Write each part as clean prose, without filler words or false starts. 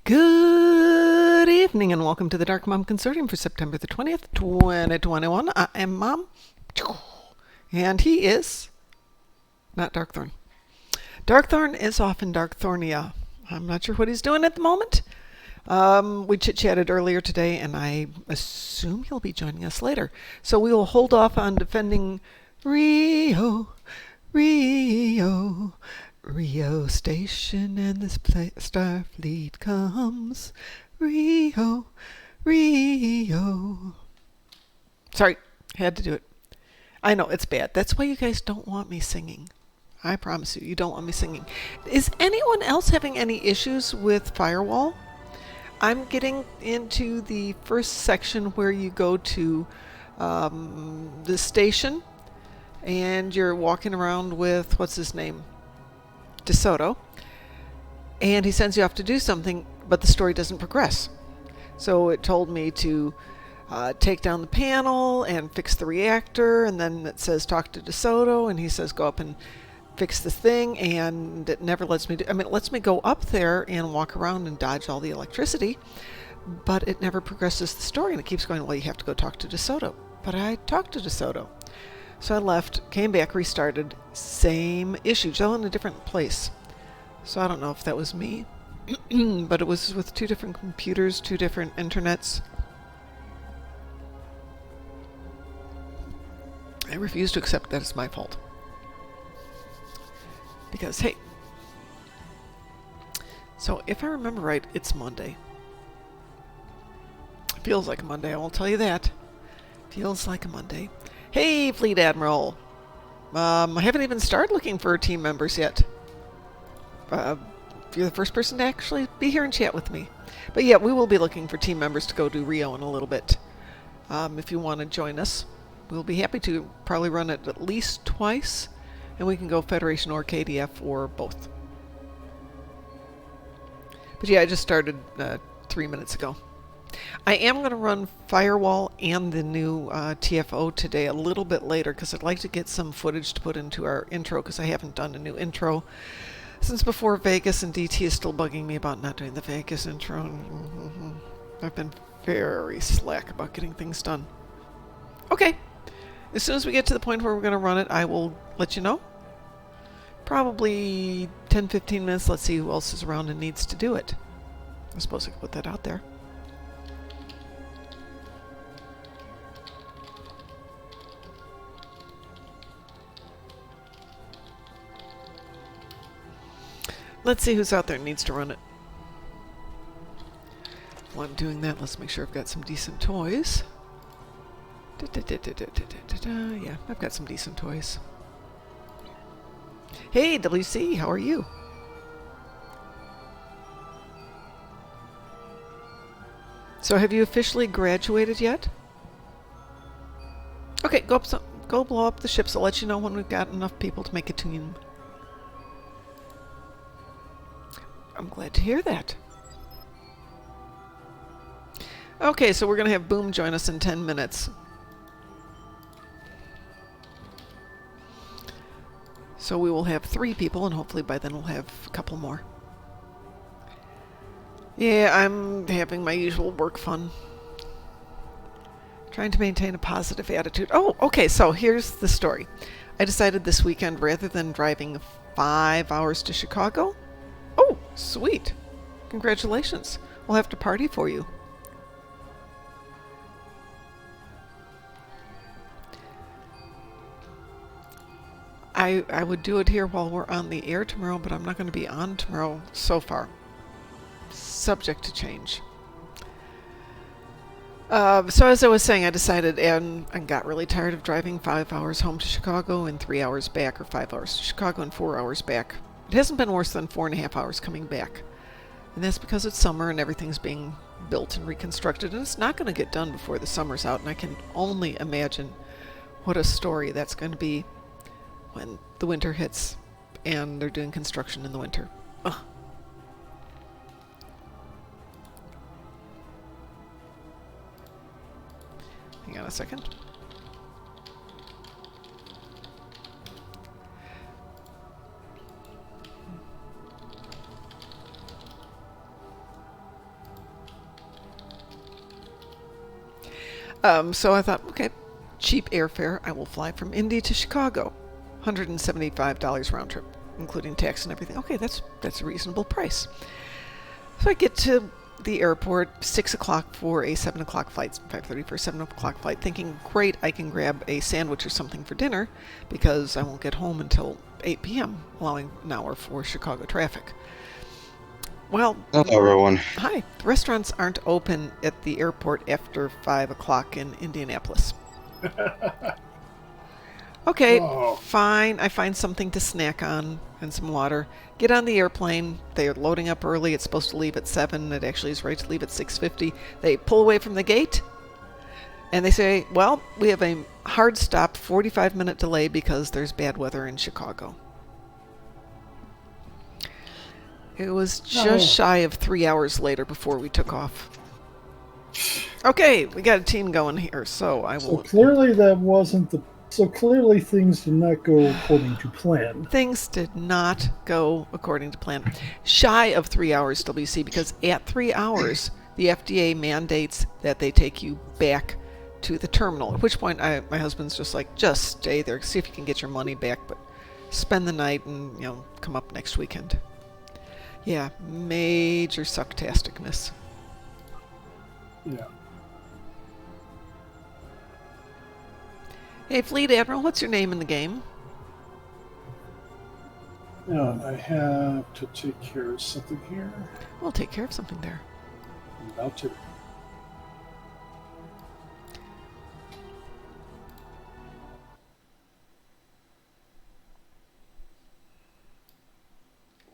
Good evening and welcome to the Darkmom Consortium for September the 20th, 2021. I am Mom, and he is not Darkthorn. Darkthorn is off in Darkthornia. I'm not sure what he's doing at the moment. We chit-chatted earlier today, and I assume he'll be joining us later. So we will hold off on defending Rh'iiiiiho, Rh'ihho Station, and this Starfleet comes. Rh'iiiiiho. Sorry, had to do it. I know, it's bad. That's why you guys don't want me singing. I promise you, you don't want me singing. Is anyone else having any issues with Firewall? I'm getting into the first section where you go to the station, and you're walking around with, what's his name? DeSoto, and he sends you off to do something, but the story doesn't progress. So it told me to take down the panel and fix the reactor, and then it says talk to DeSoto, and he says go up and fix the thing, and it never lets me do. I mean, it lets me go up there and walk around and dodge all the electricity, but it never progresses the story, and it keeps going, well, you have to go talk to DeSoto. But I talked to DeSoto. So I left, came back, restarted, same issue, just in a different place. So I don't know if that was me, but it was with two different computers, two different internets. I refuse to accept that it's my fault. Because, hey, so if I remember right, it's Monday. It feels like a Monday, I won't tell you that. Feels like a Monday. Hey, Fleet Admiral. I haven't even started looking for team members yet. You're the first person to actually be here and chat with me. But yeah, we will be looking for team members to go to Rh'iiiiiho in a little bit. If you want to join us, we'll be happy to probably run it at least twice. And we can go Federation or KDF or both. But yeah, I just started 3 minutes ago. I am going to run Firewall and the new TFO today a little bit later because I'd like to get some footage to put into our intro because I haven't done a new intro since before Vegas, and DT is still bugging me about not doing the Vegas intro. I've been very slack about getting things done. Okay, as soon as we get to the point where we're going to run it, I will let you know. Probably 10-15 minutes. Let's see who else is around and needs to do it. I suppose I could put that out there. Let's see who's out there and needs to run it. While I'm doing that, let's make sure I've got some decent toys. Yeah, I've got some decent toys. Hey, WC, how are you? So have you officially graduated yet? Okay, go blow up the ships. I'll let you know when we've got enough people to make a team. I'm glad to hear that. Okay, so we're going to have Boom join us in 10 minutes. So we will have 3 people, and hopefully by then we'll have a couple more. Yeah, I'm having my usual work fun. Trying to maintain a positive attitude. Oh, okay, so here's the story. I decided this weekend, rather than driving 5 hours to Chicago... Oh, sweet. Congratulations. We'll have to party for you. I would do it here while we're on the air tomorrow, but I'm not going to be on tomorrow so far. Subject to change. So as I was saying, I decided and got really tired of driving 5 hours home to Chicago and 3 hours back, or 5 hours to Chicago and 4 hours back. It hasn't been worse than 4.5 hours coming back. And that's because it's summer and everything's being built and reconstructed, and it's not going to get done before the summer's out, and I can only imagine what a story that's going to be when the winter hits and they're doing construction in the winter. Ugh. Hang on a second. So I thought, okay, cheap airfare. I will fly from Indy to Chicago, $175 round trip, including tax and everything. Okay, that's a reasonable price. So I get to the airport 6 o'clock for a 7 o'clock flight, 5:30 for a 7 o'clock flight, thinking, great, I can grab a sandwich or something for dinner because I won't get home until 8 p.m., allowing an hour for Chicago traffic. Well, Hello, everyone. hi. Restaurants aren't open at the airport after 5 o'clock in Indianapolis. Okay, Oh, fine. I find something to snack on and some water. Get on the airplane. They're loading up early. It's supposed to leave at 7. It actually is right to leave at 6:50. They pull away from the gate and they say, well, we have a hard stop 45-minute delay because there's bad weather in Chicago. It was just oh. shy of 3 hours later before we took off. Okay, we got a team going here, so I So will. clearly that wasn't the. So clearly things did not go according to plan. Things did not go according to plan. Shy of 3 hours, WC, because at 3 hours, the FDA mandates that they take you back to the terminal. At which point, my husband's just like, just stay there, see if you can get your money back, but spend the night and come up next weekend. Yeah, major sucktastic miss. Yeah. Hey, Fleet Admiral, what's your name in the game? Now I have to take care of something here. We'll take care of something there. I'm about to.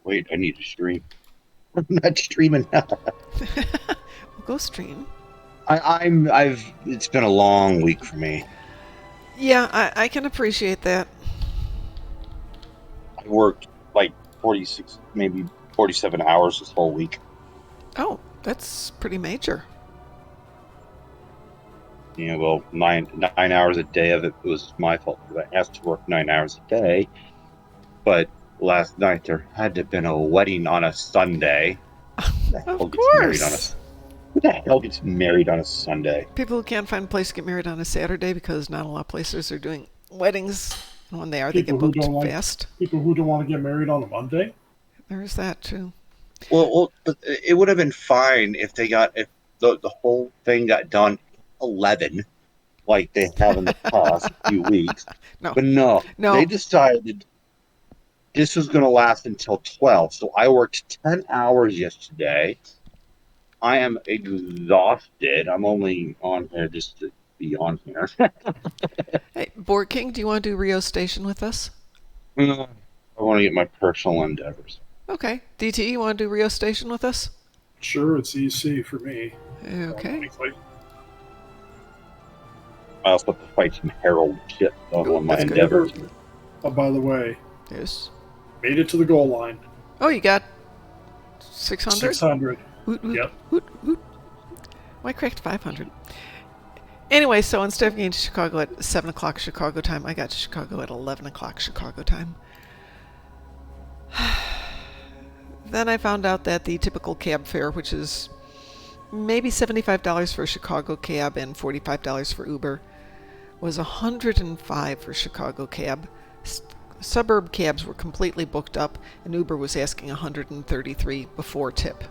Wait, I need to stream. I'm not streaming now. We'll go stream. It's been a long week for me. Yeah, I can appreciate that. I worked like 46, maybe 47 hours this whole week. Oh, that's pretty major. Well, nine hours a day of it was my fault because I asked to work 9 hours a day. But last night there had to have been a wedding on a Sunday. Of course. Who the hell gets married on a Sunday? People who can't find a place to get married on a Saturday because not a lot of places are doing weddings. And when they are, they get booked fast. People who don't want to get married on a Monday. There's that too. Well, but it would have been fine if the whole thing got done 11, like they have in the past few weeks. No. But no, No. they decided this was going to last until 12. So I worked 10 hours yesterday. I am exhausted. I'm only on here just to be on here. Hey, Board King, do you want to do Rh'iiiho Station with us? I want to get my personal endeavors. Okay. DT, you want to do Rh'iiiho Station with us? Sure, it's EC for me. Okay. I also have to fight some Herald shit on Ooh, one of my that's good. endeavors. Oh, by the way, Yes. made it to the goal line. Oh, you got 600? 600. Woot, woot, Yep. woot, woot. Well, I cracked 500. Anyway, so instead of getting to Chicago at 7 o'clock Chicago time, I got to Chicago at 11 o'clock Chicago time. Then I found out that the typical cab fare, which is maybe $75 for a Chicago cab and $45 for Uber, was $105 for Chicago cab. Suburb cabs were completely booked up, and Uber was asking $133 before tip.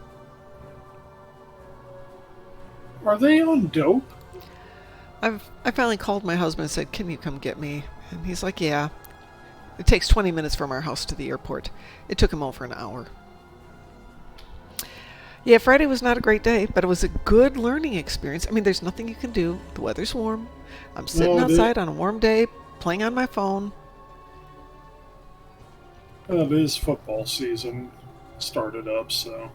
Are they on dope? I finally called my husband and said, can you come get me? And he's like, yeah. It takes 20 minutes from our house to the airport. It took him over an hour. Yeah, Friday was not a great day, but it was a good learning experience. I mean, there's nothing you can do. The weather's warm. I'm sitting outside on a warm day, playing on my phone. It is football season started up, so.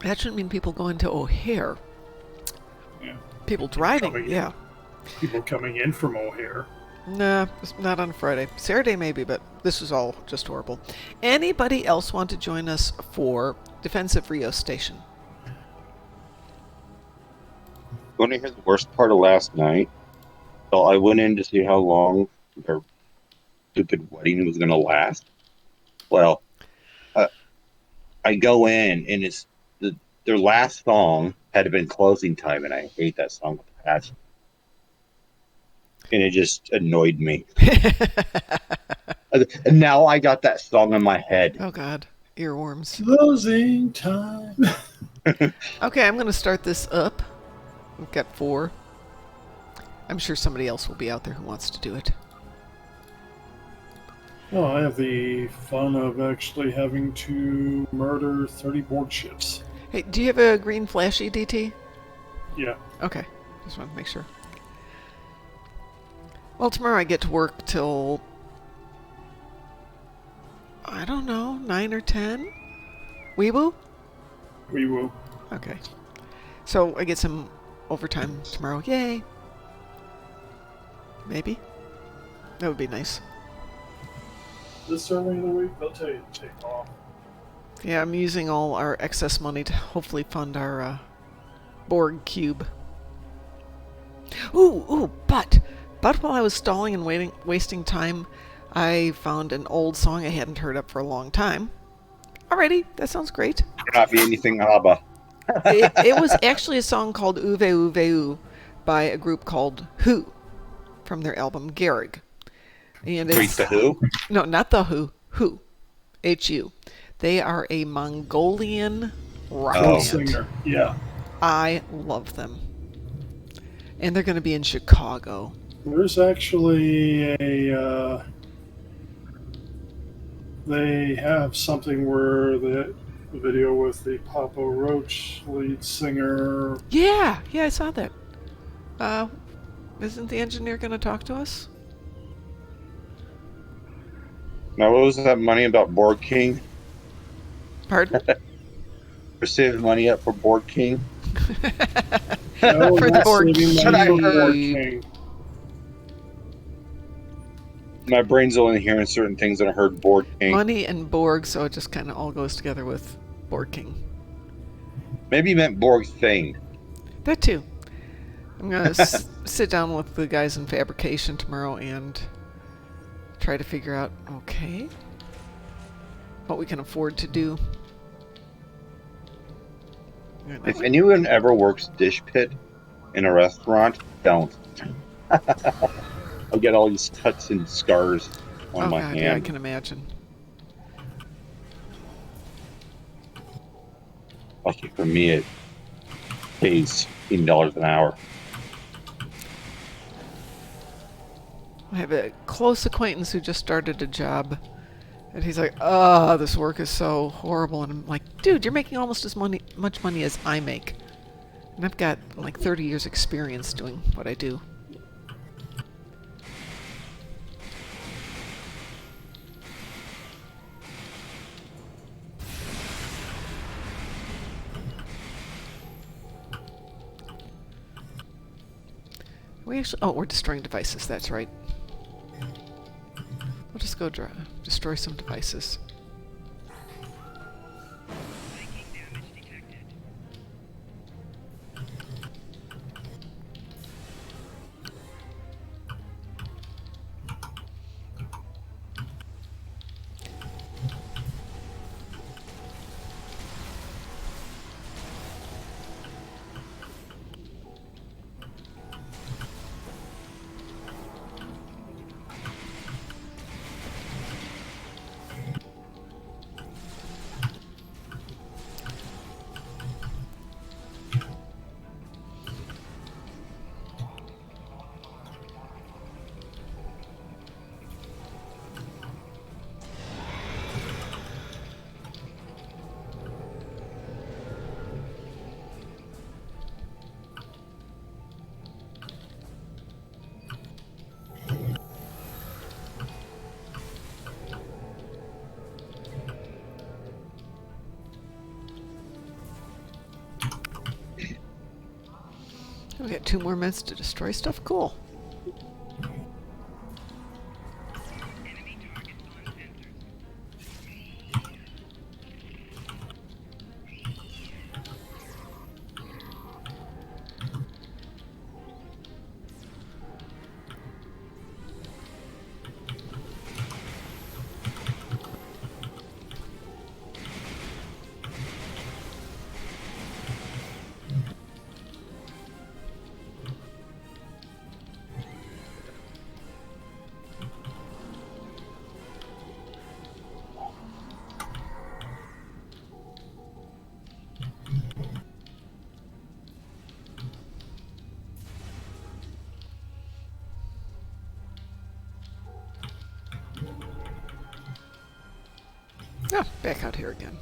That shouldn't mean people going to O'Hare. Yeah. People driving, yeah. People coming in from O'Hare. Nah, it's not on Friday. Saturday maybe, but this was all just horrible. Anybody else want to join us for Defensive Rh'iiho Station? Want to hear the worst part of last night? So I went in to see how long their stupid wedding was going to last. Well, I go in and it's their last song had been closing time, and I hate that song with that. And it just annoyed me. And now I got that song in my head. Oh God, earworms. Closing time. Okay, I'm going to start this up. We've got 4. I'm sure somebody else will be out there who wants to do it. Oh, I have the fun of actually having to murder 30 board ships. Hey, do you have a green flashy, DT? Yeah. Okay, just want to make sure. Well, tomorrow I get to work till, I don't know, 9 or 10? Weeble? We will. Okay. So I get some overtime tomorrow. Yay. Maybe. That would be nice. This early in the week, they'll tell you to take off. Yeah, I'm using all our excess money to hopefully fund our Borg cube. Ooh, but while I was stalling and wasting time, I found an old song I hadn't heard up for a long time. Alrighty, that sounds great. Could not be anything ABBA. It was actually a song called Uve Uve U by a group called Who from their album Garrig. And Wait, it's the Who? no, not the Who, H-U. They are a Mongolian rock Oh. band. Singer. Yeah. I love them. And they're going to be in Chicago. There's actually a. They have something where the video with the Papa Roach lead singer. Yeah, I saw that. Isn't the engineer going to talk to us? Now, what was that money about Borg King? Pardon? We're saving money up for Borg King. No, For the not Borg saving Should I money for Borg Cube. King. My brain's only hearing certain things that I heard Borg King. Money and Borg, so it just kind of all goes together with Borg King. Maybe you meant Borg Thing. That too. I'm going to sit down with the guys in fabrication tomorrow and try to figure out, okay, what we can afford to do. If anyone ever works dish pit in a restaurant, don't. I'll get all these cuts and scars on my God, hand. yeah, I can imagine. Lucky for me, it pays $15 an hour. I have a close acquaintance who just started a job, and he's like, this work is so horrible. And I'm like, dude, you're making almost as much money as I make. And I've got like 30 years experience doing what I do. We're destroying devices, that's right. We'll just go destroy some devices. We got 2 more minutes to destroy stuff? Cool. Oh, back out here again.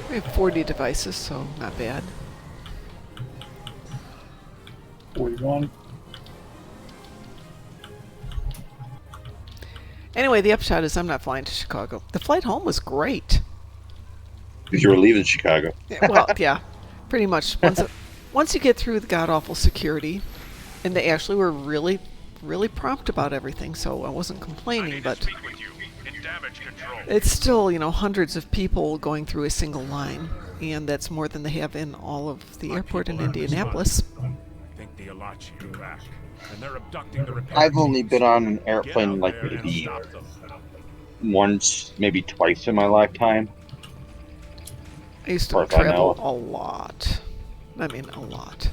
We have 40 devices, so not bad. 41. Anyway, the upshot is I'm not flying to Chicago. The flight home was great. Because you were leaving Chicago. Yeah, well, yeah, pretty much. Once you get through the god-awful security, and they actually were really, really prompt about everything, so I wasn't complaining, but it's still, hundreds of people going through a single line, and that's more than they have in all of the airport in Indianapolis. I've only been on an airplane like maybe once, maybe twice in my lifetime. I used to travel a lot. I mean, a lot.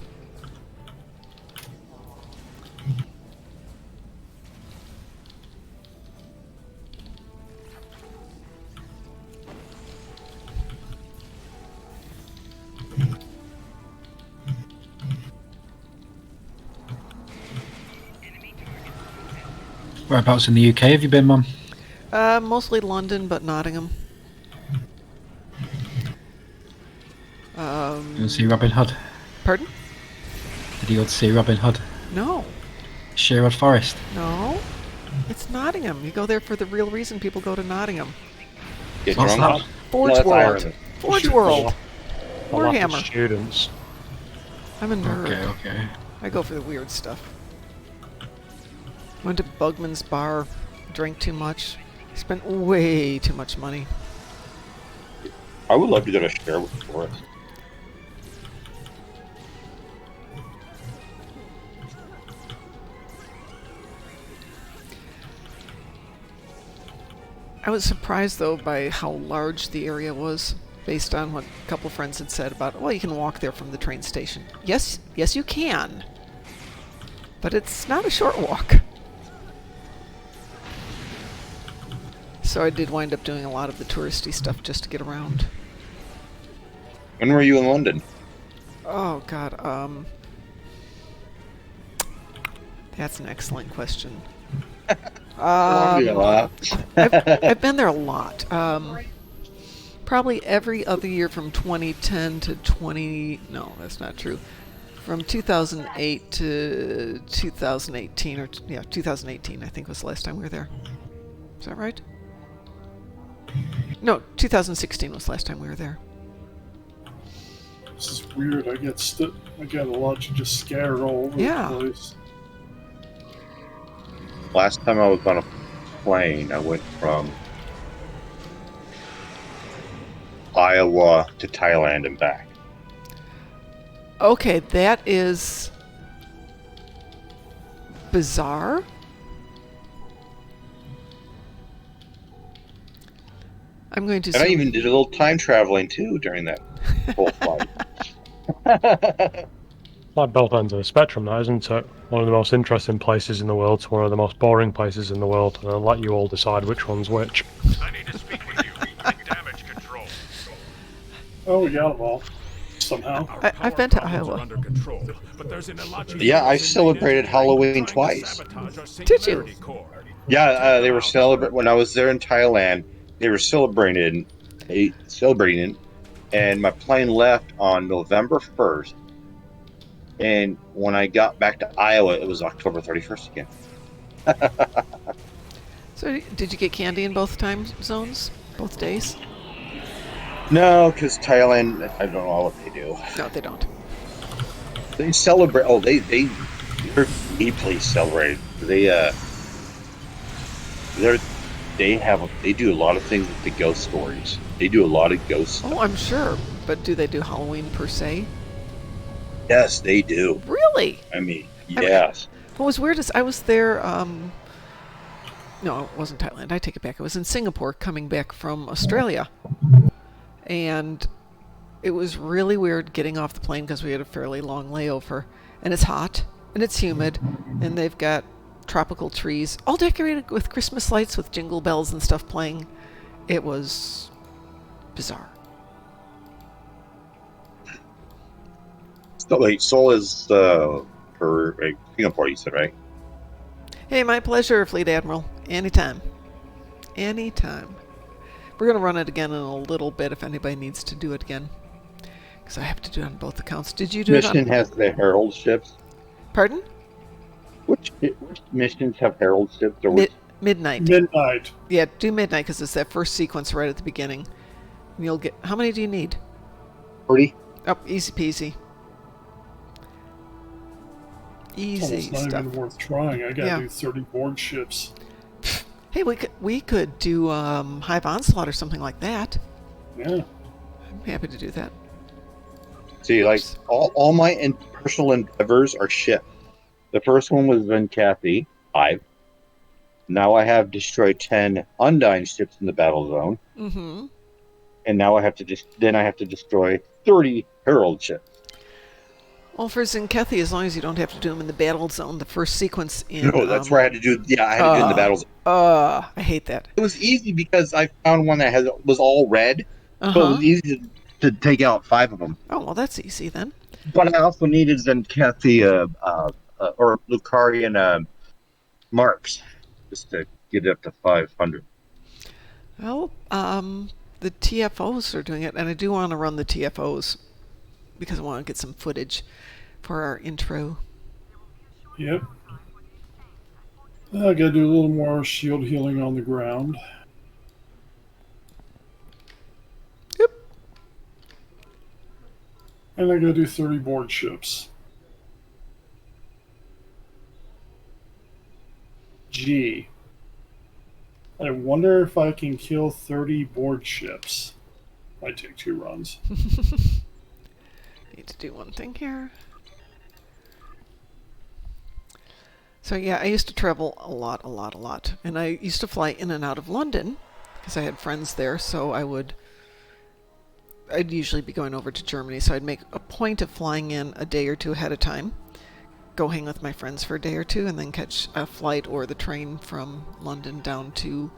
Whereabouts in the UK have you been, Mum? Mostly London, but Nottingham. You want to see Robin Hood? Pardon? Did you go to see Robin Hood? No. Sherwood Forest? No. It's Nottingham. You go there for the real reason people go to Nottingham. Get What's drunk? that? Forge that's World. Ireland. Forge World. A lot of Warhammer. students. I'm a nerd. Okay. I go for the weird stuff. Went to Bugman's bar, drank too much, spent way too much money. I would love to go to Sherwood Forest. I was surprised, though, by how large the area was, based on what a couple friends had said about, well, you can walk there from the train station. Yes, you can. But it's not a short walk. So I did wind up doing a lot of the touristy stuff just to get around. When were you in London? Oh, God. That's an excellent question. I've been there a lot. Probably every other year from 2010 to 20... No, that's not true. From 2008 to 2018, 2018, I think was the last time we were there. Is that right? No, 2016 was the last time we were there. This is weird. I get a lot to just scatter all over Yeah. the place. Last time I was on a plane, I went from Iowa to Thailand and back. Okay, that is bizarre. I'm going to And I assume- even did a little time traveling too during that whole flight. Like both ends of the spectrum, that isn't it? One of the most interesting places in the world to one of the most boring places in the world, and I'll let you all decide which one's which. I need to speak with you. Damage control. Oh, we got them all. Somehow. I've been to Iowa. Under control, but there's an illogical Yeah, I celebrated Halloween twice. Did you? Yeah, they were celebrating when I was there in Thailand. They were celebrating, and my plane left on November 1st. And when I got back to Iowa, it was October 31st again. So did you get candy in both time zones? Both days? No, because Thailand, I don't know what they do. No, they don't. They celebrate. Oh, they're deeply celebrated. They do a lot of things with the ghost stories. They do a lot of ghost stuff. Oh, I'm sure. But do they do Halloween per se? Yes, they do. Really? I mean, yes. What was weird is I was there No, it wasn't Thailand. I take it back. It was in Singapore coming back from Australia. And it was really weird getting off the plane because we had a fairly long layover. And it's hot and it's humid. And they've got tropical trees all decorated with Christmas lights with jingle bells and stuff playing. It was bizarre. So, wait, Seoul is for Singapore, you said, right? Hey, my pleasure, Fleet Admiral. Anytime. Anytime. We're going to run it again in a little bit if anybody needs to do it again. Because I have to do it on both accounts. Did you do it Mission on... has the Herald ships. Pardon? Which missions have Herald ships? Or which? Midnight. Midnight. Yeah, do midnight because it's that first sequence right at the beginning. And you'll get... How many do you need? 30? Oh, easy peasy. Easy It's not stuff. even worth trying. I gotta Yeah. do 30 board ships. Hey, we could do Hive Onslaught or something like that. Yeah. I'm happy to do that. See, like, Oops. all my personal endeavors are ships. The first one was Van Kathy, 5. Now I have destroyed 10 Undyne ships in the battle zone. Mm-hmm. And now I have to destroy 30 Herald ships. Well, for Zinkethi, as long as you don't have to do them in the battle zone, the first sequence in... No, that's where I had to do. Yeah, I had to do it in the battle zone. I hate that. It was easy because I found one that was all red, so it Uh-huh. was easy to take out 5 of them. Oh, well, that's easy then. But I also needed Zenkathy or Lucarian marks just to get it up to 500. Well, the TFOs are doing it, and I do want to run the TFOs because I want to get some footage for our intro. Yep. I gotta do a little more shield healing on the ground. Yep. And I gotta do 30 board ships. Gee. I wonder if I can kill 30 board ships. Might take 2 runs. Need to do one thing here. So yeah, I used to travel a lot. And I used to fly in and out of London because I had friends there, so I'd usually be going over to Germany, so I'd make a point of flying in a day or two ahead of time, go hang with my friends for a day or two, and then catch a flight or the train from London down to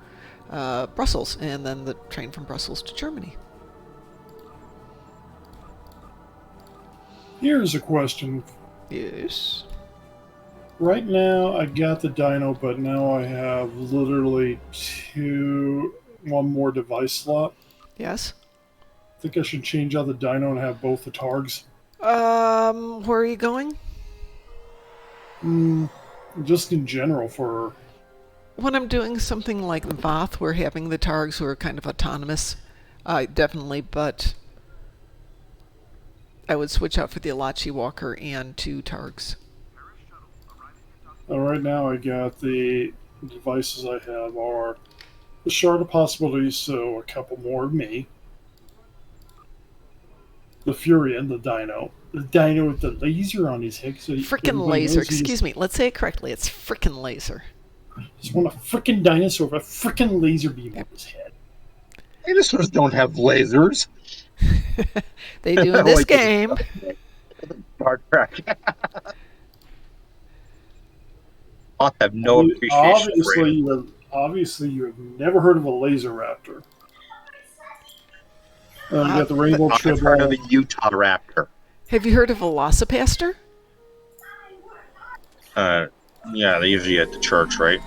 Brussels, and then the train from Brussels to Germany. Here's a question. Yes. Right now, I got the dyno, but now I have literally one more device slot. Yes. Think I should change out the dyno and have both the targs? Where are you going? Just in general for... When I'm doing something like Voth, we're having the targs who are kind of autonomous, definitely, but I would switch out for the Alachi Walker and 2 targs. Right now, I got the devices I have are the Shard of Possibilities, so a couple more of me. The Furion, the Dino. The Dino with the laser on his head. So Frickin' everybody laser. knows he's- Excuse me. Let's say it correctly. It's frickin' laser. Just want a frickin' dinosaur with a frickin' laser beam on his head. Dinosaurs don't have lasers. They do in this game. Star Trek. I have no appreciation for it. Obviously, you have never heard of a laser raptor. You got the Rainbow I've heard of Tribble. a Utah Raptor. Have you heard of Velocipaster? Yeah, they're usually at the church, right?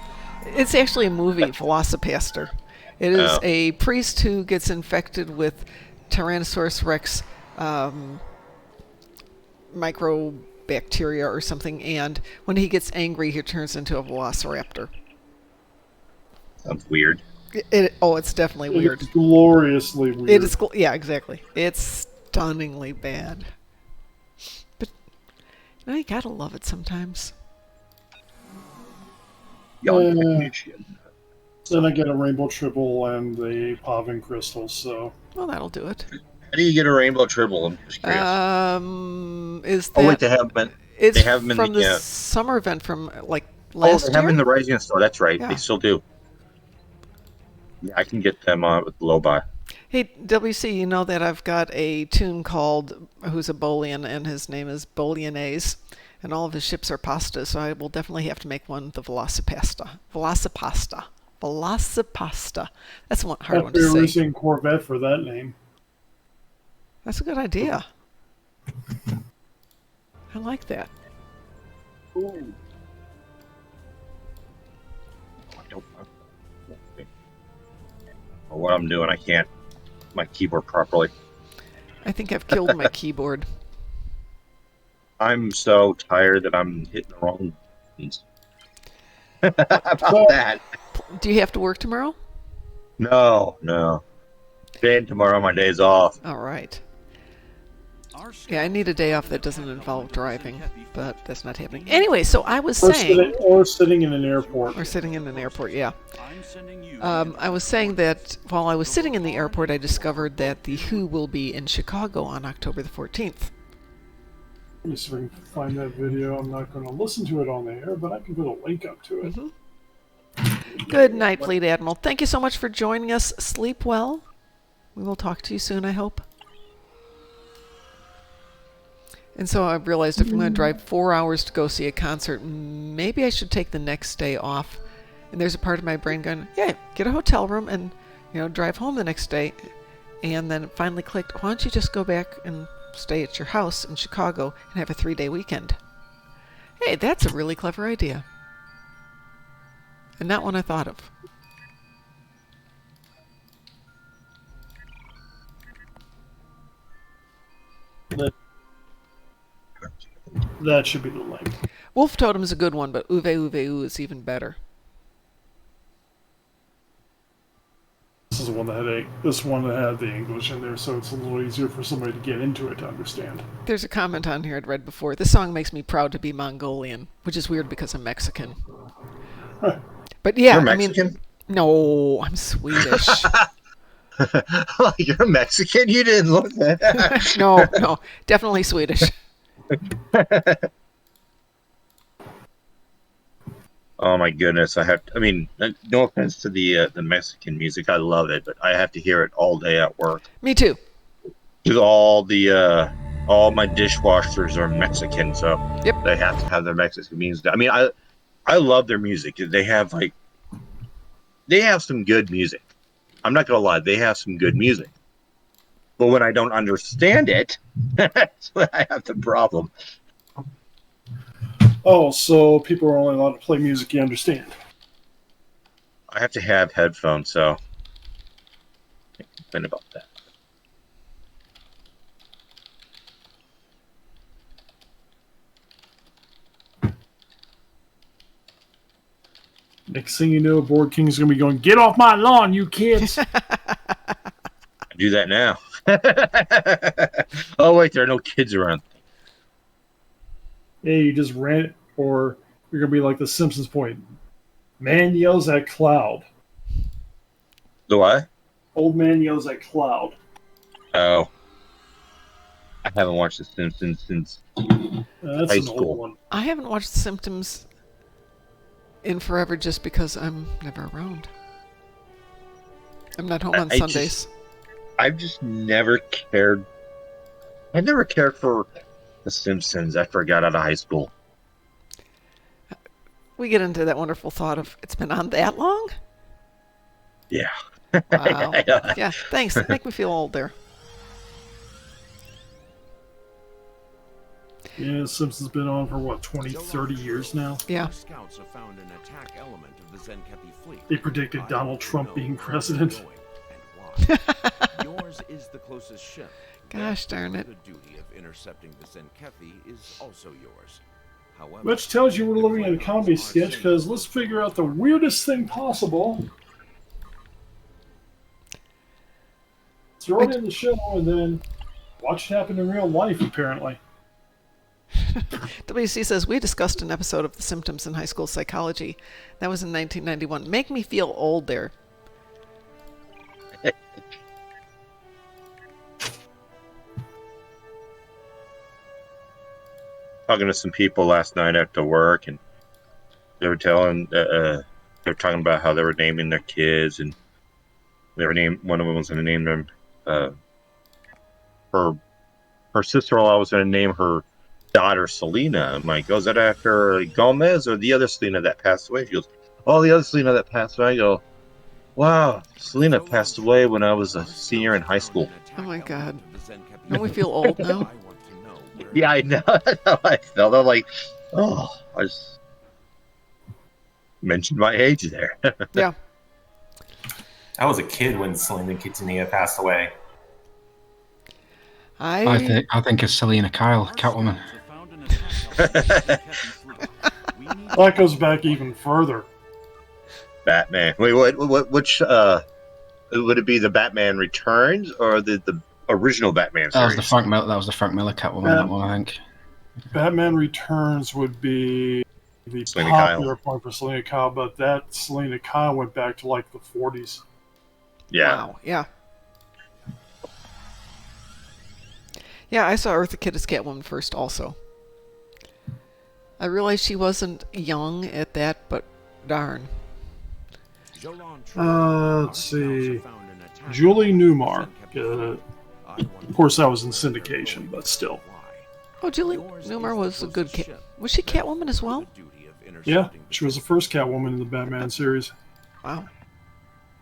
It's actually a movie, Velocipaster. It is Oh. a priest who gets infected with Tyrannosaurus Rex microbacteria or something, and when he gets angry, he turns into a velociraptor. Sounds weird. It's definitely weird. It's gloriously weird. It is, yeah, exactly. It's stunningly bad. But you gotta love it sometimes. Young Uh, technician. Then I get a Rainbow Tribble and the Pavin Crystals, so... Well, that'll do it. How do you get a rainbow tribble? I'm just curious. Is that? Oh wait, they have them. It's they have them in from the, the summer event from like Oh, last they have them year. in the Rising Store. That's right. Yeah. They still do. I can get them with low buy. Hey, WC, you know that I've got a tune called Who's a Bolian, and his name is Bolianese, and all of his ships are pasta, so I will definitely have to make one the Velocipasta. Velocipasta. Velocipasta. That's one hard one to say. Racing Corvette for that name. That's a good idea. I like that. Ooh. What I'm doing, I can't my keyboard properly. I think I've killed my keyboard. I'm so tired that I'm hitting the wrong buttons. About that. Do you have to work tomorrow? No. Today and tomorrow my days off. All right. Yeah, I need a day off that doesn't involve driving, but that's not happening. Anyway, so I was saying... Or sitting in an airport. Or sitting in an airport, yeah. I was saying that while I was sitting in the airport, I discovered that the Who will be in Chicago on October the 14th. Let me see if I can find that video. I'm not going to listen to it on the air, but I can put a link up to it. Mm-hmm. Good night, Fleet Admiral. Thank you so much for joining us. Sleep well. We will talk to you soon, I hope. And so I realized if I'm going to drive 4 hours to go see a concert, maybe I should take the next day off. And there's a part of my brain going, yeah, get a hotel room and, drive home the next day. And then it finally clicked, why don't you just go back and stay at your house in Chicago and have a 3-day weekend? Hey, that's a really clever idea. And not one I thought of. That should be the link. Wolf Totem is a good one, but Uve Uve U is even better. This is one that had the English in there, so it's a little easier for somebody to get into it to understand. There's a comment on here I'd read before. This song makes me proud to be Mongolian, which is weird because I'm Mexican. Huh. But yeah, You're Mexican? No, I'm Swedish. Oh, you're Mexican? You didn't look that. No, definitely Swedish. Oh my goodness! No offense to the Mexican music, I love it, but I have to hear it all day at work. Me too. Because all my dishwashers are Mexican, so yep. They have to have their Mexican music. I love their music. They have some good music. I'm not gonna lie, they have some good music. But when I don't understand it, that's when I have the problem. Oh, so people are only allowed to play music you understand. I have to have headphones, so I can't complain about that. Next thing you know, Board King's going to be going, get off my lawn, you kids! I do that now. Oh, wait, there are no kids around. Hey, you just ran it, or you're going to be like the Simpsons point. Man yells at cloud. Do I? Old man yells at cloud. Oh. I haven't watched The Simpsons since That's high an school. old one. I haven't watched The Simpsons in forever just because I'm never around. I'm not home on Sundays. I've just never cared. I never cared for The Simpsons after I got out of high school. We get into that wonderful thought of, it's been on that long? Yeah. Wow. Yeah, thanks. That make me feel old there. Yeah, The Simpsons been on for, 20, 30 years now? Yeah. Scouts have found an attack element of the Zenkethi fleet. They predicted Donald Trump being president. Yours is the closest ship. Gosh darn it. The duty of intercepting the Zenkethi is also yours. However, Which tells you we're living in a comedy sketch, because let's figure out the weirdest thing possible. Throw it in the show and then watch it happen in real life, apparently. WC says, we discussed an episode of The Symptoms in High School Psychology. That was in 1991. Make me feel old there. Talking to some people last night after work, and they were talking about how they were naming their kids, and One of them was going to name them. Her sister-in-law was going to name her daughter Selena. I'm like, oh, is that after Gomez or the other Selena that passed away? She goes, oh, the other Selena that passed away. I go, wow, Selena passed away when I was a senior in high school. Oh my God. Don't we feel old now? Yeah, I know. That's how I felt. I'm like, oh, I just mentioned my age there. Yeah. I was a kid when Selena Quintanilla passed away. I think it's Selena Kyle, Catwoman. That goes back even further. Batman. Wait, which would it be? The Batman Returns or the original Batman That was series? That was the Frank Miller Catwoman. That one, I think. Batman Returns would be the Selena popular point for Selena Kyle, but that Selena Kyle went back to like the 40s. Yeah. Wow. Yeah. Yeah, I saw Eartha Kitt as Catwoman first also. I realized she wasn't young at that, but darn. Let's see. Julie Newmar. Of course, that was in syndication, but still. Oh, Julie Newmar was a good cat. Was she Catwoman as well? Yeah, she was the first Catwoman in the Batman series. Wow.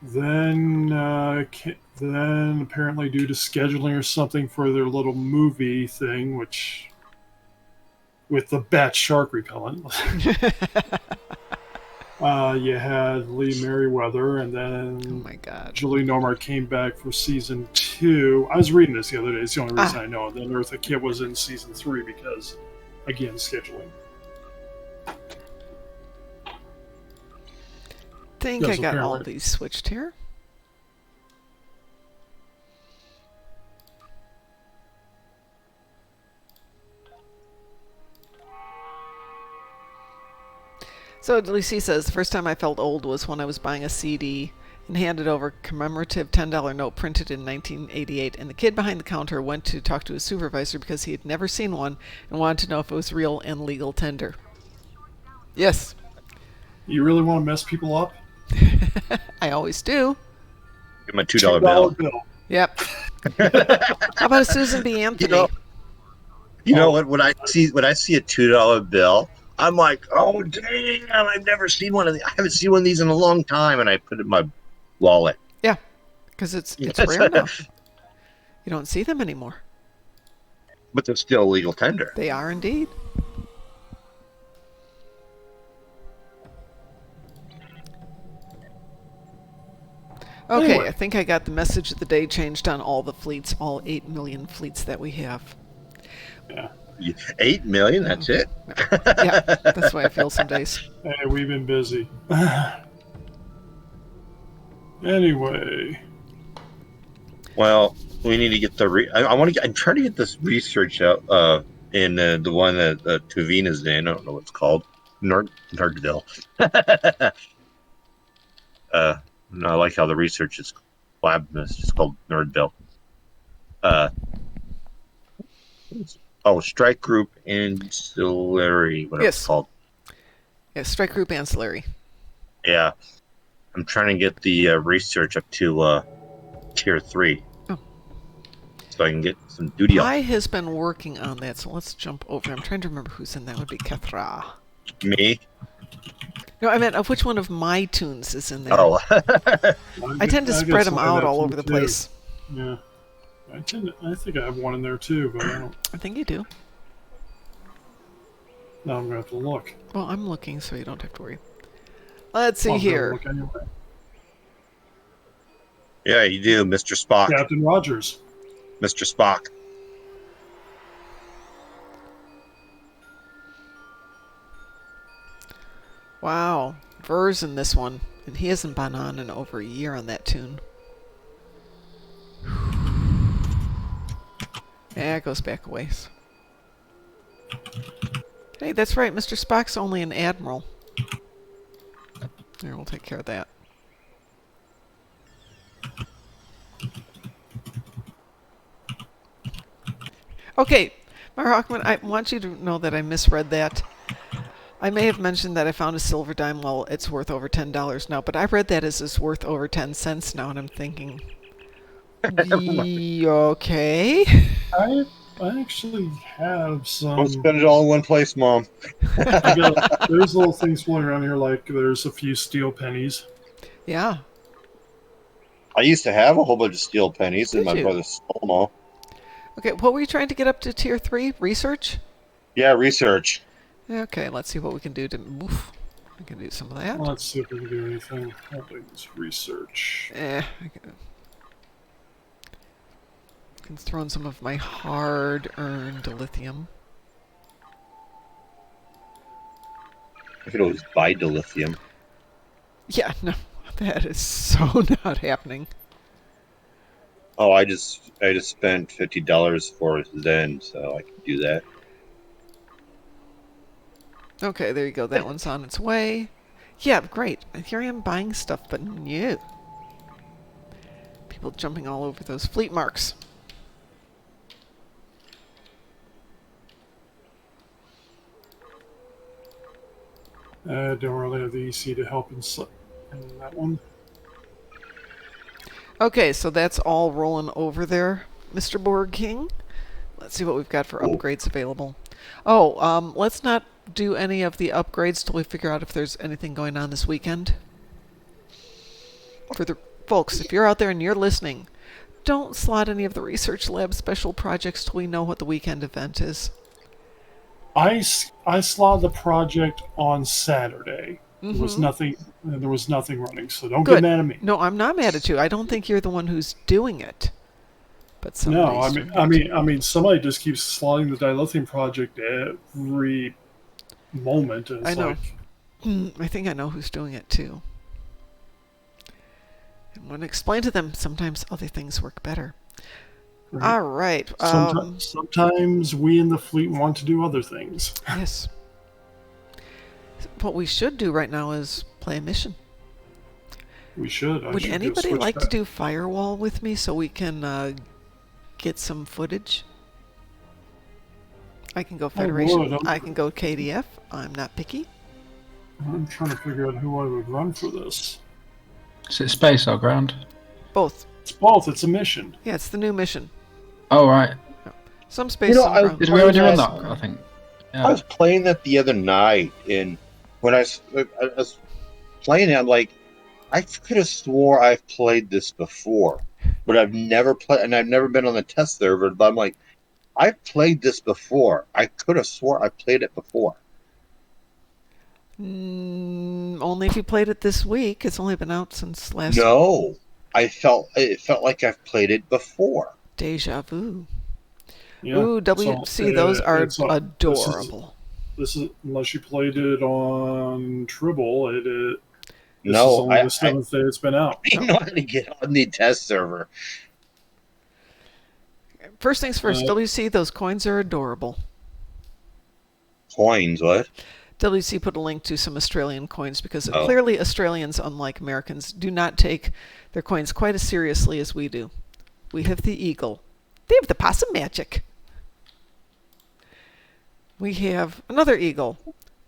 Then apparently due to scheduling or something for their little movie thing, which with the bat shark repellent, you had Lee Merriweather, and then Oh my God. Julie Newmar came back for season 2. I was reading this the other day. It's the only reason I know. And then Eartha Kitt was in season 3 because, again, scheduling. Think Yes, I got all apparently. these switched here. So Lucy says, the first time I felt old was when I was buying a CD and handed over a commemorative $10 note printed in 1988, and the kid behind the counter went to talk to his supervisor because he had never seen one and wanted to know if it was real and legal tender. Yes. You really want to mess people up? I always do. Give him a $2 bill. Yep. How about a Susan B. Anthony? You know what? When I see a $2 bill, I'm like, oh damn! I've never seen one of these. I haven't seen one of these in a long time, and I put it in my wallet. Yeah, because it's Yes. rare enough. You don't see them anymore. But they're still legal tender. They are indeed. Okay, Anyway. I think I got the message of the day changed on all the fleets, all 8 million fleets that we have. Yeah. 8 million. That's it. Yeah, that's why I feel some days. Hey, we've been busy. Anyway. Well, we need to get the. I'm trying to get this research out. In the one that Tuvina's in. I don't know what it's called. Nerdville. No, I like how the research is lab is just called Nerdville. Strike Group Ancillary, whatever Yes. it's called. Yeah, Strike Group Ancillary. Yeah, I'm trying to get the research up to tier 3. Oh. So I can get some duty off. Pi has been working on that, so let's jump over. I'm trying to remember who's in that. Would be Kethra. Me? No, I meant of which one of my tunes is in there. Oh. I tend to spread them out all over the place. Yeah. I think I have one in there too, but I don't. I think you do. Now I'm going to have to look. Well, I'm looking, so you don't have to worry. Let's see Well, I'm gonna here. look anyway. Yeah, you do, Mr. Spock. Captain Rogers. Mr. Spock. Wow, Ver's in this one, and he hasn't been on in over a year on that tune. Yeah, it goes back a ways. Hey, that's right, Mr. Spock's only an admiral. There, we'll take care of that. Okay, Mara Hockman, I want you to know that I misread that. I may have mentioned that I found a silver dime. Well, it's worth over $10 now, but I read that as it's worth over 10 cents now, and I'm thinking, okay. I actually have some. Don't spend it all in one place, Mom. There's little things floating around here, like there's a few steel pennies. Yeah. I used to have a whole bunch of steel pennies, and Did my you? brother stole them all. Okay, what were you trying to get up to tier 3? Research? Yeah, research. Okay, let's see what we can do to move. I can do some of that. Let's see if we can do anything. I think it's research. I can throw in some of my hard-earned lithium. I could always buy dilithium. Yeah, no, that is so not happening. Oh, I just spent $50 for Zen, so I can do that. Okay, there you go. That one's on its way. Yeah, great. Here I am buying stuff, but no. People jumping all over those fleet marks. I don't really have the EC to help in that one. Okay, so that's all rolling over there, Mr. Borg King. Let's see what we've got for upgrades available. Oh, let's not do any of the upgrades till we figure out if there's anything going on this weekend. For the folks, if you're out there and you're listening, don't slot any of the research lab special projects till we know what the weekend event is. I slotted the project on Saturday. Mm-hmm. There was nothing running, so don't Good. get mad at me. No, I'm not mad at you. I don't think you're the one who's doing it. But No, I mean, somebody just keeps slotting the dilithium project every moment. And I know. Like, I think I know who's doing it too. And when I explain to them, sometimes other things work better. right. All right. Sometimes we in the fleet want to do other things. Yes. What we should do right now is play a mission. We should. Would anybody like to do Firewall with me so we can get some footage? I can go Federation. I can go KDF. I'm not picky. I'm trying to figure out who I would run for this. Is it space or ground? Both. It's both. It's a mission. Yeah, it's the new mission. Oh, right. Some space, some ground. Did we already run that? I think. Yeah. I was playing that the other night, and when I was playing it, I'm like, I could have swore I've played this before, but I've never played, and I've never been on the test server. But I'm like, I've played this before. I could have swore I played it before. Only if you played it this week. It's only been out since last. No, it felt like I've played it before. Deja vu. Yeah. Ooh, WC, those are adorable. This is unless you played it on Tribble. This No, is only the 7th day it's been out. I know how to get on the test server. First things first, WC, those coins are adorable. Coins, what? WC put a link to some Australian coins because clearly Australians, unlike Americans, do not take their coins quite as seriously as we do. We have the eagle. They have the possum magic. We have another eagle.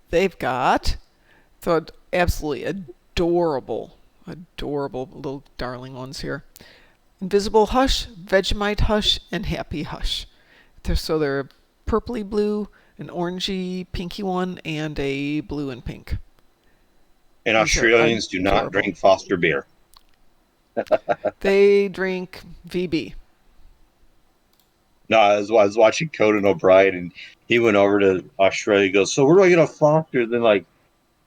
They've got the absolutely adorable little darling ones here. Invisible Hush, Vegemite Hush, and Happy Hush. They're a purpley blue, an orangey pinky one, and a blue and pink. And Australians do not drink Foster beer. They drink VB. No, I was watching Conan O'Brien, and he went over to Australia. He goes, "So where do I get a Foster?" Then like,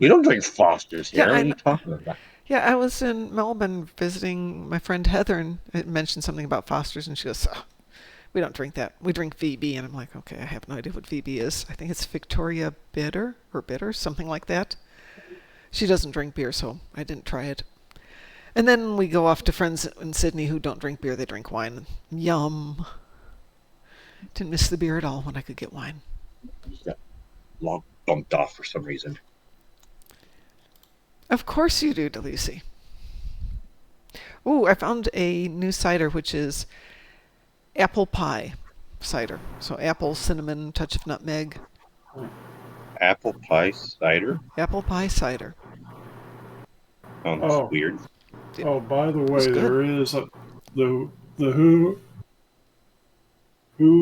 we don't drink Fosters here. Yeah, what are you talking about? Yeah, I was in Melbourne visiting my friend Heather, and it mentioned something about Fosters, and she goes, "We don't drink that. We drink VB." And I'm like, "Okay, I have no idea what VB is. I think it's Victoria Bitter, something like that." She doesn't drink beer, so I didn't try it. And then we go off to friends in Sydney who don't drink beer; they drink wine. Yum. Didn't miss the beer at all when I could get wine. Log bumped off for some reason. Of course you do, Lucy. Ooh, I found a new cider, which is apple pie cider. So apple, cinnamon, touch of nutmeg. Apple pie cider? Apple pie cider. Sounds Oh. weird. Oh, by the way, good. there is the Who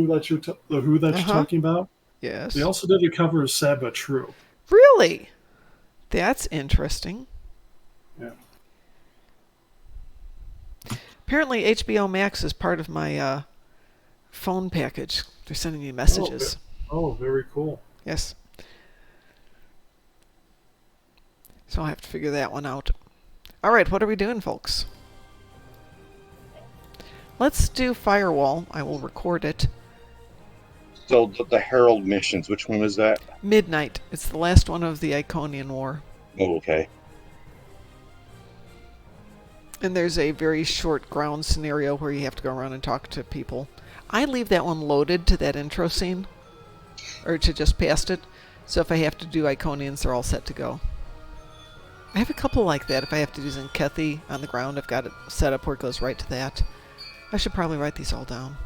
that you're talking about. Yes. They also did a cover of Sad But True. Really? That's interesting. Yeah. Apparently, HBO Max is part of my phone package. They're sending me messages. Oh, very cool. Yes. So I'll have to figure that one out. All right, what are we doing, folks? Let's do Firewall. I will record it. So the Herald missions, which one was that? Midnight. It's the last one of the Iconian War. Oh, okay. And there's a very short ground scenario where you have to go around and talk to people. I leave that one loaded to that intro scene. Or to just past it. So if I have to do Iconians, they're all set to go. I have a couple like that. If I have to do Zenkethi on the ground, I've got it set up where it goes right to that. I should probably write these all down.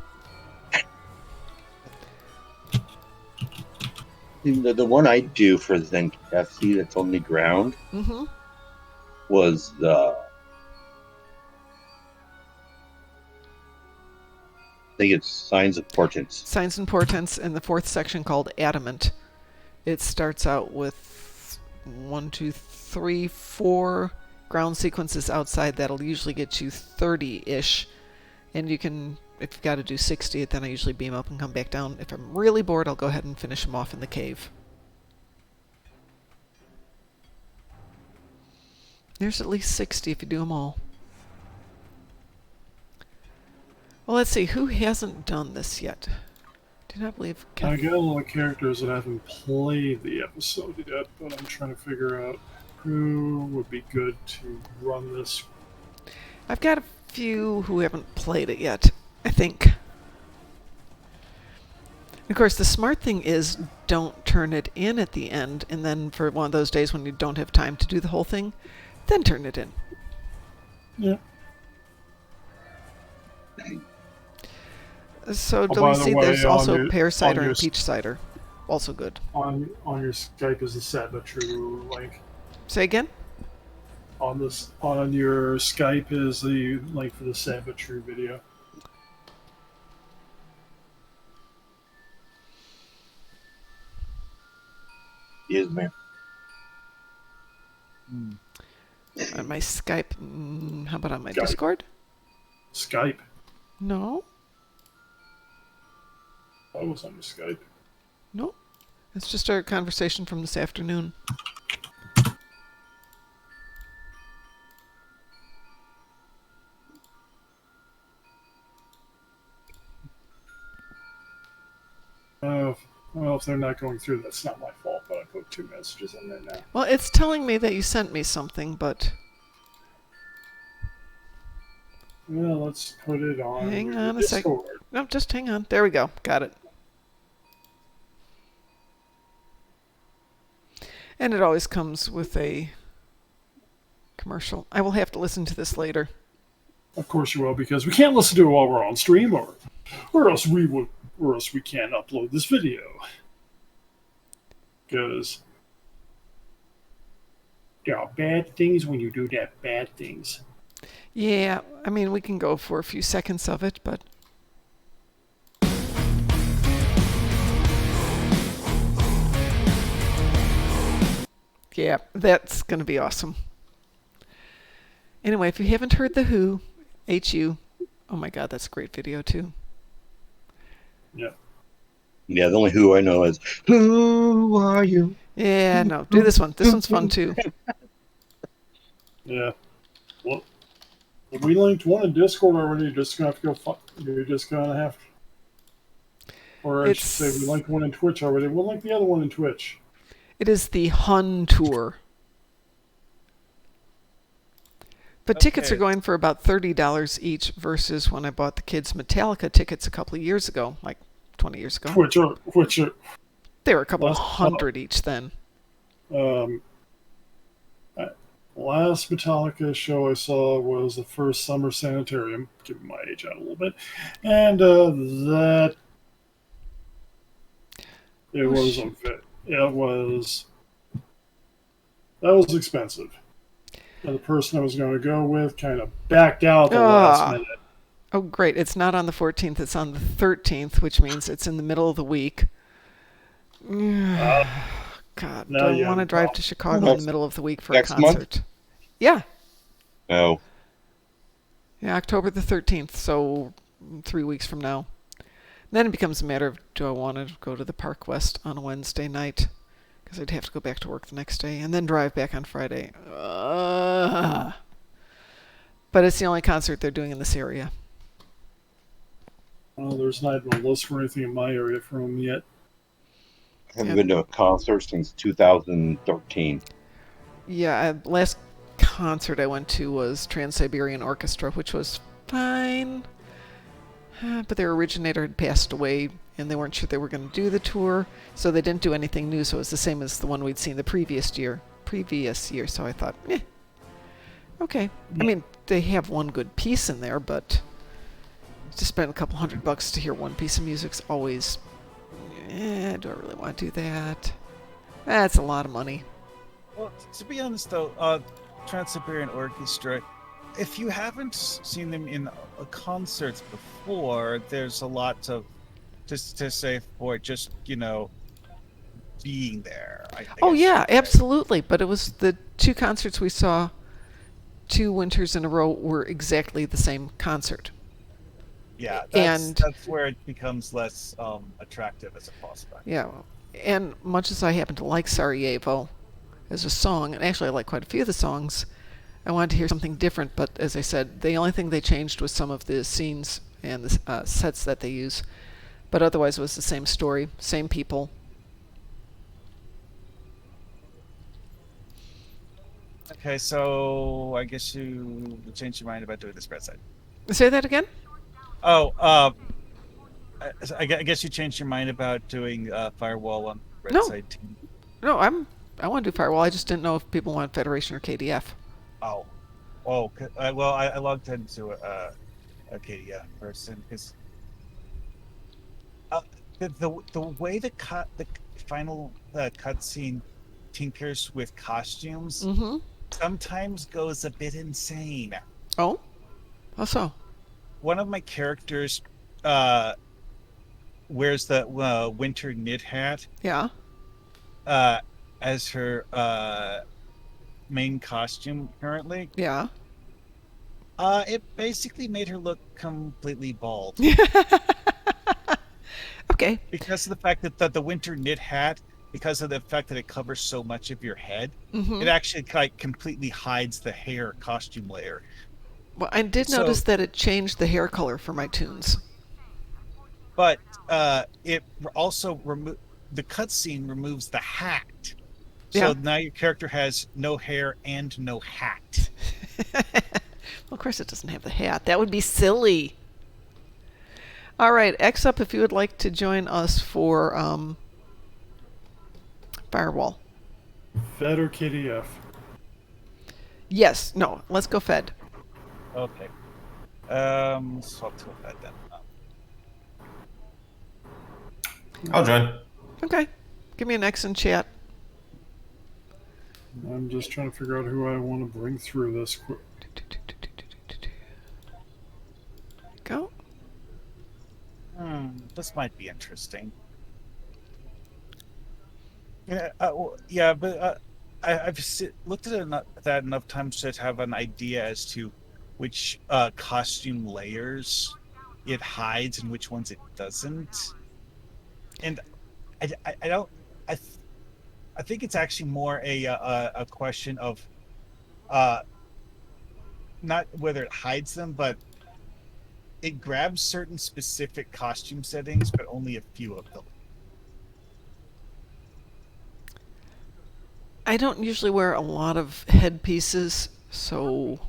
The one I do for Zenkethi that's on the ground was the... I think it's Signs of Portents. Signs and Portents in the 4th section called Adamant. It starts out with 1, 2, 3, 4 ground sequences outside. That'll usually get you 30-ish. And you can, if you've got to do 60, then I usually beam up and come back down. If I'm really bored, I'll go ahead and finish them off in the cave. There's at least 60 if you do them all. Well, let's see. Who hasn't done this yet? Do not believe... I got a lot of characters that haven't played the episode yet, but I'm trying to figure out who would be good to run this. I've got a few who haven't played it yet, I think. Of course, the smart thing is don't turn it in at the end, and then for one of those days when you don't have time to do the whole thing, then turn it in. Yeah. So, Oh, by the Delisi, way, there's on also your- pear cider on your and peach cider. Also good. On your Skype is the Sad But True link. Say again? On your Skype is the link for the Sad But True video. Yes, ma'am. On my Skype. How about on my Skype. Discord? Skype. No. I was on your Skype. No. It's just our conversation from this afternoon. Well, if they're not going through, that's not my fault, but I put 2 messages in there now. Well, it's telling me that you sent me something, but... Well, let's put it on Hang your on a second. Discord. No, just hang on. There we go. Got it. And it always comes with a commercial. I will have to listen to this later. Of course you will, because we can't listen to it while we're on stream, or else we can't upload this video. Because there are bad things when you do that bad things. Yeah, I mean, we can go for a few seconds of it, but... Yeah, that's going to be awesome. Anyway, if you haven't heard the Who, H-U, oh my god, that's a great video too. Yeah. Yeah, the only Who I know is, Who are you? Yeah, no, do this one. This one's fun too. Yeah. Well, if we linked one in Discord already, you're just gonna have to go. You're just gonna have. Or I should say, we linked one in Twitch already. We'll link the other one in Twitch. It is the Hun Tour. But tickets are going for about $30 each versus when I bought the kids' Metallica tickets a couple of years ago, like 20 years ago. Which are They were a couple hundred each then. Last Metallica show I saw was the first Summer Sanitarium, giving my age out a little bit, and It was that was expensive. And the person I was going to go with kind of backed out at the last minute. Oh, great. It's not on the 14th. It's on the 13th, which means it's in the middle of the week. God, do I want to drive to Chicago in the middle of the week for a concert? Month? Yeah. No. Yeah, October the 13th, so 3 weeks from now. Then it becomes a matter of, do I want to go to the Park West on a Wednesday night? Because I'd have to go back to work the next day and then drive back on Friday. But it's the only concert they're doing in this area. Well, there's not even a list for anything in my area from them yet. I haven't been to a concert since 2013. Yeah, last concert I went to was Trans-Siberian Orchestra, which was fine. But their originator had passed away, and they weren't sure they were going to do the tour, so they didn't do anything new, so it was the same as the one we'd seen the previous year. So I thought, okay. I mean, they have one good piece in there, but to spend a couple $100 to hear one piece of music's always, do I really want to do that? That's a lot of money. Well, to be honest, though, Trans-Siberian Orchestra, if you haven't seen them in concerts before, there's a lot of just to say for just being there. Oh yeah, absolutely. But it was the two concerts we saw 2 winters in a row were exactly the same concert. Yeah, and that's where it becomes less attractive as a prospect. Yeah, and much as I happen to like Rh'iiiiiho as a song, and actually I like quite a few of the songs, I wanted to hear something different, but as I said, the only thing they changed was some of the scenes and the sets that they use. But otherwise it was the same story, same people. Okay, so I guess you changed your mind about doing the spread side. Say that again? Oh, I guess you changed your mind about doing Firewall on red side team. No, I want to do Firewall. I just didn't know if people want Federation or KDF. Oh, well, I logged into a KDF person because the way the final cutscene tinkers with costumes sometimes goes a bit insane. Oh, how so? One of my characters wears the winter knit hat. Yeah. As her main costume currently. Yeah. It basically made her look completely bald. Okay. Because of the fact that the winter knit hat, because of the fact that it covers so much of your head, it actually completely hides the hair costume layer. Well, I did notice that it changed the hair color for my tunes. But it also the cutscene removes the hat. So now your character has no hair and no hat. Well, of course it doesn't have the hat. That would be silly. All right, X up if you would like to join us for Firewall. Fed or KDF? Yes. No, let's go Fed. Okay. Let's talk to Fed then. I'll join. Okay. Give me an X in chat. I'm just trying to figure out who I want to bring through this. Go. This might be interesting. Yeah, but I've looked at that enough times to have an idea as to which costume layers it hides and which ones it doesn't. And I think it's actually more a question of not whether it hides them, but it grabs certain specific costume settings, but only a few of them. I don't usually wear a lot of headpieces, so...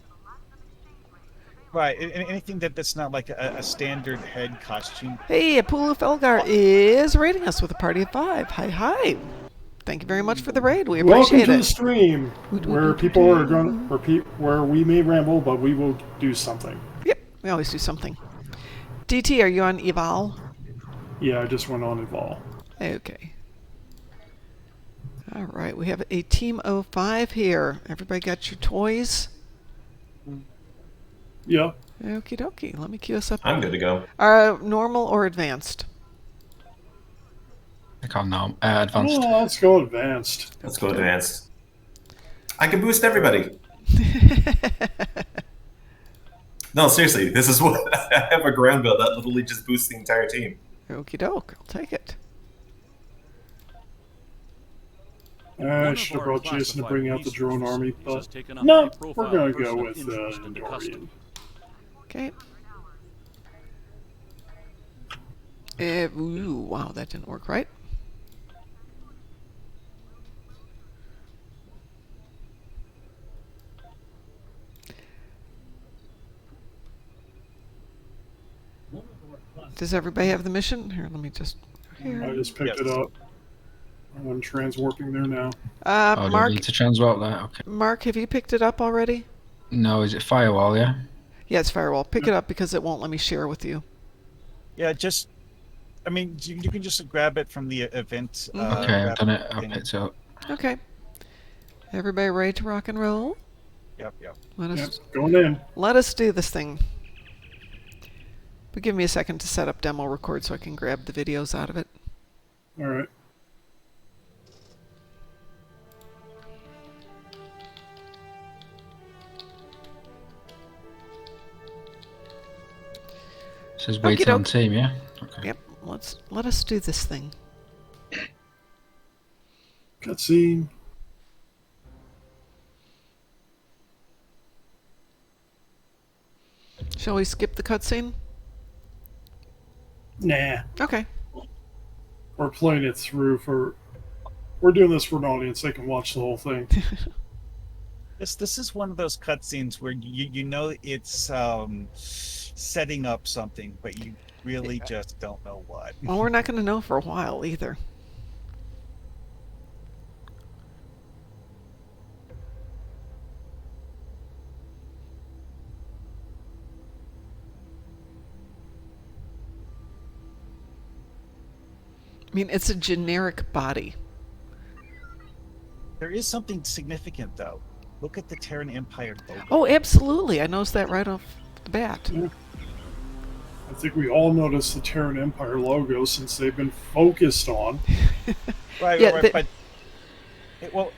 Right, anything that's not like a standard head costume. Hey, Apulu Felgar is rating us with a party of 5. Hi. Thank you very much for the raid. We appreciate Welcome to it. the stream, where people are going, where we may ramble, but we will do something. Yep, we always do something. DT, are you on Eval? Yeah, I just went on Evolve. Okay. All right, we have a team of 5 here. Everybody got your toys? Yeah. Okie dokie. Let me cue us up. I'm good to go. Normal or advanced? I can't know. Advanced. Oh, let's go advanced. Let's go advanced. I can boost everybody. No, seriously, this is what I have a ground build that literally just boosts the entire team. Okie doke. I'll take it. I should have brought Jason to bring out the drone army, but no, we're going to go with Dorian. Okay. Ooh, wow, that didn't work right. Does everybody have the mission? Here, let me just... Here. I just picked it up. I'm transwarping there now. Oh, do I Mark, need to transwarp that? Okay. Mark, have you picked it up already? No, is it firewall, yeah? Yeah, it's firewall. Pick it up because it won't let me share with you. Yeah, just. I mean, you can just grab it from the event. Okay, I've done it. I've thing. picked it up. Okay. Everybody ready to rock and roll? Yep. Let us Yep, going in. let us do this thing. But give me a second to set up demo record so I can grab the videos out of it. All right. It says wait on team, yeah? Okay. Yep. Let us do this thing. Cutscene. Shall we skip the cutscene? Nah. Okay. We're playing it through for... We're doing this for an audience. They can watch the whole thing. This is one of those cutscenes where you know it's setting up something, but you really just don't know what. Well, we're not going to know for a while either. I mean, it's a generic body. There is something significant, though. Look at the Terran Empire logo. Oh, absolutely. I noticed that right off the bat. Yeah. I think we all noticed the Terran Empire logo since they've been focused on. Right, Yeah, right. the- But well,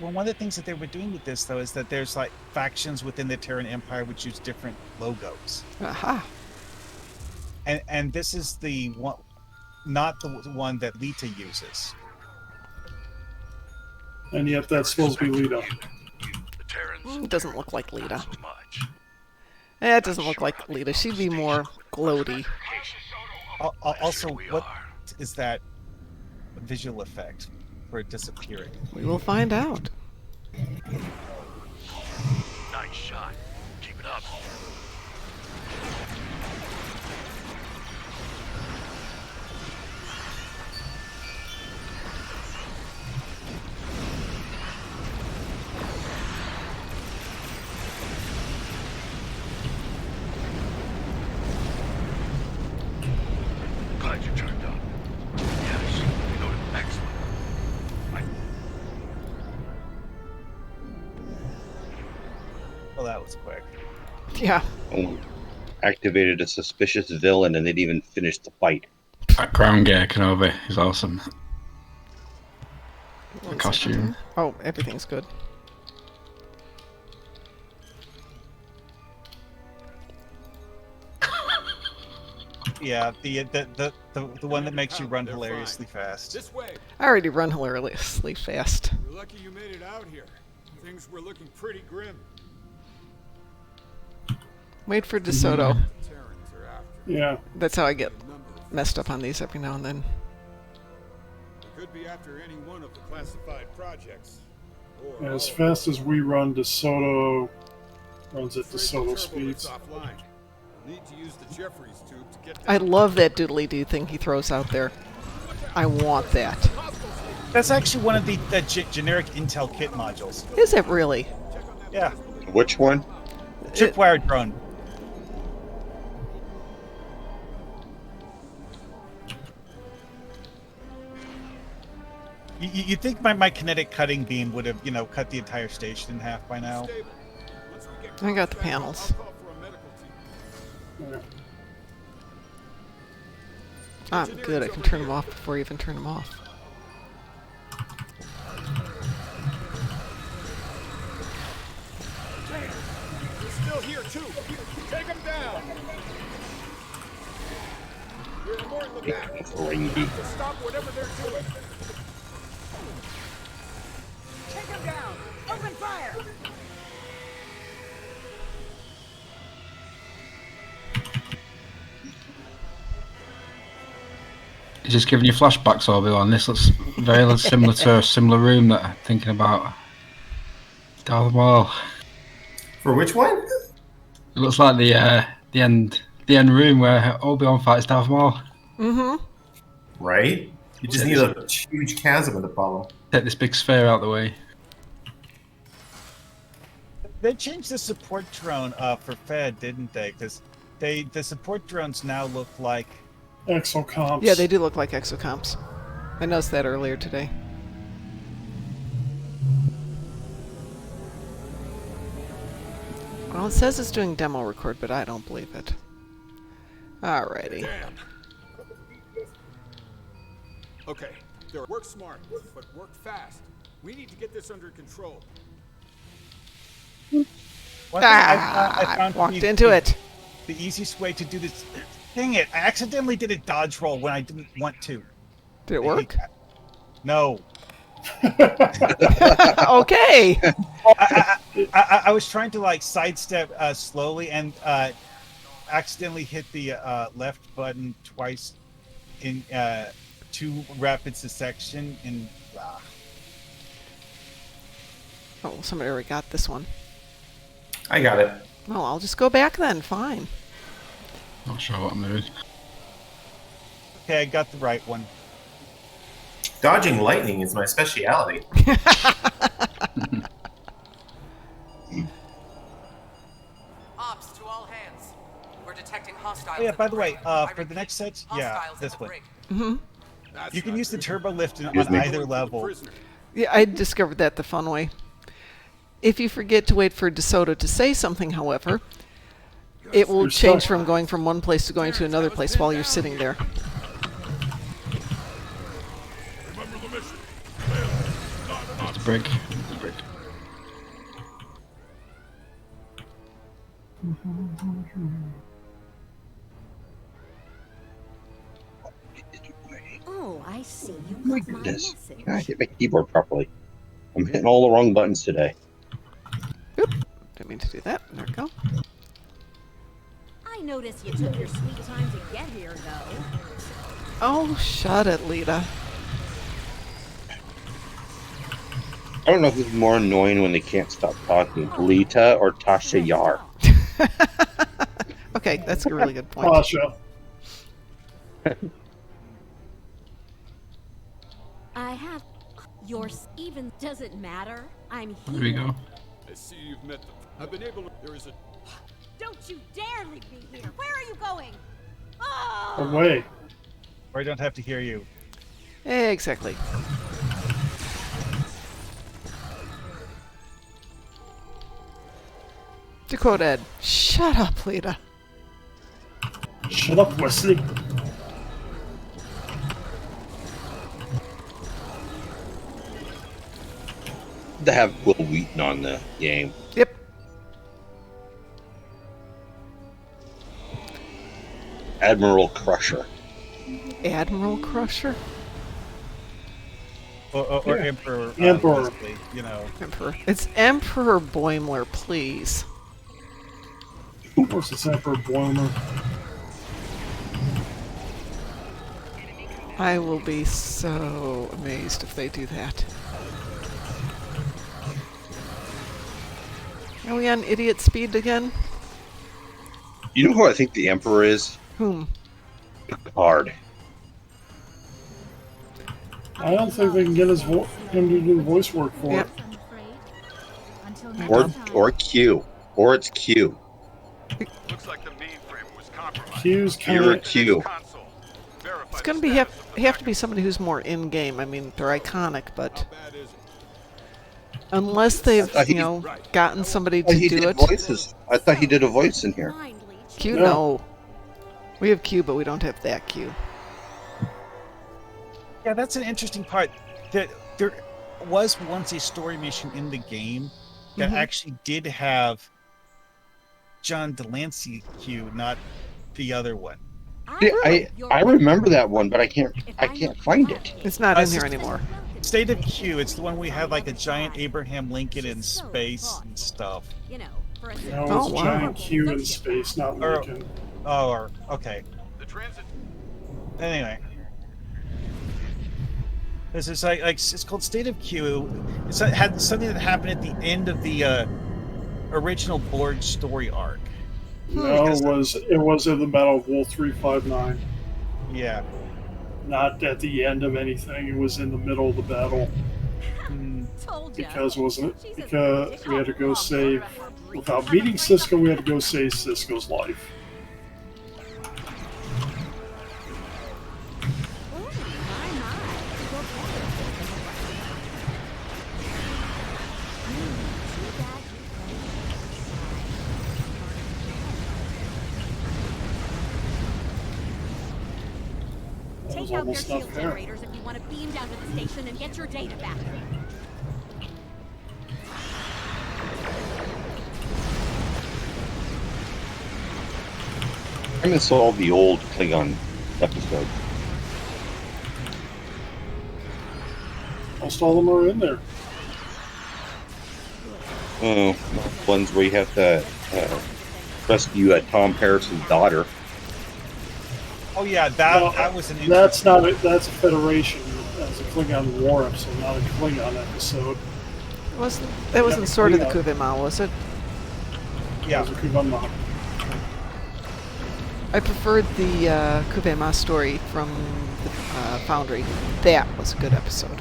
one of the things that they were doing with this, though, is that there's like factions within the Terran Empire which use different logos, Aha. and this is the one, not the one that Lita uses. And yet that's supposed to be Lita. It doesn't look like Lita. It doesn't look like Lita. She'd be more gloaty. Also, what is that visual effect for it disappearing? We will find out. Nice shot. Keep it up. Glad you turned up. Yes, you know, excellent. Well, that was quick. Yeah. Oh, activated a suspicious villain and they didn't even finish the fight. That ground gear Kenobi is awesome. The costume. Oh, everything's good. Yeah, the one that makes you run hilariously fast. This way. I already run hilariously fast. We're lucky you made it out here. Things were looking pretty grim. Wait for DeSoto. Terrans are after. Yeah. That's how I get A number of messed up on these every now and then. They could be after any one of the classified projects. Or As all of fast as we run, DeSoto runs at them. DeSoto Afraid the turbo speeds. is offline. We'll need to use the Jeffries tube to get I down. love that doodly-doo thing he throws out there. I want that. That's actually one of the generic Intel kit modules. Is it really? Yeah, Which one? chipwire drone. You'd think my kinetic cutting beam would have, cut the entire station in half by now. I got the panels. I'm good. I can turn them off before you even turn them off. He's still here too. Take him down. You're more in the back. Just stop whatever they're doing. Take him down. Open fire. He's just giving you flashbacks, Obi-Wan. This looks very similar to a similar room that I'm thinking about. Darth Maul. For which one? It looks like the end room where Obi-Wan fights Darth Maul. Mm-hmm. Right? You just need a huge chasm in the problem. Take this big sphere out of the way. They changed the support drone for Fed, didn't they? Because the support drones now look like Exocomps. Yeah, they do look like exocomps. I noticed that earlier today. Well, it says it's doing demo record, but I don't believe it. Alrighty. Damn. Okay, work smart, but work fast. We need to get this under control. One thing I found to Walked be into it. The easiest way to do this. Dang it! I accidentally did a dodge roll when I didn't want to. Did it work? No. Okay. I was trying to sidestep slowly and accidentally hit the left button twice in too rapid succession and. Oh, somebody already got this one. I got it. Well, I'll just go back then. Fine. Not sure what I'm doing. Okay, I got the right one. Dodging lightning is my speciality. Ops to all hands. We're detecting hostiles. Oh, yeah, at by the way, brig. for the next set, yeah, Hostiles at this the one. brig. Mm-hmm. You can use the turbo lift on Excuse me? either level. Yeah, I discovered that the fun way. If you forget to wait for DeSoto to say something, however, it will change from going from one place to going to another place while you're sitting there. Remember the mission. It's a brick. Oh, I see. You My got my goodness. message. Can I hit my keyboard properly? I'm hitting all the wrong buttons today. Oop. Didn't mean to do that. There we go. I notice you took your sweet time to get here, though. Oh, shut it, Lita. I don't know who's more annoying when they can't stop talking, Lita or Tasha Yar. Okay, that's a really good point. Tasha. I have yours. Even doesn't matter. I'm here. There we go. I see you've met them. I've been able to. There is a. Don't you dare leave me here. Where are you going? Oh! Away. Or I don't have to hear you. Exactly. Dakota Ed. Shut up, Lita. Shut up, Wesley. To have Will Wheaton on the game. Yep. Admiral Crusher. Admiral Crusher? Or Emperor. Emperor. Wesley, Emperor. It's Emperor Boimler, please. Of course, it's Emperor Boimler. I will be so amazed if they do that. Are we on idiot speed again? You know who I think the Emperor is? Whom? Picard. I don't think they can get him to do voice work for Yep. it. Or Q. Or it's Q. Looks like the mainframe was compromised. Q's kind You're of Q. Console. Verify It's going to be have to be somebody who's more in game. I mean, they're iconic, but unless they've gotten somebody to He do did it. voices. I thought he did a voice in here. Q, no. We have Q, but we don't have that Q. Yeah, that's an interesting part. There was once a story mission in the game that actually did have John Delancey Q, not the other one. I remember that one, but I can't find it. It's not in here anymore. State of Q, it's the one we had like a giant Abraham Lincoln in space and stuff. No, it's giant Q in space, not Lincoln. Okay. Anyway. This is like it's called State of Q. It had something that happened at the end of the original board story arc. No, it was in the Battle of Wolf 359. Yeah. Not at the end of anything. It was in the middle of the battle. Because we had to go save, without meeting Cisco, we had to go save Cisco's life. Take out their shield generators if you want to beam down to the station and get your data back. I miss all the old Klingon episodes. Most all of them are in there. Oh, ones where you have to rescue Tom Paris's daughter. Oh yeah, that was an. That's a Federation. That's a Klingon war episode, not a Klingon episode. That wasn't sort of the Kuvema, was it? Yeah, it was a Kuvema. I preferred the Kuvema story from the Foundry. That was a good episode.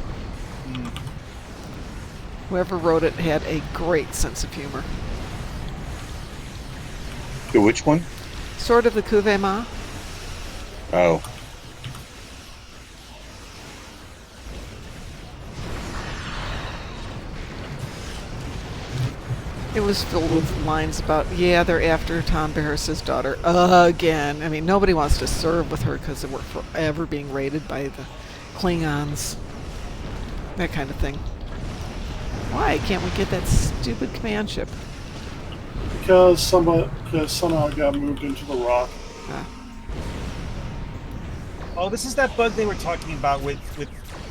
Whoever wrote it had a great sense of humor. The which one? Sort of the Kuvema. Oh. It was filled with lines about, they're after Tom Paris's daughter again. I mean, nobody wants to serve with her because we're forever being raided by the Klingons. That kind of thing. Why can't we get that stupid command ship? Because somehow it got moved into the rock. Oh, this is that bug they were talking about with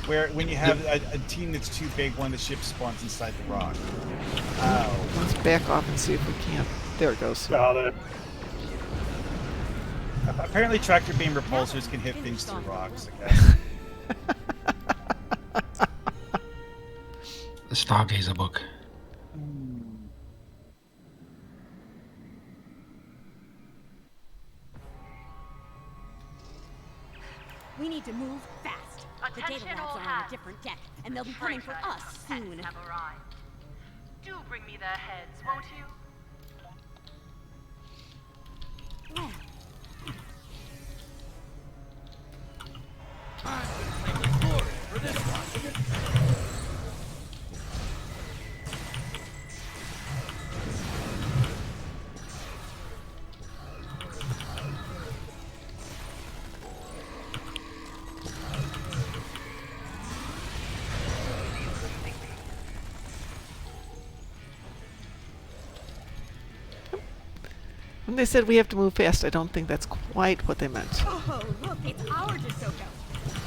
where when you have a team that's too big, one of the ships spawns inside the rock. Oh. Let's back off and see if we can't. There it goes. Got it. Apparently tractor beam repulsors can hit things through rocks, I guess. The Stargazer book. We need to move fast. The data labs are on a different deck, and they'll be coming for us soon. Have arrived. Do bring me their heads, won't you? Well. For this one. When they said we have to move fast, I don't think that's quite what they meant. Oh, look, it's our DeSoto.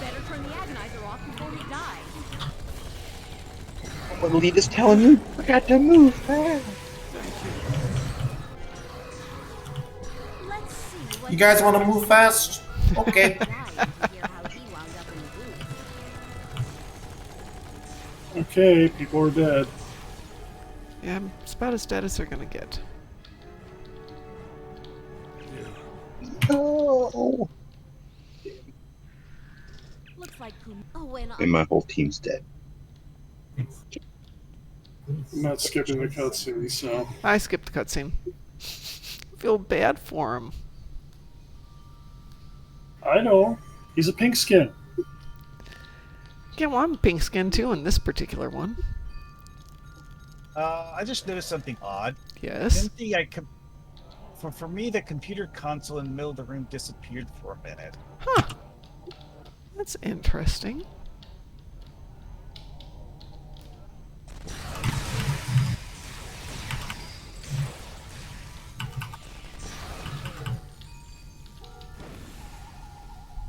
Better turn the agonizer off before we die. What lead is telling you? We got to move fast. Let's see what You guys want to move fast? Okay. Okay, people are dead. Yeah, it's about as dead as they're gonna get. Oh. Looks like and my whole team's dead. I'm not skipping the cutscene, so. I skipped the cutscene. Feel bad for him. I know. He's a pink skin. Yeah, well, I'm pink skinned too in this particular one. I just noticed something odd. Yes. Empty. For me, the computer console in the middle of the room disappeared for a minute. Huh. That's interesting.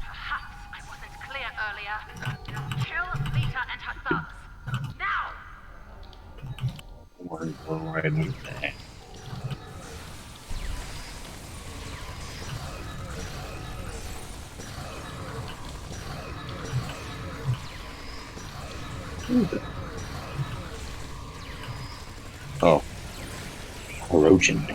Perhaps I wasn't clear earlier. Kill Lita and her thugs. Now! We're right in there. Oh. Corrosion.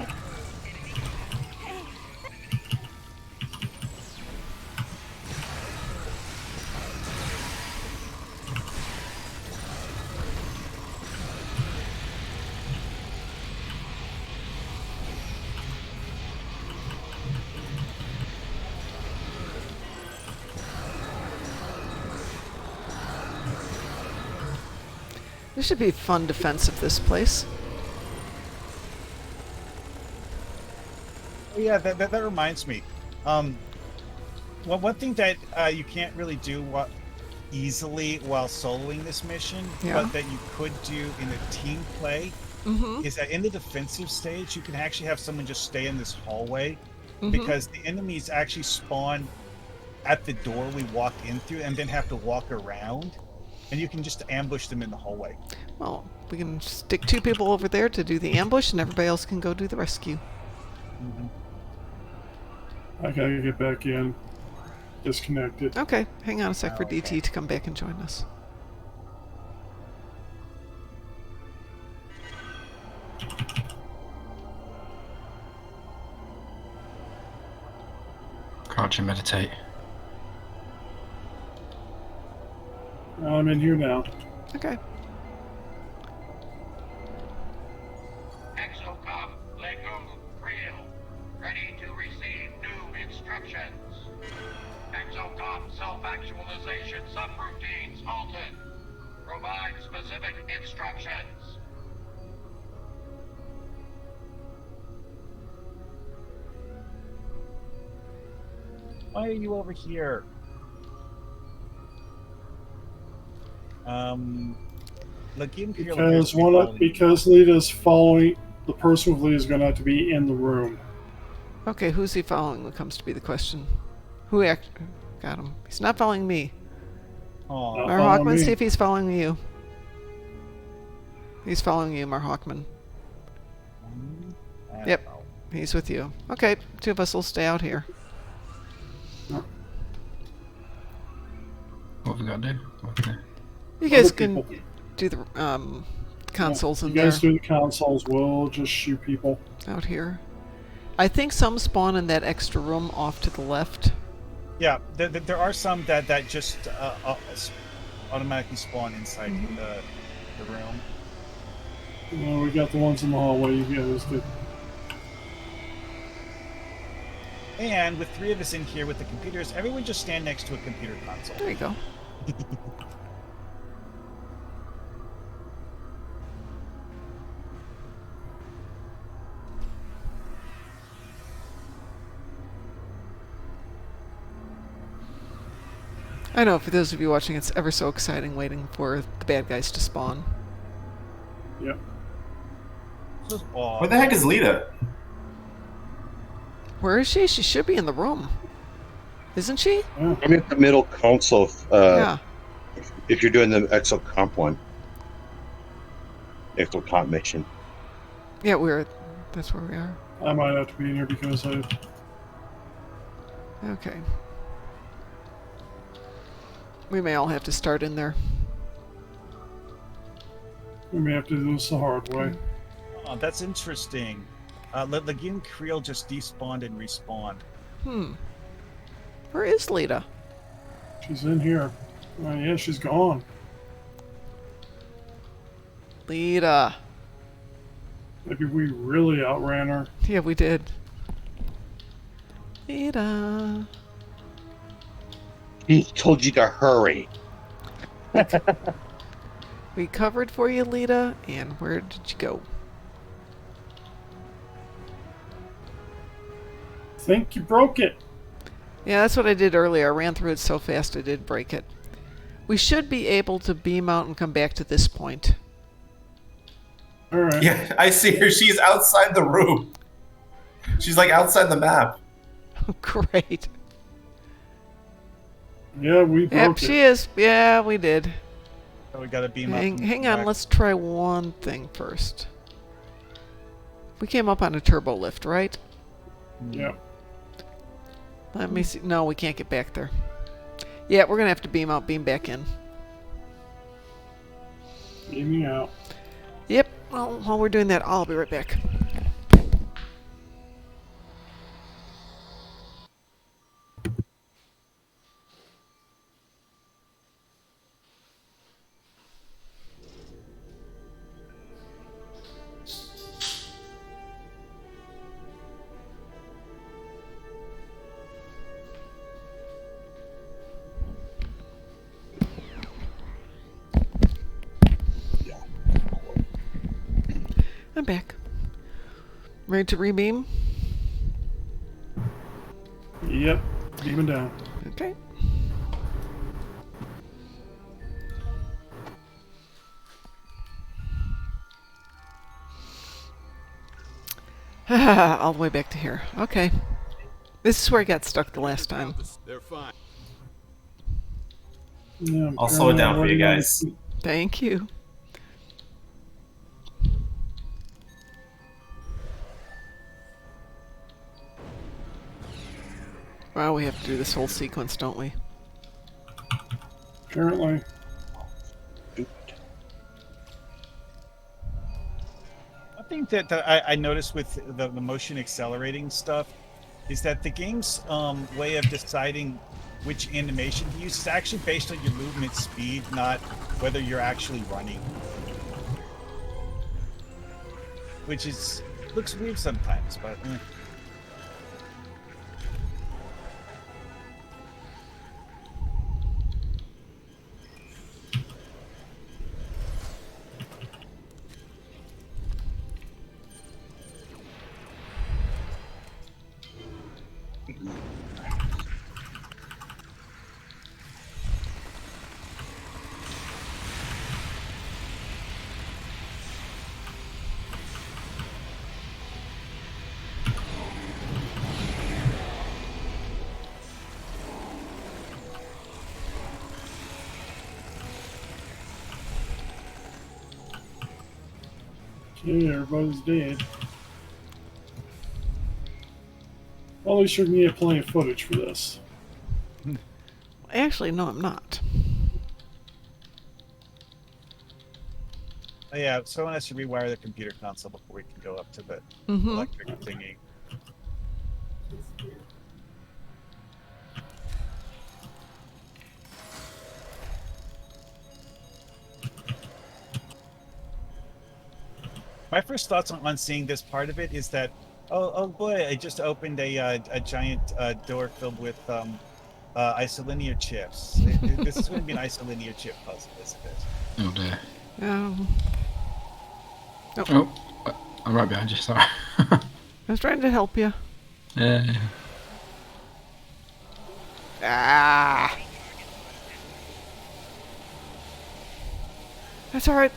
This should be fun defense of this place. Oh, yeah, that reminds me. Well, one thing that you can't really do easily while soloing this mission, but that you could do in a team play, is that in the defensive stage, you can actually have someone just stay in this hallway, because the enemies actually spawn at the door we walk in through and then have to walk around, and you can just ambush them in the hallway. Well, we can stick 2 people over there to do the ambush, and everybody else can go do the rescue. I gotta get back in. Disconnected. Okay, hang on a sec for DT to come back and join us. Crouch and meditate. I'm in here now. Okay. Exocom, Lego, Rh'iiiiiho, ready to receive new instructions. Exocom self-actualization subroutines halted. Provide specific instructions. Why are you over here? Because Lita's following the person with Lita is gonna have to be in the room. Okay, who's he following? That comes to be the question. Who got him? He's not following me. Mar Hawkman, see if he's following you. He's following you, Mar Hawkman. Yep, he's with you. Okay, 2 of us will stay out here. What have we got to do? Okay. You guys can do the consoles in there. You guys do the consoles. We'll just shoot people out here. I think some spawn in that extra room off to the left. Yeah, there are some that just automatically spawn inside the room. Well, we got the ones in the hallway. You guys did. And with 3 of us in here with the computers, everyone just stand next to a computer console. There you go. I know, for those of you watching, it's ever so exciting waiting for the bad guys to spawn. Yep. Where the heck is Lita? Where is she? She should be in the room. Isn't she? I'm at the middle console. Yeah. If you're doing the Exocomp one. Exocomp mission. Yeah, that's where we are. I might have to be in here because I... Okay. We may all have to start in there. We may have to do this the hard way. Oh, that's interesting. Lagoon Creel just despawned and respawned. Where is Lita? She's in here. Oh, yeah, she's gone. Lita. Maybe we really outran her. Yeah, we did. Lita. He told you to hurry. We covered for you, Lita, and where did you go? Think you broke it. Yeah, that's what I did earlier. I ran through it so fast I did break it. We should be able to beam out and come back to this point. All right. Yeah, I see her. She's outside the room. She's like outside the map. Great. Yeah, we broke Yep, she is. Yeah, we did. So we gotta beam up. Hang on, let's try one thing first. We came up on a turbo lift, right? Yep. Let me see. No, we can't get back there. Yeah, we're gonna have to beam out, beam back in. Beaming out. Yep. Well, while we're doing that, I'll be right back. I'm back. Ready to rebeam? Yep. Beaming down. Okay. All the way back to here. Okay. This is where I got stuck the last time. They're fine. Yeah, I'll slow it down for you guys. Thank you. Wow, we have to do this whole sequence, don't we? Apparently. One thing that I noticed with the motion accelerating stuff is that the game's way of deciding which animation to use is actually based on your movement speed, not whether you're actually running. Which looks weird sometimes, but... Okay, everybody's dead. Well, at least you're going to get plenty of footage for this. Actually, no, I'm not. Oh, yeah, someone has to rewire the computer console before we can go up to the electric thingy. My first thoughts on seeing this part of it is that, oh boy, I just opened a giant door filled with isolinear chips. This is going to be an isolinear chip puzzle, isn't it? Oh dear. Oh. I'm right behind you, sorry. I was trying to help you. Yeah. Ah! That's alright.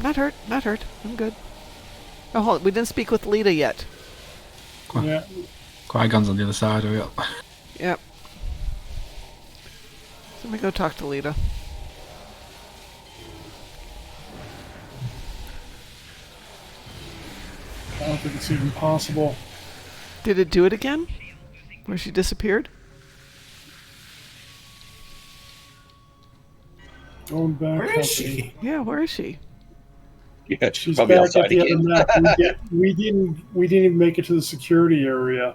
Not hurt, not hurt. I'm good. Oh, hold on. We didn't speak with Lita yet. Yeah. Qui-Gon's on the other side of it. Yep. Let me go talk to Lita. I don't think it's even possible. Did it do it again? Where she disappeared? Going back. Where is she? Yeah, where is she? Yeah, She's probably back outside at the again. other map. We didn't even make it to the security area.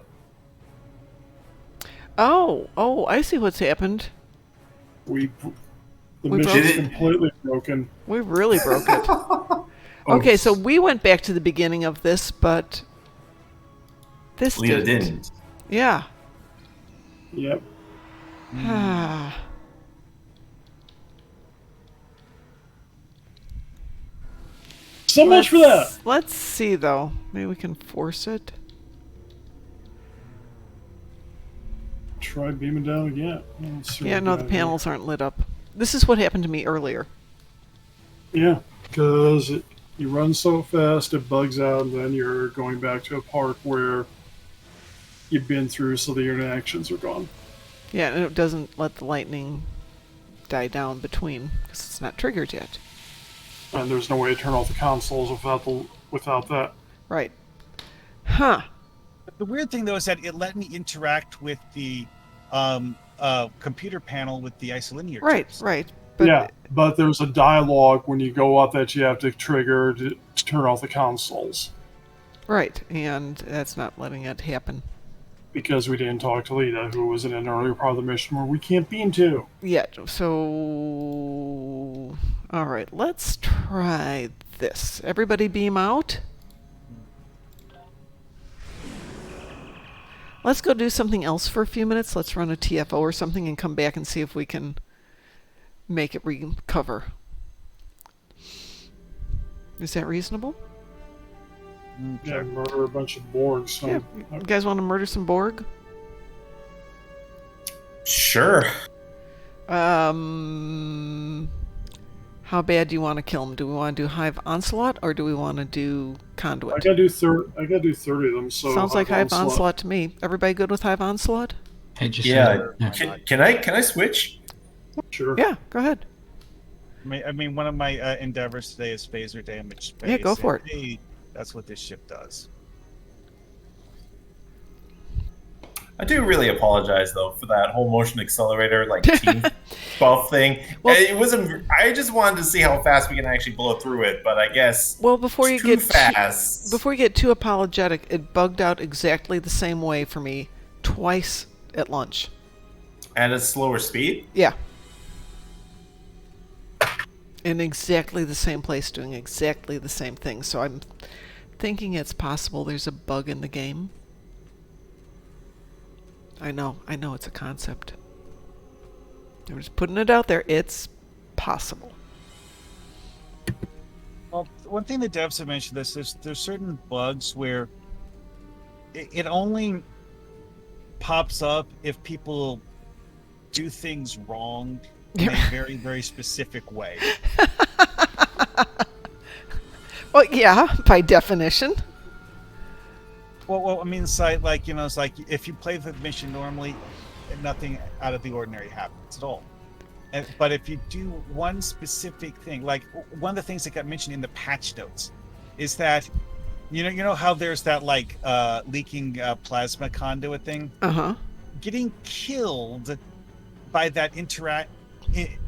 Oh, I see what's happened. The We mission's broke it. completely broken. We really broke it. Okay, so we went back to the beginning of this, but this Lita didn't. didn't. Yeah. Yep. Ah. So much for that. Let's see, though. Maybe we can force it. Try beaming down again. Let's see Yeah, what no, we the got here. panels aren't lit up. This is what happened to me earlier. Yeah, because you run so fast, it bugs out, and then you're going back to a part where you've been through, so the interactions are gone. Yeah, and it doesn't let the lightning die down between, because it's not triggered yet. And there's no way to turn off the consoles without that. Right. Huh. The weird thing, though, is that it let me interact with the computer panel with the isolinear chips. Right. But yeah, but there's a dialogue when you go up that you have to trigger to turn off the consoles. Right, and that's not letting it happen. Because we didn't talk to Lita, who was in an earlier part of the mission where we can't beam to. Yet, so... Alright, let's try this. Everybody beam out. Let's go do something else for a few minutes. Let's run a TFO or something and come back and see if we can make it recover. Is that reasonable? Yeah, murder a bunch of Borgs. So Yeah. You guys want to murder some Borg? Sure. How bad do you want to kill them? Do we want to do Hive Onslaught or do we want to do Conduit? I gotta do 30 of them. So sounds like Hive Onslaught to me. Everybody good with Hive Onslaught? Hey, just Can I switch? Sure. Yeah, go ahead. I mean, one of my endeavors today is phaser damage space. Yeah, go for it. Hey, that's what this ship does. I do really apologize though for that whole motion accelerator team buff thing. Well, it wasn't. I just wanted to see how fast we can actually blow through it, but I guess before you get too apologetic, it bugged out exactly the same way for me twice at lunch. At a slower speed. Yeah. In exactly the same place, doing exactly the same thing. So I'm thinking it's possible there's a bug in the game. I know it's a concept. I'm just putting it out there. It's possible. Well, one thing the devs have mentioned there's certain bugs where it only pops up if people do things wrong in a very, very specific way. Well, yeah, by definition. Well, I mean, it's like, it's like if you play the mission normally, nothing out of the ordinary happens at all. But if you do one specific thing, like one of the things that got mentioned in the patch notes, is that you know how there's that leaking plasma conduit thing. Getting killed by that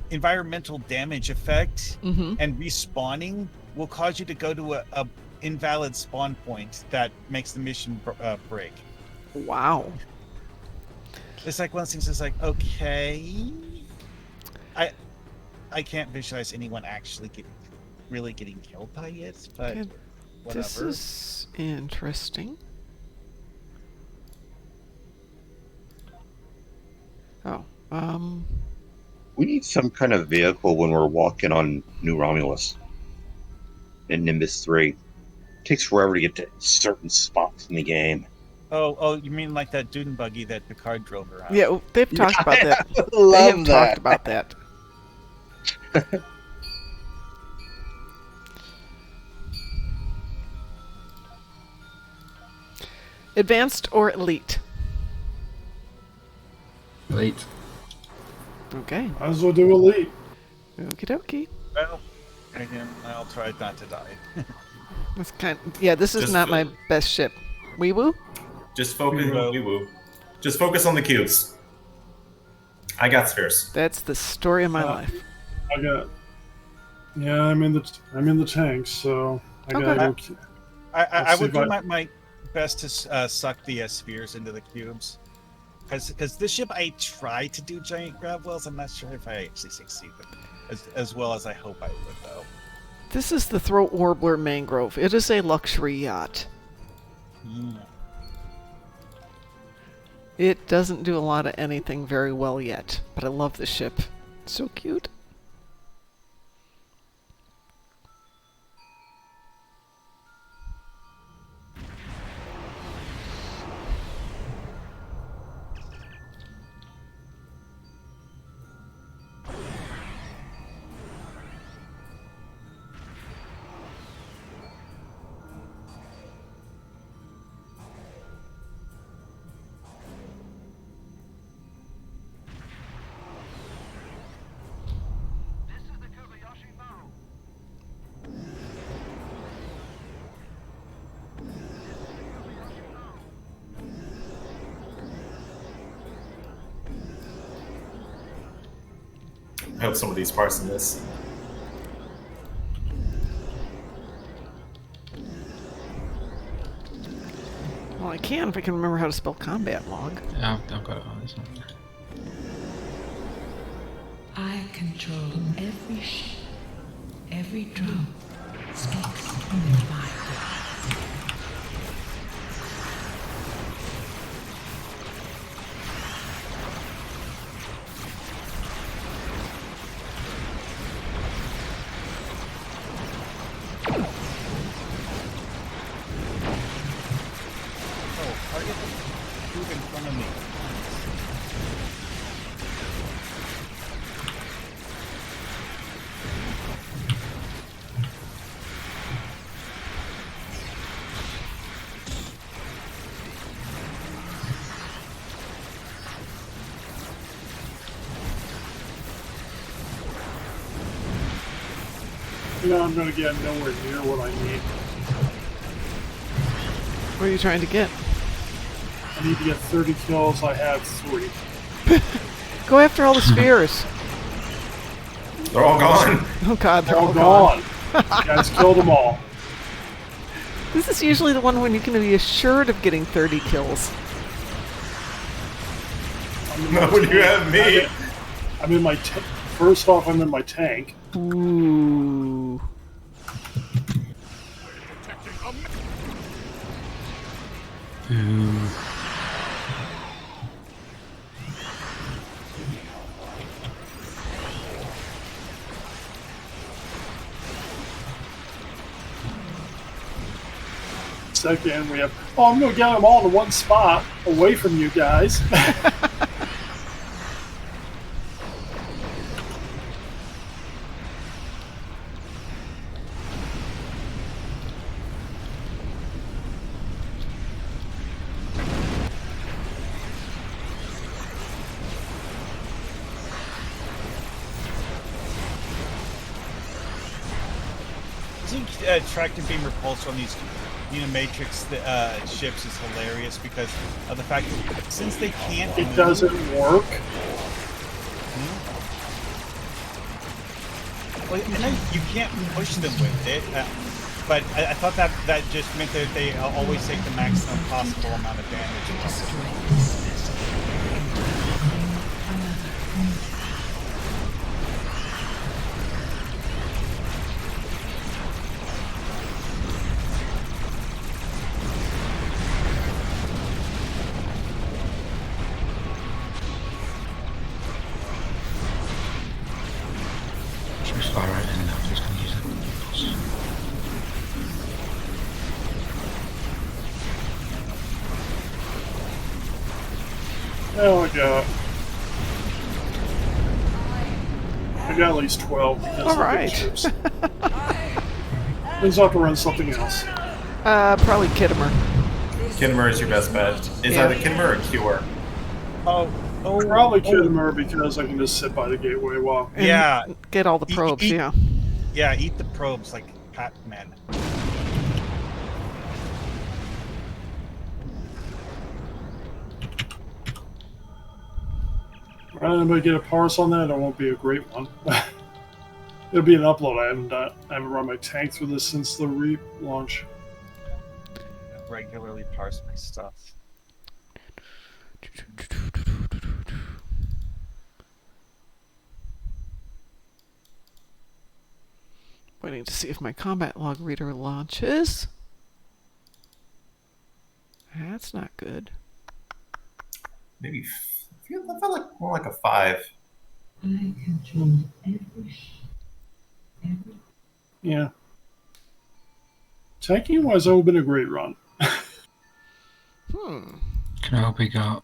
environmental damage effect and respawning will cause you to go to a invalid spawn point that makes the mission break. Wow. It's like one of those things. It's like, okay, I can't visualize anyone actually really getting killed by it, but whatever. This is interesting. Oh, we need some kind of vehicle when we're walking on New Romulus in Nimbus 3. It takes forever to get to certain spots in the game. Oh, you mean like that dune buggy that Picard drove around? Yeah, they've talked about that. They have talked about that. Advanced or elite? Elite. Okay. Might as well do elite. Okie dokie. Well, again, I'll try not to die. This is Just not my best ship. Wee woo? Just focus. Wee-woo. Just focus on the cubes. I got spheres. That's the story of my life. I'm in the tank, so I gotta go. I would do my best to suck the spheres into the cubes. Because this ship, I try to do giant grab wells. I'm not sure if I actually succeed them as well as I hope I would, though. This is the Throat Warbler Mangrove. It is a luxury yacht. It doesn't do a lot of anything very well yet, but I love the ship. It's so cute. I hope somebody's parsing this. Well, I can if I can remember how to spell combat log. Yeah, I've got it on this one. I control every ship, every drum speaks in my voice. Oh, target move in front of me. No, I'm going to get nowhere near what I need. What are you trying to get? I need to get 30 kills. I have 3. Go after all the spheres. They're all gone. Oh god, they're all gone. You guys killed them all. This is usually the one when you can be assured of getting 30 kills. No, you have me. I'm in my first off, I'm in my tank. Ooh. Ooh. Second, we have. Oh, I'm going to get them all in one spot, away from you guys. Tractor beam repulsed on these Unimatrix ships is hilarious because of the fact that since they can't It doesn't work. Well, you can't push them with it, but I thought that just meant that they always take the maximum possible amount of damage. Just fire right in now. I'm just going to use it. Oh, I got at least 12 because all right. Please have to run something else. Probably Kittimer. Kittimer is your best bet. Is either Kittimer or Cure. Probably Kittimer because I can just sit by the gateway while. And get all the probes. Yeah. Yeah, eat the probes like Pac-Man. I'm going to get a parse on that. It won't be a great one. It'll be an upload. I haven't run my tank through this since the relaunch. I regularly parse my stuff. Waiting to see if my combat log reader launches. That's not good. Maybe I feel like more like a 5. I control every. Yeah. Tanking wise, it would have been a great run. Can I hope we got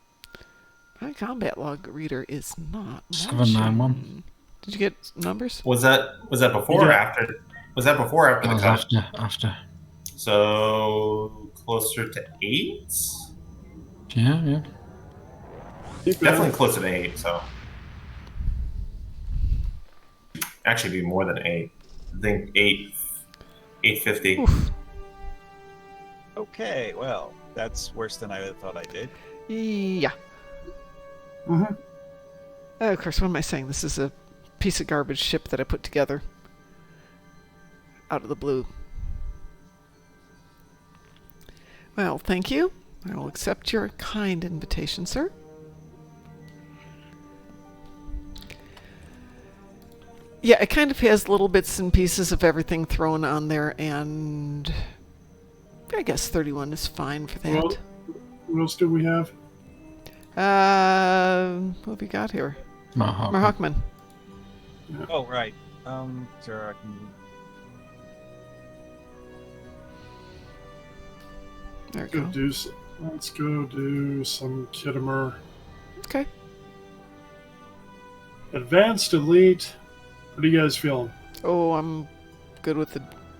My combat log reader is not 791. Did you get numbers? Was that before or after? Was that before or after the cut? After. So closer to 8? Yeah. Definitely closer to 8. So actually, be more than 8. I think 850. Oof. Okay, well, that's worse than I thought I did. Yeah. Mm-hmm. Of course, what am I saying? This is a piece of garbage ship that I put together out of the blue. Well, thank you. I will accept your kind invitation, sir. Yeah, it kind of has little bits and pieces of everything thrown on there, and I guess 31 is fine for that. Well, what else do we have? What have we got here? Marhawkman. Yeah. Oh, right. Sure, I can... There we go. Let's go do some Kittimer. Okay. Advanced, elite. What are you guys feeling? Oh, I'm good with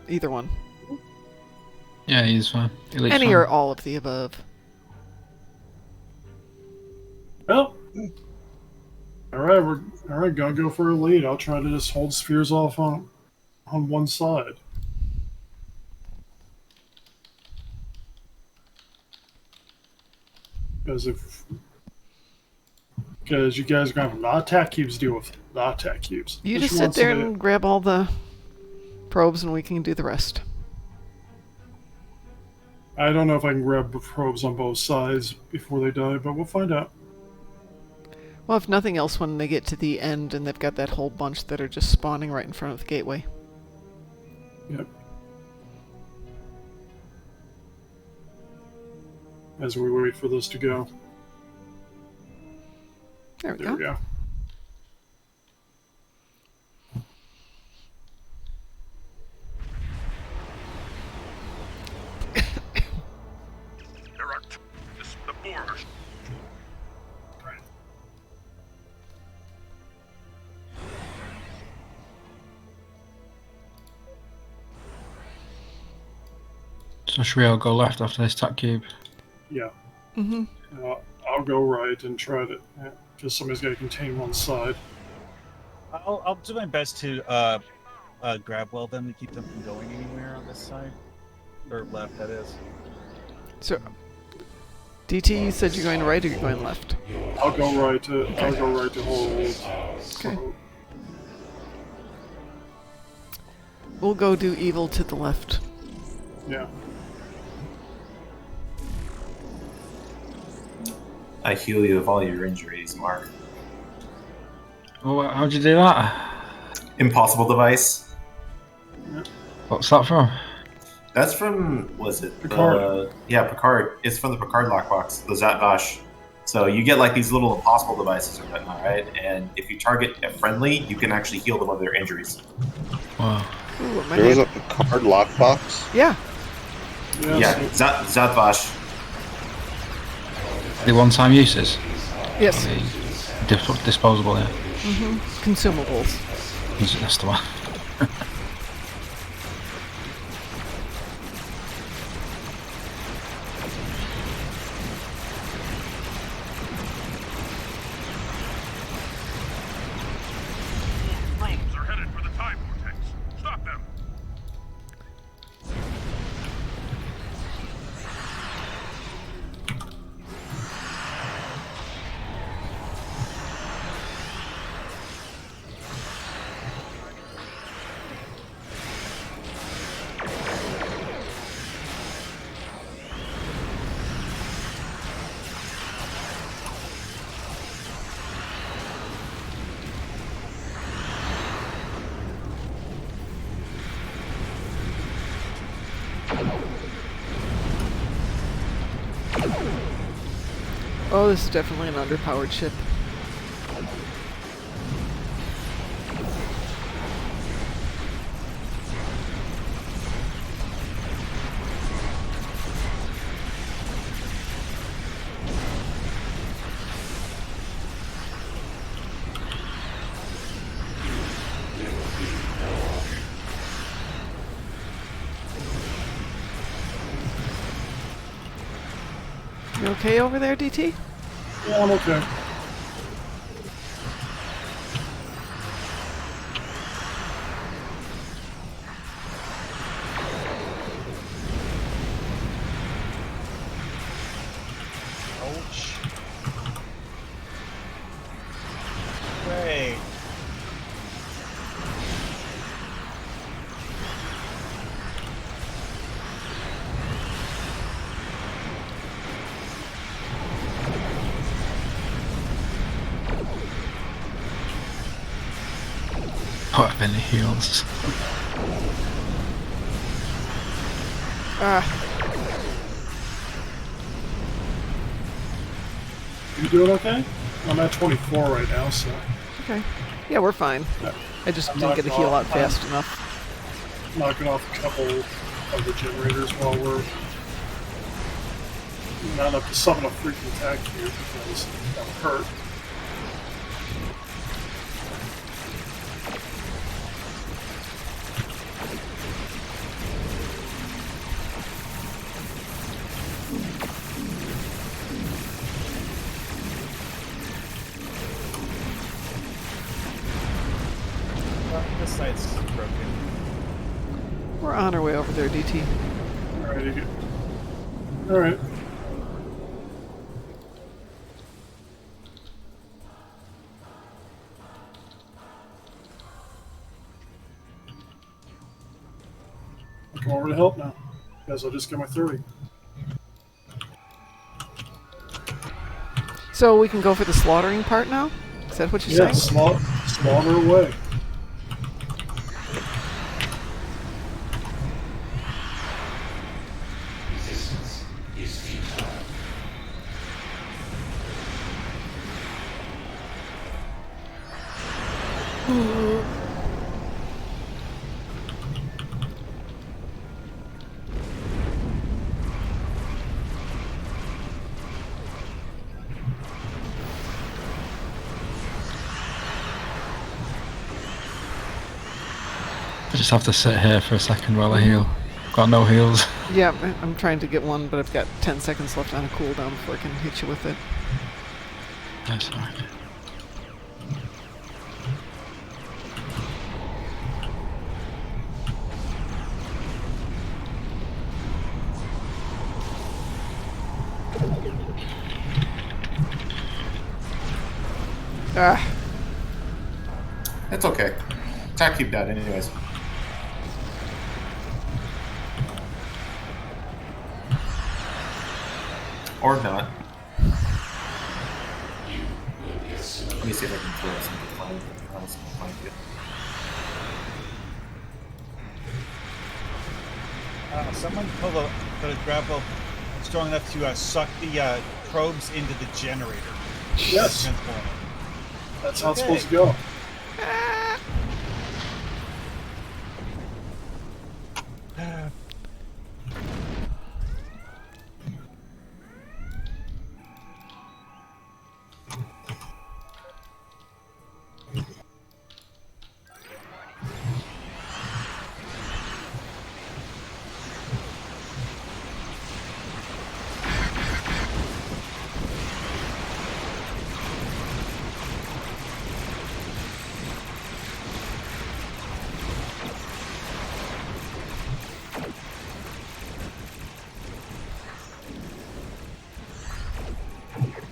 either one. Yeah, he's fine. Elite's Any fine. or all of the above. Well, all right. Gonna go for elite. I'll try to just hold spheres off on one side. Because you guys are gonna have a lot of attack cubes to deal with. A lot of attack cubes. You just sit there and grab all the probes, and we can do the rest. I don't know if I can grab probes on both sides before they die, but we'll find out. Well, if nothing else, when they get to the end and they've got that whole bunch that are just spawning right in front of the gateway. Yep. As we wait for this to go. There we go. Direct. This is the borders. So should we all go left after this tack cube? Yeah. Mm-hmm. I'll go right and try to, because somebody's got to contain one side. I'll do my best to grab well them to keep them from going anywhere on this side. Or left, that is. So, DT, you said you're going right or you're going left? I'll go right to hold. Okay. We'll go do evil to the left. Yeah. I heal you of all your injuries, Mark. Oh, how'd you do that? Impossible device. What's that from? That's from, was it? Picard. Yeah, Picard. It's from the Picard lockbox, the Zatvash. So you get like these little impossible devices or whatnot, right? And if you target a friendly, you can actually heal them of their injuries. Wow. Ooh, There was a Picard lockbox? Yeah. Yeah, Zatvash. The one-time uses? Yes. Disposable, yeah. Mm-hmm. Consumables. That's the one. Drones are headed for the time vortex. Stop them. Oh, this is definitely an underpowered ship. You okay over there, DT? Yeah, I'm okay. Ouch. Great. put up any heals. You doing okay? I'm at 24 right now, so. Okay. Yeah, we're fine. I just didn't get a heal out fast enough. Knocking off a couple of the generators while we're not up to summon a freaking attack here because that would hurt. This side's broken. We're on our way over there, DT. Alright. I'll come over to help now. Guess I'll just get my 30. So we can go for the slaughtering part now? Is that what you're saying? Slaughter away. I just have to sit here for a second while I heal. Got no heals. Yeah, I'm trying to get one, but I've got 10 seconds left on a cooldown before I can hit you with it. That's alright. It's okay. Attack keep that anyways. Or not. Let me see if I can throw something flying. Someone put a grapple strong enough to suck the probes into the generator. Yes. That's how it's supposed to go.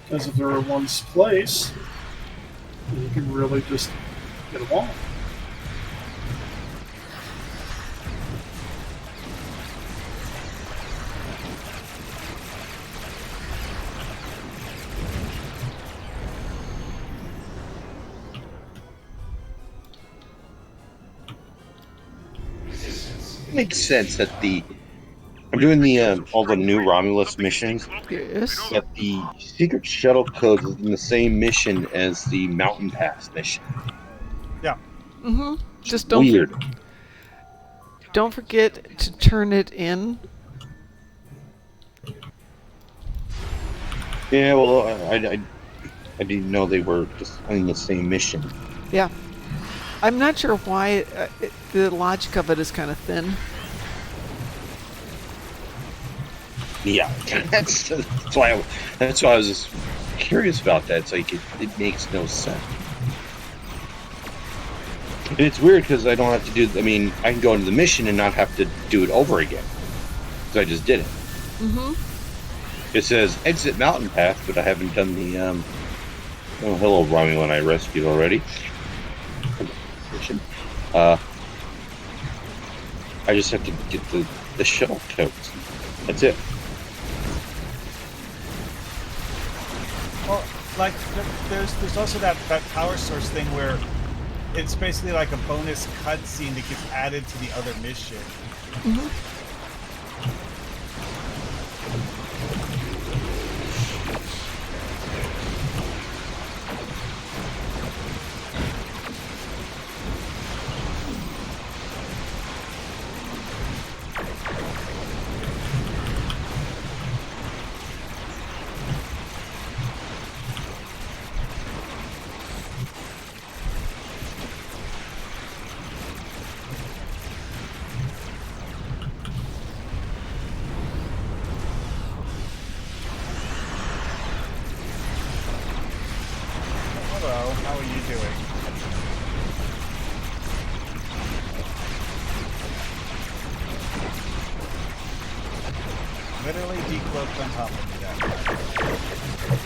Because if they're in one's place, you can really just get them all. Makes sense that I'm doing the all the new Romulus missions. Yes. That the secret shuttle code is in the same mission as the Mountain Pass mission. Yeah. Mm-hmm. Just don't weird. Don't forget to turn it in. Yeah, well, I didn't know they were just in the same mission. Yeah. I'm not sure why the logic of it is kind of thin. Yeah, that's why I was just curious about that. It's like it makes no sense. And it's weird because I don't have to do. I mean, I can go into the mission and not have to do it over again. So I just did it. Mm-hmm. It says exit mountain path, but I haven't done the. Oh, hello, Romulan. I rescued already. Mission. I just have to get the shuttle codes. That's it. Well, like there's also that power source thing where it's basically like a bonus cutscene that gets added to the other mission. Hello, how are you doing? Literally decloaked on top of me that time.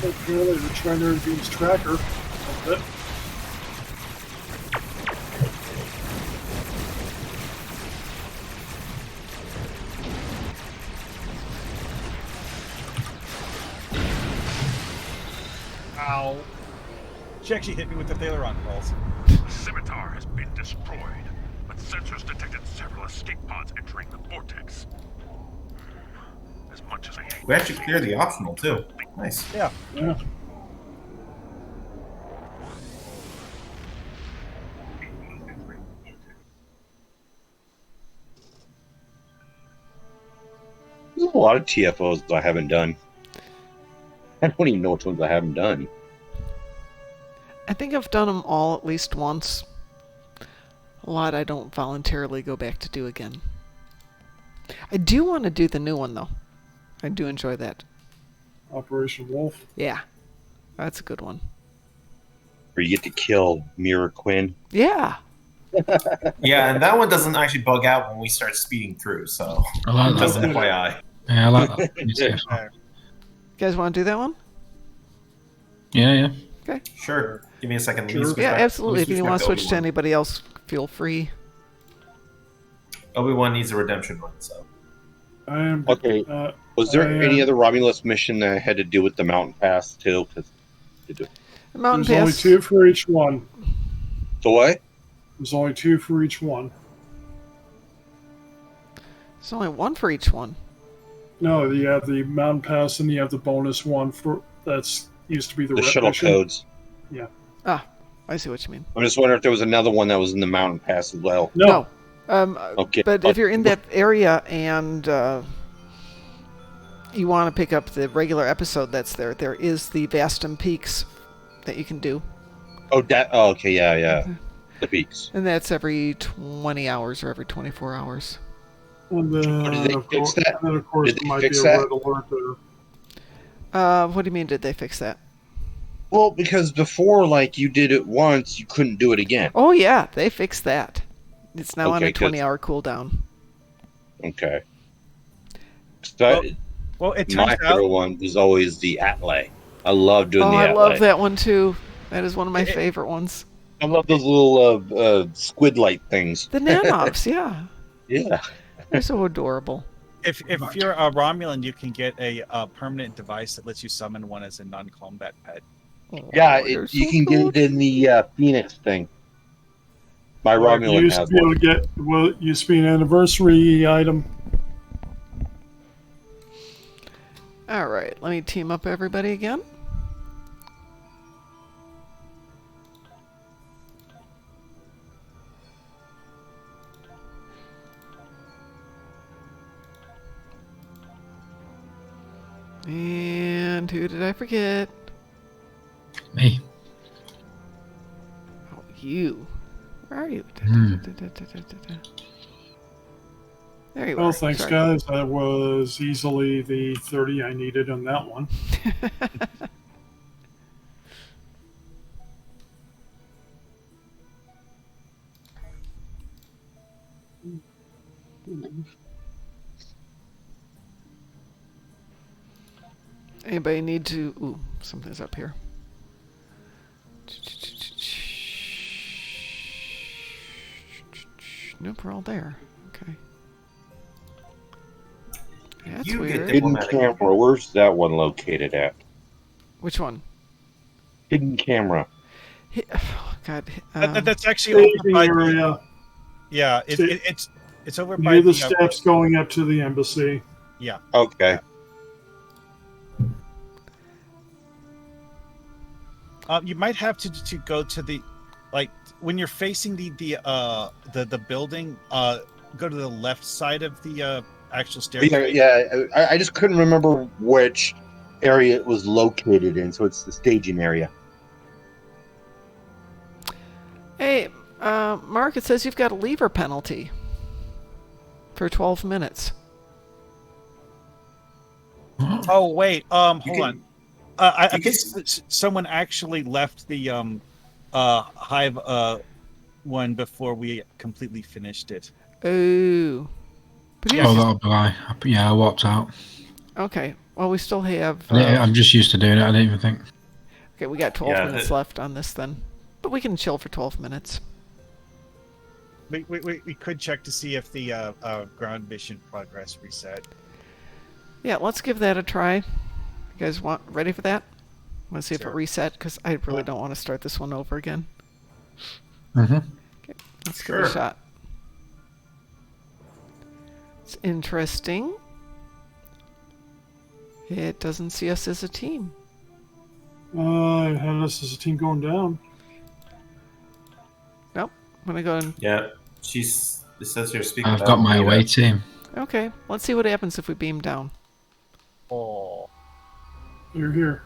Apparently they're trying to reduce tracker a bit. Ow. She actually hit me with the Thaleron pulse. The scimitar has been destroyed, but sensors detected several escape pods entering the vortex. As much as I hate We actually cleared the optional too. Nice. Yeah. Yeah. There's a lot of TFOs that I haven't done. I don't even know which ones I haven't done. I think I've done them all at least once. A lot I don't voluntarily go back to do again. I do want to do the new one, though. I do enjoy that. Operation Wolf. Yeah. That's a good one. Where you get to kill Mira Quinn. Yeah. Yeah, and that one doesn't actually bug out when we start speeding through, so I like that just one. FYI. Yeah, I like that. Me too. You guys want to do that one? Yeah, yeah. Okay. Sure. Give me a second. Let me Sure. switch Yeah, back- absolutely. let If me you back want to switch to Obi-Wan. anybody else, feel free. Obi-Wan needs a redemption run, so. I am. Okay. Was there I, any other Romulus mission that had to do with the mountain pass too? Cause The mountain There's only pass. 2 for each one. so what? There's only 2 for each one. There's only one for each one. No, you have the mountain pass and you have the bonus one for that's used to be the The rep shuttle mission. codes. Yeah. Ah, I see what you mean. I'm just wondering if there was another one that was in the mountain pass as well. No. Okay. But if you're in that area and you want to pick up the regular episode that's there, there is the Vastum Peaks that you can do. Oh, okay, yeah. The peaks. And that's every 20 hours or every 24 hours. And then, did they of fix course, that? And then, of course, Did there they might be fix a that? red alert there. What do you mean, did they fix that? Well, because before, like, you did it once, you couldn't do it again. Oh, yeah, they fixed that. It's now on Okay, a 20-hour cooldown. Okay. So Well, it my turns favorite out one was always the Atlay. I love doing the I Atlay. love that one, too. That is one of my favorite ones. I love those little squid light things. The Nanovs, yeah. Yeah. They're so adorable. if you're a Romulan, you can get a permanent device that lets you summon one as a non-combat pet. Yeah, they're you so can cool. get it in the Phoenix thing. My You Romulan used to has be able one. to get, well, it used to be an anniversary item. All right, let me team up everybody again. And who did I forget? Me. Oh, you. Where are you? There you are. Well, thanks, Sorry. guys. That was easily the 30 I needed on that one. Anybody need to... Ooh, something's up here. Nope, we're all there. Okay. That's You get weird. Hidden camera. Where's that one located at? Which one? Hidden camera. Oh, God. That's actually over Staging by area. Yeah, it's over by Near the steps going up to the embassy. Yeah. Okay. You might have to go to the, like, when you're facing the building. Go to the left side of the actual staircase. Yeah. I just couldn't remember which area it was located in, so it's the staging area. Hey, Mark, it says you've got a lever penalty for 12 minutes. Oh, wait. Hold on. I think someone actually left the Hive one before we completely finished it. Oh. But Oh, that'll be why. Yeah, I walked out. Okay. Well, we still have... I'm just used to doing it. I didn't even think. Okay, we got 12 minutes left on this then. But we can chill for 12 minutes. We could check to see if the ground mission progress reset. Yeah, let's give that a try. You guys ready for that? Want to see if it reset? Because I really don't want to start this one over again. Mm-hmm. Okay, let's give it a shot. It's interesting. It doesn't see us as a team. It had us as a team going down. Nope. I'm going to go and... Yeah, it says here speaking. I've got my away team. Okay, let's see what happens if we beam down. Oh. You're here.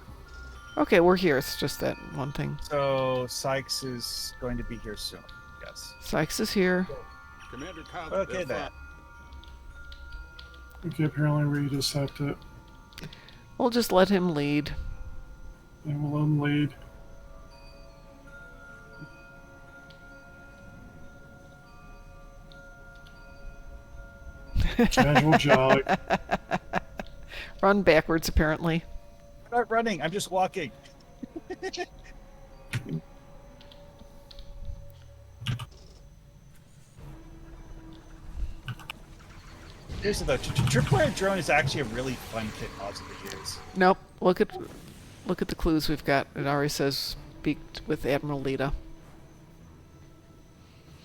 Okay, we're here. It's just that one thing. So Sykes is going to be here soon. Yes. Sykes is here. Commander Cobb, Okay, then. Okay, apparently we just have to... We'll just let him lead. And we'll let him lead. Casual jog. Run backwards, apparently. I'm not running. I'm just walking. Here's the tripwire drone is actually a really fun kit module to use. Nope. Look at the clues we've got. It already says speak with Admiral Lita.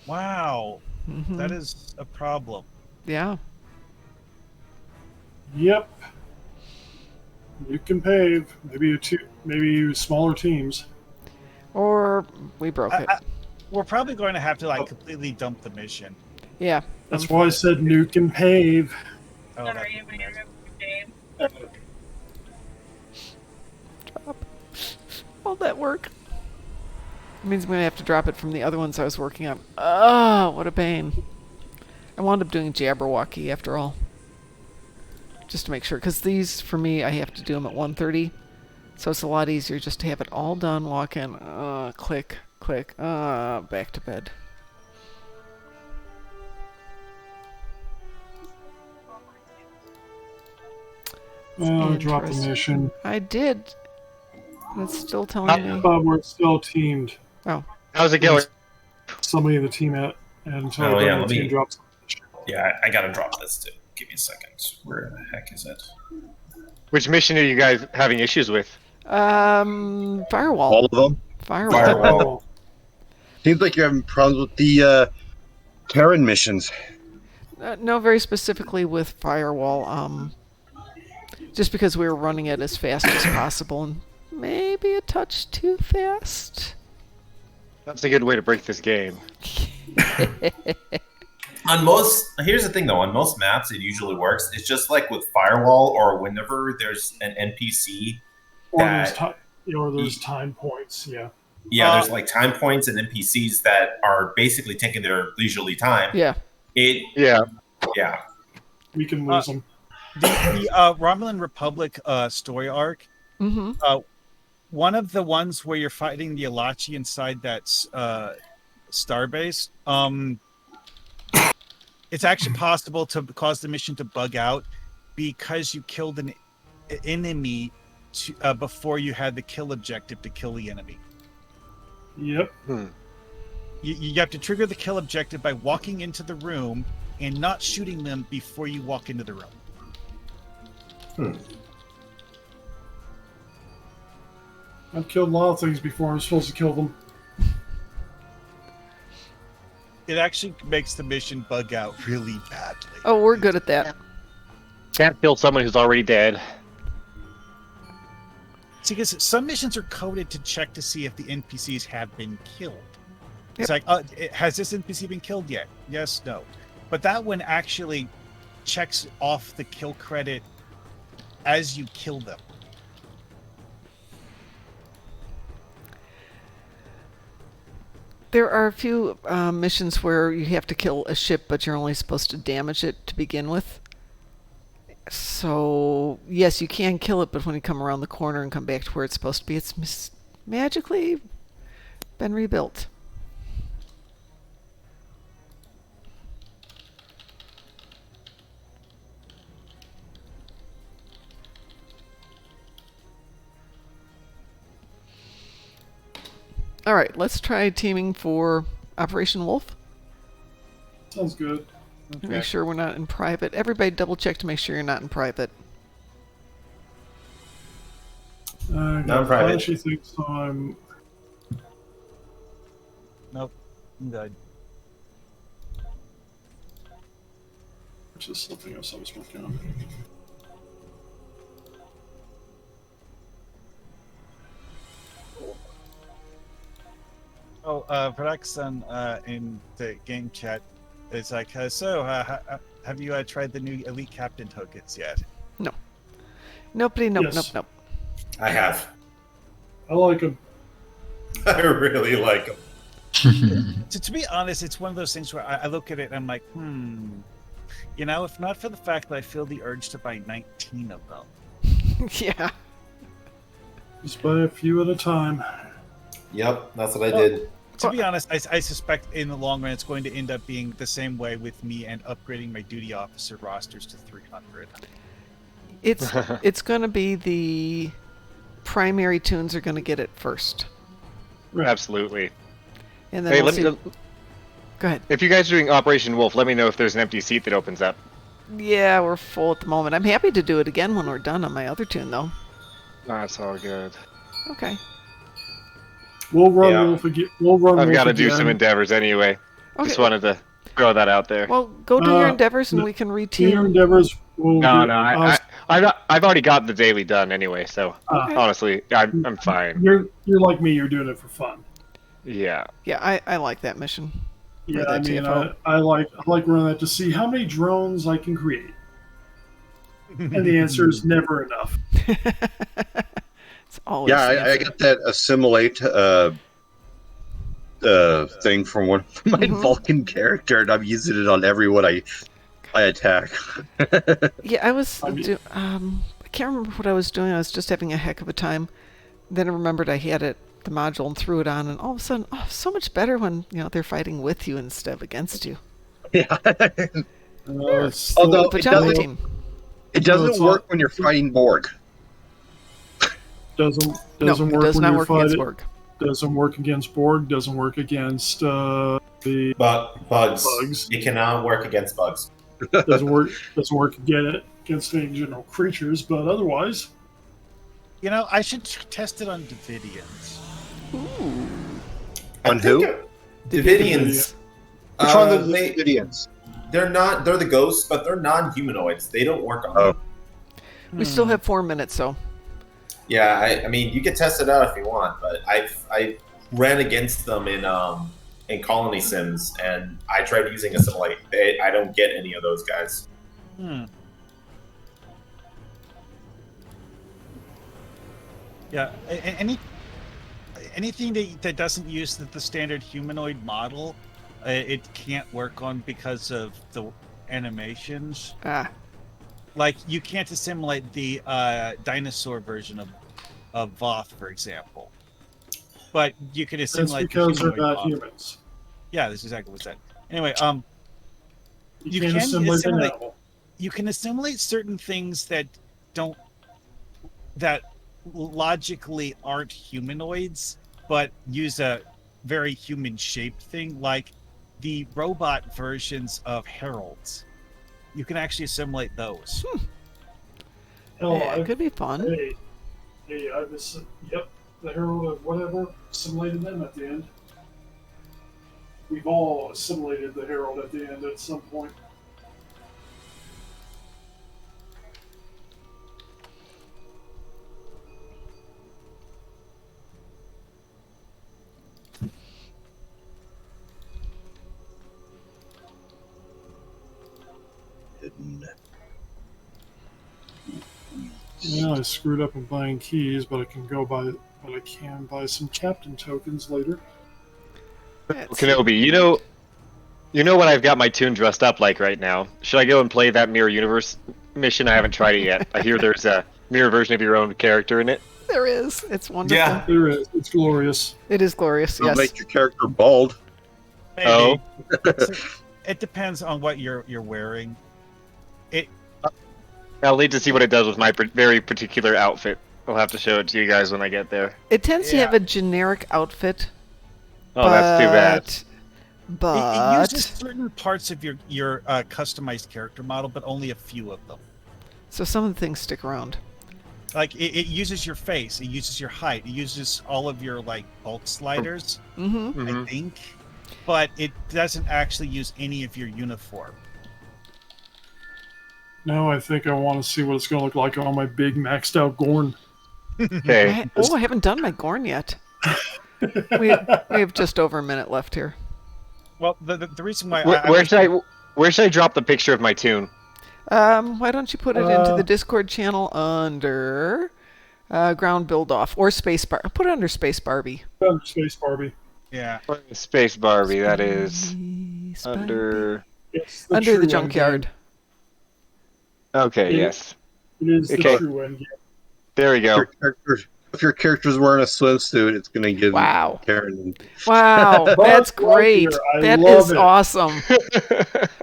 Wow. That is a problem. Yeah. Yep. You can pave. Maybe smaller teams. Or we broke it. We're probably going to have to completely dump the mission. Yeah. That's why I said nuke and pave. Oh, Drop. Will that work? It means I'm going to have to drop it from the other ones I was working on. Oh, what a pain. I wound up doing Jabberwocky after all. Just to make sure. Because these, for me, I have to do them at 1:30. So it's a lot easier just to have it all done, walk in, click, click, back to bed. Oh, drop the mission. I did. It's still telling me. But we're still teamed. Oh. How's it going? Somebody in the team and so let the team me drops. Yeah, I gotta drop this too. Give me a second. Where the heck is it? Which mission are you guys having issues with? Firewall. All of them? Firewall. Seems like you're having problems with the Terran missions. No, very specifically with Firewall. Just because we were running it as fast as possible and maybe a touch too fast. That's a good way to break this game. Here's the thing though, on most maps it usually works. It's just like with Firewall or whenever there's an NPC There's time points, yeah. Yeah, there's like time points and NPCs that are basically taking their leisurely time. Yeah. Yeah. We can lose them. The Romulan Republic story arc. One of the ones where you're fighting the Alachi inside that starbase. It's actually possible to cause the mission to bug out because you killed an enemy before you had the kill objective to kill the enemy. Yep. You have to trigger the kill objective by walking into the room and not shooting them before you walk into the room. I've killed a lot of things before I'm supposed to kill them. It actually makes the mission bug out really badly. Oh, we're good at that. Can't kill someone who's already dead. See, because some missions are coded to check to see if the NPCs have been killed. It's like, has this NPC been killed yet? Yes, no. But that one actually checks off the kill credit as you kill them. There are a few missions where you have to kill a ship, but you're only supposed to damage it to begin with. So, yes, you can kill it, but when you come around the corner and come back to where it's supposed to be, it's magically been rebuilt. All right, let's try teaming for Operation Wolf. Sounds good. Okay. Make sure we're not in private. Everybody double check to make sure you're not in private. Not private. She thinks I'm... Nope, I'm good. Which is something else I was working on. Oh, Production in the game chat is like, have you tried the new Elite Captain tokens yet? No. Nobody, nope, Yes. nope. I have. I like them. I really like them. To be honest, it's one of those things where I look at it and I'm like, you know, if not for the fact that I feel the urge to buy 19 of them. Yeah. Just buy a few at a time. Yep, that's what I did. To be honest, I suspect in the long run it's going to end up being the same way with me and upgrading my duty officer rosters to 300. It's going to be the primary tunes are going to get it first. Right. Absolutely. And then hey, we'll see. Go ahead. If you guys are doing Operation Wolf, let me know if there's an empty seat that opens up. Yeah, we're full at the moment. I'm happy to do it again when we're done on my other tune, though. That's all good. Okay. We'll run Wolf again. We'll run I've Wolf got to do again. some endeavors anyway. Okay. Just wanted to throw that out there. Well, go do your endeavors and we can reteam. Your endeavors will I've already got the daily done anyway, so honestly, I'm fine. You're like me. You're doing it for fun. Yeah. Yeah, I like that mission. Yeah, I mean, I like running that to see how many drones I can create. And the answer is never enough. It's always I got that assimilate thing from one of my Vulcan character, and I'm using it on everyone I attack. Yeah, I can't remember what I was doing. I was just having a heck of a time. Then I remembered I had the module and threw it on, and all of a sudden, so much better when they're fighting with you instead of against you. Yeah. Although it doesn't work when you're fighting Borg. Doesn't work does when not you're work fighting. against Borg. Doesn't work against Borg. Doesn't work against the bugs. It cannot work against bugs. Doesn't work against any general creatures, but otherwise. You know, I should test it on Davidians. Ooh. On who? Davidians. Which one are the Davidians? They're the ghosts, but they're non-humanoids. They don't work on them. We still have 4 minutes, so. Yeah, I mean, you can test it out if you want, but I ran against them in Colony Sims, and I tried using Assimilate. I don't get any of those guys. Yeah, anything that doesn't use the standard humanoid model, it can't work on because of the animations. Like, you can't assimilate the dinosaur version of Voth, for example. But you can assimilate That's because the they're not Voth. humans. Yeah, that's exactly what's that. Anyway, You can't assimilate an animal. You can assimilate certain things that logically aren't humanoids, but use a very human-shaped thing, like the robot versions of heralds. You can actually assimilate those. Hell, Yeah, it could be fun. Hey, yep, the herald of whatever, assimilated them at the end. We've all assimilated the herald at the end at some point. Yeah, I screwed up in buying keys, but I can buy some captain tokens later. Kenobi, you know what I've got my tune dressed up like right now. Should I go and play that Mirror Universe mission? I haven't tried it yet. I hear there's a mirror version of your own character in it. There is. It's wonderful. Yeah, there is. It's glorious. It is glorious. It'll Yes. make your character bald. Maybe. Oh. It depends on what you're wearing. I'll need to see what it does with my very particular outfit. I'll have to show it to you guys when I get there. It tends to have a generic outfit. Oh, that's too bad. But it uses certain parts of your customized character model, but only a few of them. So some of the things stick around. Like it uses your face, it uses your height, it uses all of your like bulk sliders. I think, but it doesn't actually use any of your uniform. Now I think I want to see what it's going to look like on my big maxed out Gorn. Okay. I haven't done my Gorn yet. we have just over a minute left here. Well, the reason why where should I drop the picture of my tune? Why don't you put it into the Discord channel under ground build off or space bar? Put it under Space Barbie. Under Space Barbie. Yeah. Space Barbie. That is under the junkyard. Okay. Yes. It is the true end game. There we go. If your character's wearing a swimsuit, it's going to give Karen. Wow, that's great. That is it. awesome.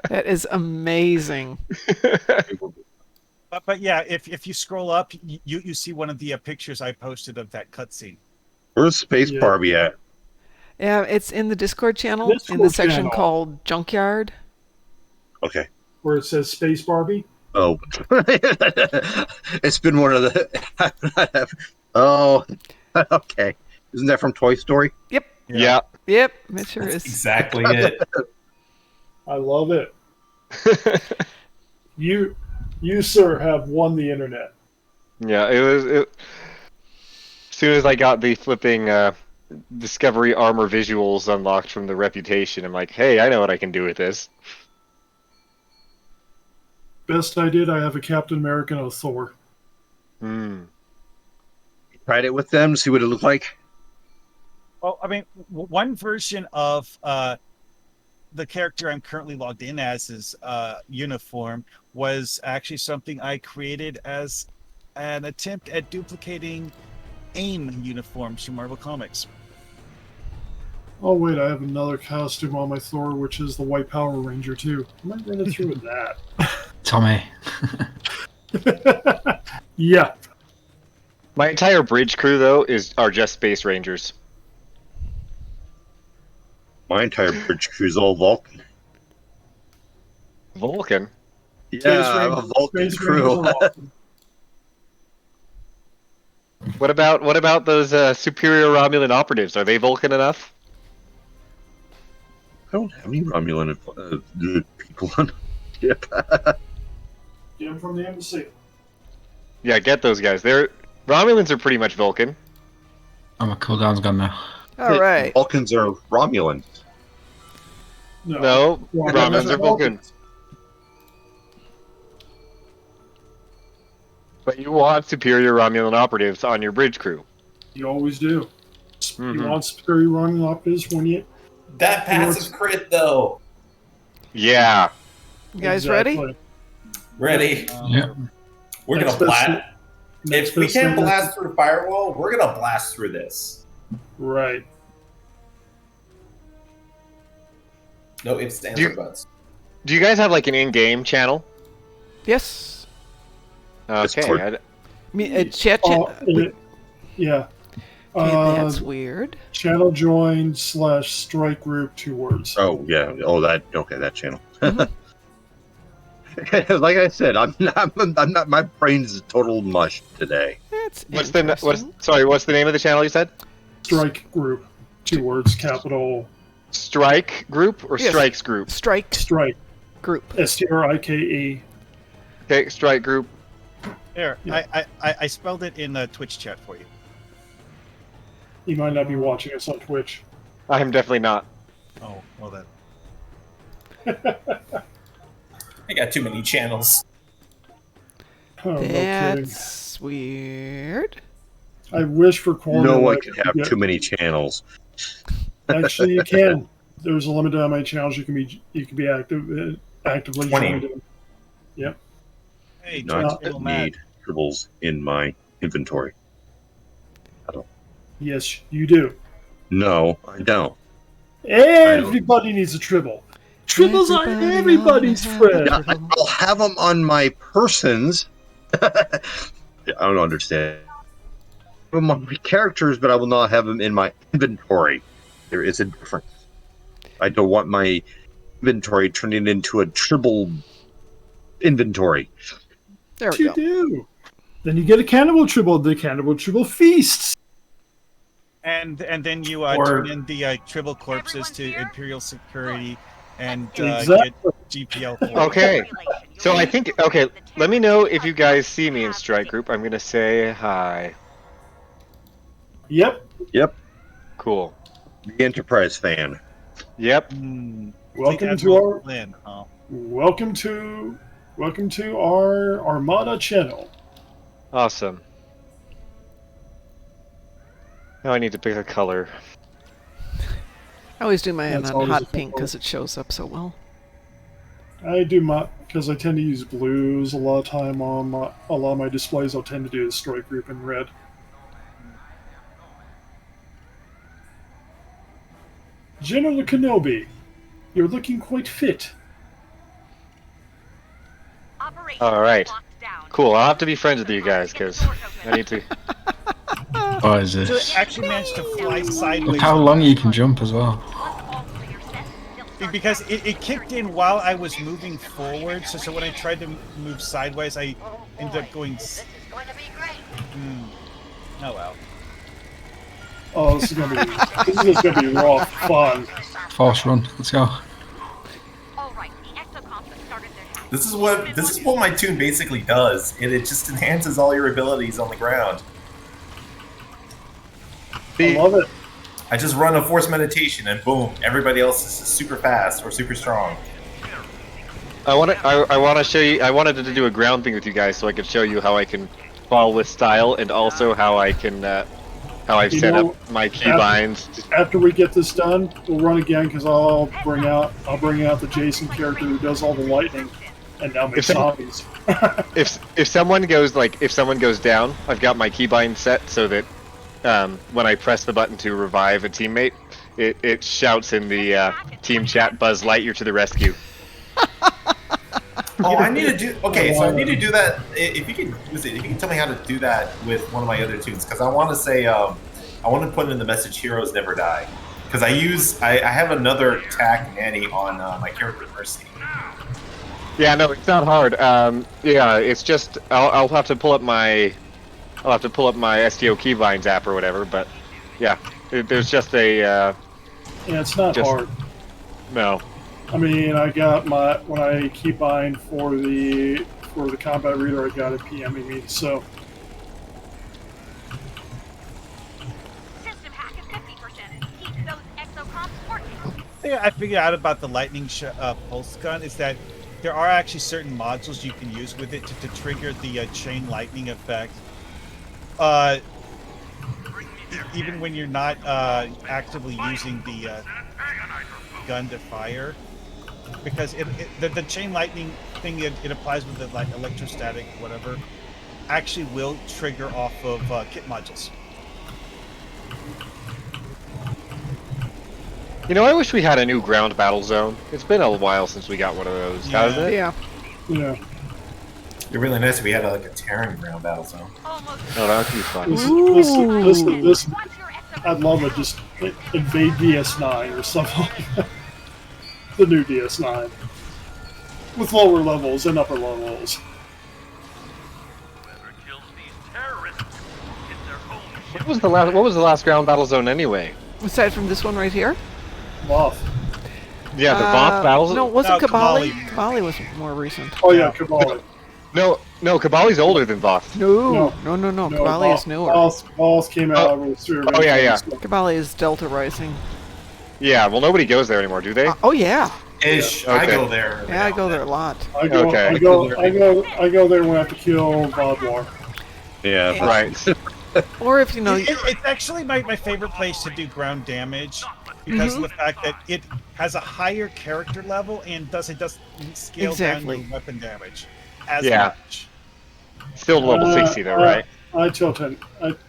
That is amazing. But yeah, if you scroll up, you see one of the pictures I posted of that cutscene. Where's Space Barbie at? Yeah, it's in the Discord channel in the section called Junkyard. Okay. Where it says Space Barbie. Oh, it's been one of the. Oh, okay. Isn't that from Toy Story? Yep. Yeah. Yep. It sure is. Exactly it. I love it. You, sir, have won the internet. Yeah, it was. As soon as I got the flipping Discovery armor visuals unlocked from the Reputation, I'm like, hey, I know what I can do with this. Best I did, I have a Captain America and a Thor. Tried it with them to see what it looked like. Well, I mean, one version of the character I'm currently logged in as uniform was actually something I created as an attempt at duplicating AIM uniforms from Marvel Comics. Oh wait, I have another costume on my Thor, which is the White Power Ranger too. I might run it through with that. Tommy. Yeah. My entire bridge crew, though, are just Space Rangers. My entire bridge crew is all Vulcan. Vulcan? Yeah, I'm a Vulcan crew. What about those superior Romulan operatives? Are they Vulcan enough? I don't have any Romulan people on ship. Get them from the embassy. Yeah, get those guys. Romulans are pretty much Vulcan. Oh, my cooldown's gone now. All right. Vulcans are Romulans. No, Romulans are Vulcan. But you want superior Romulan operatives on your bridge crew. You always do. You want superior Romulan operatives when you... That passive crit, though. Yeah. You guys ready? Ready. Yeah. We're going to blast. If we can't blast through firewall, we're going to blast through this. Right. No ifs, ands, or buts. Do you guys have like an in-game channel? Yes. Okay. Chat. Yeah. Okay, that's weird. Channel join / strike group, 2 words. Oh yeah. Oh that channel. Like I said, I'm not. My brain's total mush today. That's what's the name of the channel you said? Strike group, 2 words, capital. Strike group or Strikes group? Strike group. STRIKE. Okay, Strike group. There, yeah. I spelled it in the Twitch chat for you. You might not be watching us on Twitch. I am definitely not. Oh, well then. I got too many channels. Oh, That's weird. I wish for corner. No one can have too many channels. Actually, you can. There's a limit to how many channels you can be actively 20. joined. Yep. Hey, not need tribbles in my inventory. I don't. Yes, you do. No, I don't. Everybody needs a tribble. Tribbles are everybody's friend. Yeah, I'll have them on my persons. I don't understand. I have them on my characters, but I will not have them in my inventory. There is a difference. I don't want my inventory turning into a tribble inventory. There we go. Do. Then you get a cannibal tribble. The cannibal tribble feasts. And then you turn in the tribble corpses to Imperial Security and get GPL. Okay. So I think let me know if you guys see me in Strike Group. I'm gonna say hi. Yep. Cool. The Enterprise fan. Yep. Welcome to our welcome to our Armada channel. Awesome. Now I need to pick a color. I always do mine That's on always a hot fun pink part. because it shows up so well. I do because I tend to use blues a lot of time on a lot of my displays. I'll tend to do the strike group in red. General Kenobi, you're looking quite fit. All right. Cool. I'll have to be friends with you guys because I need to. What is this? So it actually managed to fly sideways. Look how long you can jump as well. Because it kicked in while I was moving forward, so when I tried to move sideways, I ended up going. Oh well. Oh, this is just gonna be raw fun. Force run. Let's go. This is what my tune basically does. It just enhances all your abilities on the ground. I love it. I just run a force meditation and boom, everybody else is super fast or super strong. I want to show you. I wanted to do a ground thing with you guys so I could show you how I can fall with style and also how I can how I've set up my keybinds. After we get this done, we'll run again because I'll bring out the Jason character who does all the lightning and now makes zombies. if someone goes down, I've got my keybind set so that when I press the button to revive a teammate, it shouts in the team chat, "Buzz Lightyear to the rescue." Oh, I need to do. Okay, so I need to do that. If you can tell me how to do that with one of my other tunes, because I want to say, I want to put in the message "Heroes Never Die," because I have another TAC nanny on my character Mercy. Yeah, no, it's not hard. Yeah, it's just I'll have to pull up my STO keybinds app or whatever. But yeah, there's just a. Yeah, it's not hard. No. I mean, I got when I keybind for the combat reader, I got it PMing me, so. System hack is 50%. Keep those exocomps working. Yeah, I figured out about the lightning pulse gun is that there are actually certain modules you can use with it to trigger the chain lightning effect. Even when you're not actively using the gun to fire. Because the chain lightning thing it applies with the like electrostatic whatever actually will trigger off of kit modules. You know, I wish we had a new ground battle zone. It's been a while since we got one of those, hasn't it? Yeah. Yeah. It'd be really nice if we had like a Terran ground battle zone. Oh, that would be fun. This, I'd love it. Just invade DS9 or something like that. The new DS9. With lower levels and upper levels. What was the last ground battle zone anyway? Aside from this one right here? Voth. Yeah, the Voth battles. No, wasn't Kabali? Kabali. Kabali was more recent. Oh yeah, Kabali. No, Kabali's older than Voth. No. Kabali is newer. Voth came out with Oh yeah. Kabali is Delta Rising. Yeah, well, nobody goes there anymore, do they? Oh yeah. Ish. Okay. I go there. Yeah, I go there a lot. I go there when I have to kill Vodwar. Yeah. Right. Or if you know, it's actually my favorite place to do ground damage because of the fact that it has a higher character level and it doesn't scale down your weapon damage as much. Still level 60 though, right? I tilted.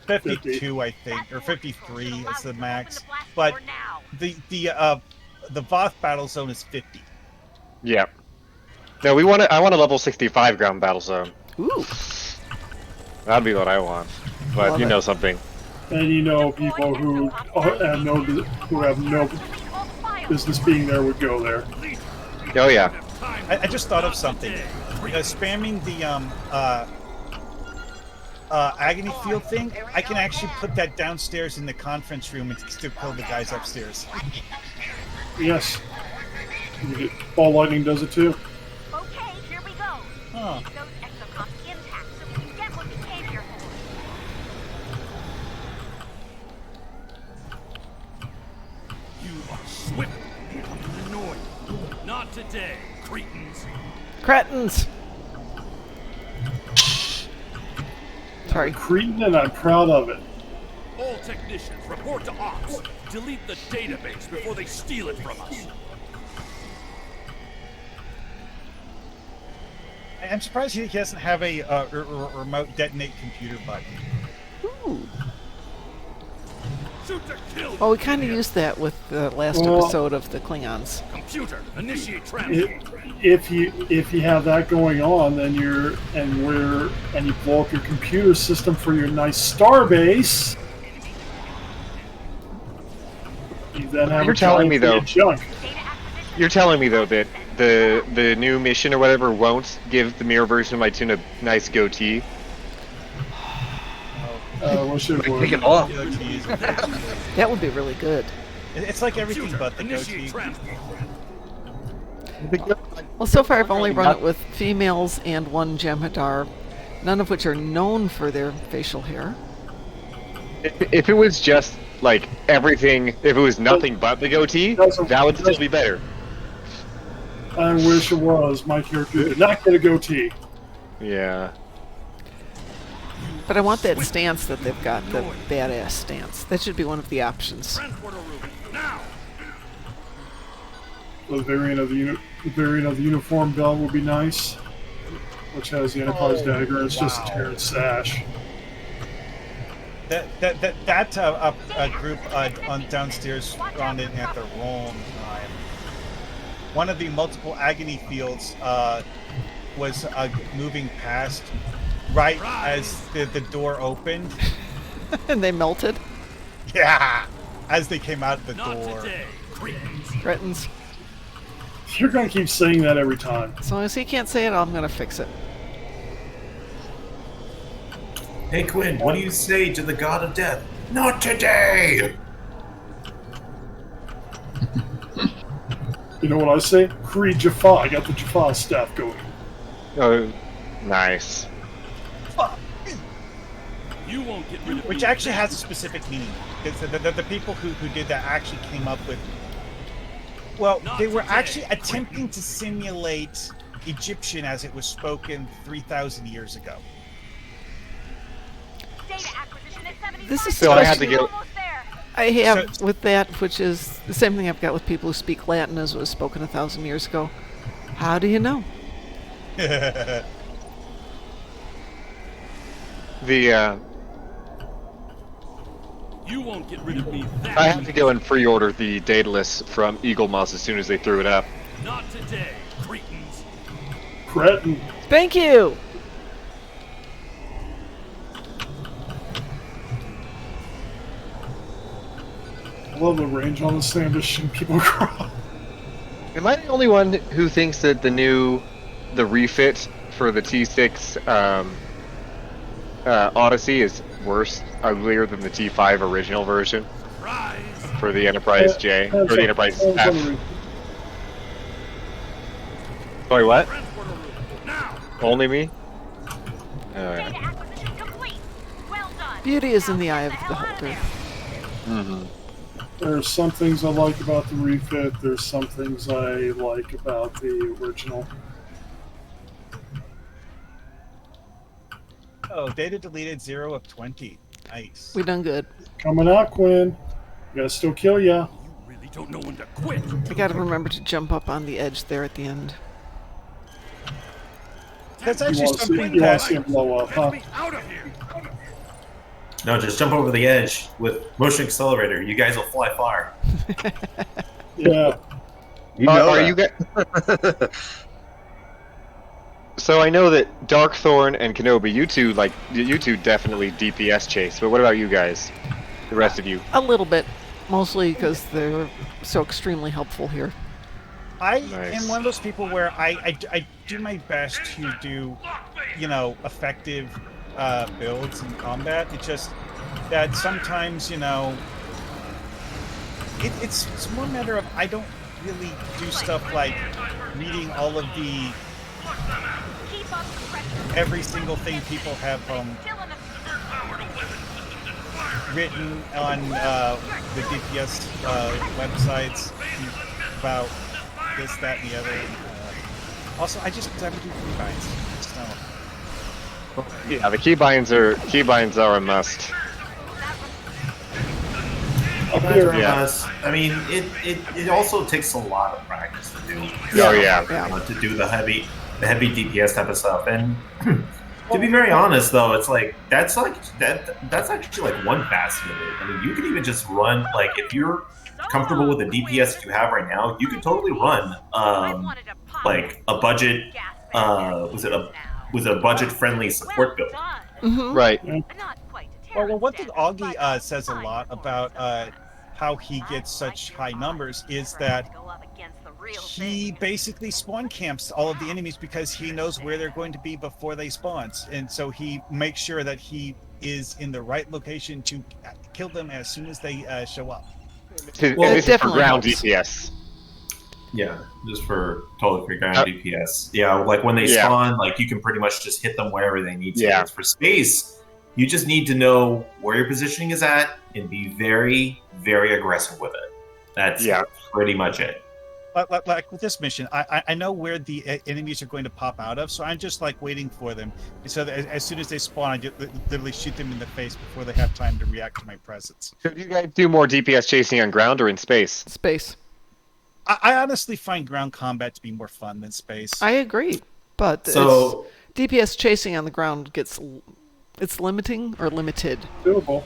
52, I think, or 53 is the max. But the Voth battle zone is 50. Yeah. No, I want a level 65 ground battle zone. Ooh. That'd be what I want. But Love you know it. something. And you know people who have no business being there would go there. Oh yeah. I just thought of something. Spamming the agony field thing, I can actually put that downstairs in the conference room and still kill the guys upstairs. Yes. Ball lightning does it too. Okay, here we go. Huh. Keep those exocons intact so we can get what we came here for. You are swift and annoying. Not today, cretins. Cretins. Sorry. Cretin, and I'm proud of it. All technicians report to ops. Delete the database before they steal it from us. I'm surprised he doesn't have a remote detonate computer button. Ooh. Shoot to kill. Well, we kind of used that with the last episode of the Klingons. Computer, initiate transport. If you have that going on, then you blow up your computer system for your nice star base. You then have You're telling me though. Junk. You're telling me though that the new mission or whatever won't give the mirror version of my tune a nice goatee. What should we Take it off. That would be really good. It's like everything but the goatee. Well, so far I've only run it with females and one Jem'Hadar, none of which are known for their facial hair. If it was just like everything, if it was nothing but the goatee, that would still be better. I wish it was. My character did not get a goatee. Yeah. But I want that stance that they've got, the badass stance. That should be one of the options. The variant of the uniform belt would be nice, which has the Enterprise dagger. It's just a Terran sash. That group on downstairs on it at the wrong time. One of the multiple agony fields was moving past right as the door opened. And they melted? Yeah! As they came out the door. Cretins. You're going to keep saying that every time. As long as he can't say it, I'm going to fix it. Hey Quinn, what do you say to the god of death? Not today! You know what I say? Creed Jaffa. I got the Jaffa staff going. Oh, nice. You won't get rid of Which actually has a specific meaning. Because the people who did that actually came up with... Well, they were actually attempting to simulate Egyptian as it was spoken 3,000 years ago. This is So I had to get... I have with that, which is the same thing I've got with people who speak Latin as was spoken 1,000 years ago. How do you know? You won't get rid of me that I have to go and pre-order the Daedalus from Eagle Moss as soon as they threw it up. Not today, cretins. Cretin. Thank you. I love the range on this thing to shoot people across. Am I the only one who thinks that the refit for the T6 Odyssey is worse, uglier than the T5 original version for the Enterprise J or the Enterprise F? Sorry, what? Only me? Data acquisition complete. Well done. Beauty is in the eye of the beholder. Mm-hmm. There's some things I like about the refit. There's some things I like about the original. Oh, data deleted 0 of 20. Nice. We done good. Coming out, Quinn. Gotta still kill ya. You really don't know when to quit. I gotta remember to jump up on the edge there at the end. That's You actually want to something see that him blow up, huh? Out of here. No, just jump over the edge with motion accelerator. You guys will fly far. Yeah. You know Are that. you guys? So I know that Darkthorn and Kenobi, you two definitely DPS chase. But what about you guys? The rest of you? A little bit, mostly because they're so extremely helpful here. I am one of those people where I do my best to do, effective builds in combat. It's just that sometimes, it's more a matter of I don't really do stuff like reading all of the every single thing people have written on the DPS websites about this, that, and the other. Also, I just never do keybinds. So. Yeah, the keybinds are a must. I mean, it also takes a lot of practice to do. To do the heavy DPS type of stuff, and to be very honest, though, it's like that's actually like one facet of it. I mean, you can even just run if you're comfortable with the DPS that you have right now, you can totally run like a budget. Was it a budget-friendly support build? Mm-hmm. Right. Well, one thing Augie says a lot about how he gets such high numbers is that he basically spawn camps all of the enemies because he knows where they're going to be before they spawn, and so he makes sure that he is in the right location to kill them as soon as they show up. This is for ground DPS. Yeah, just for ground DPS. Yeah, like when they spawn, you can pretty much just hit them wherever they need to. Yeah. For space, you just need to know where your positioning is at and be very, very aggressive with it. That's pretty much it. Like with this mission, I know where the enemies are going to pop out of, so I'm just waiting for them. So that as soon as they spawn, I just literally shoot them in the face before they have time to react to my presence. So do you guys do more DPS chasing on ground or in space? Space. I honestly find ground combat to be more fun than space. I agree, but DPS chasing on the ground it's limiting or limited. Doable.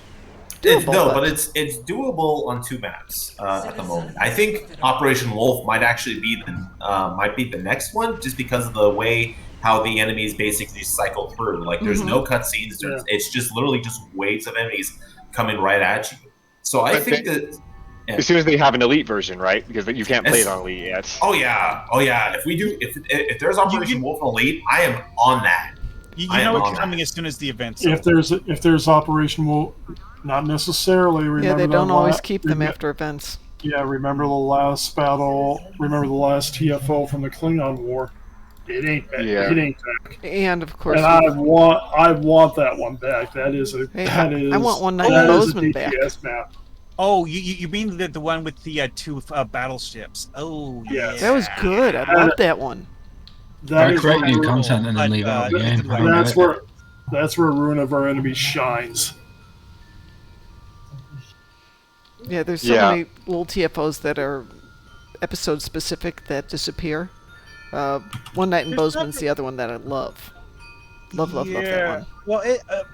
But it's doable on 2 maps at the moment. I think Operation Wolf might actually be the next one, just because of the way how the enemies basically cycle through. There's no cutscenes. It's just literally just waves of enemies coming right at you. So I think that as soon as they have an elite version, right? Because you can't play it on elite yet. Oh yeah. If there's Operation Wolf on elite, I am on that. You know it's coming as soon as the event. If there's Operation Wolf, not necessarily. Remember they don't always keep them after events. Yeah, remember the last battle. Remember the last TFO from the Klingon War. It ain't back. Yeah. It ain't back. And of course, and I want that one back. That is a. I want one night Bozeman back. Map. Oh, you mean the one with the 2 battleships? Oh, yes. That was good. I loved that one. That create new content and then leave it out of the game. That's where Ruin of Our Enemies shines. Yeah, there's so many little TFOs that are episode specific that disappear. One Night in Bozeman's the other one that I love. Love that one. Well,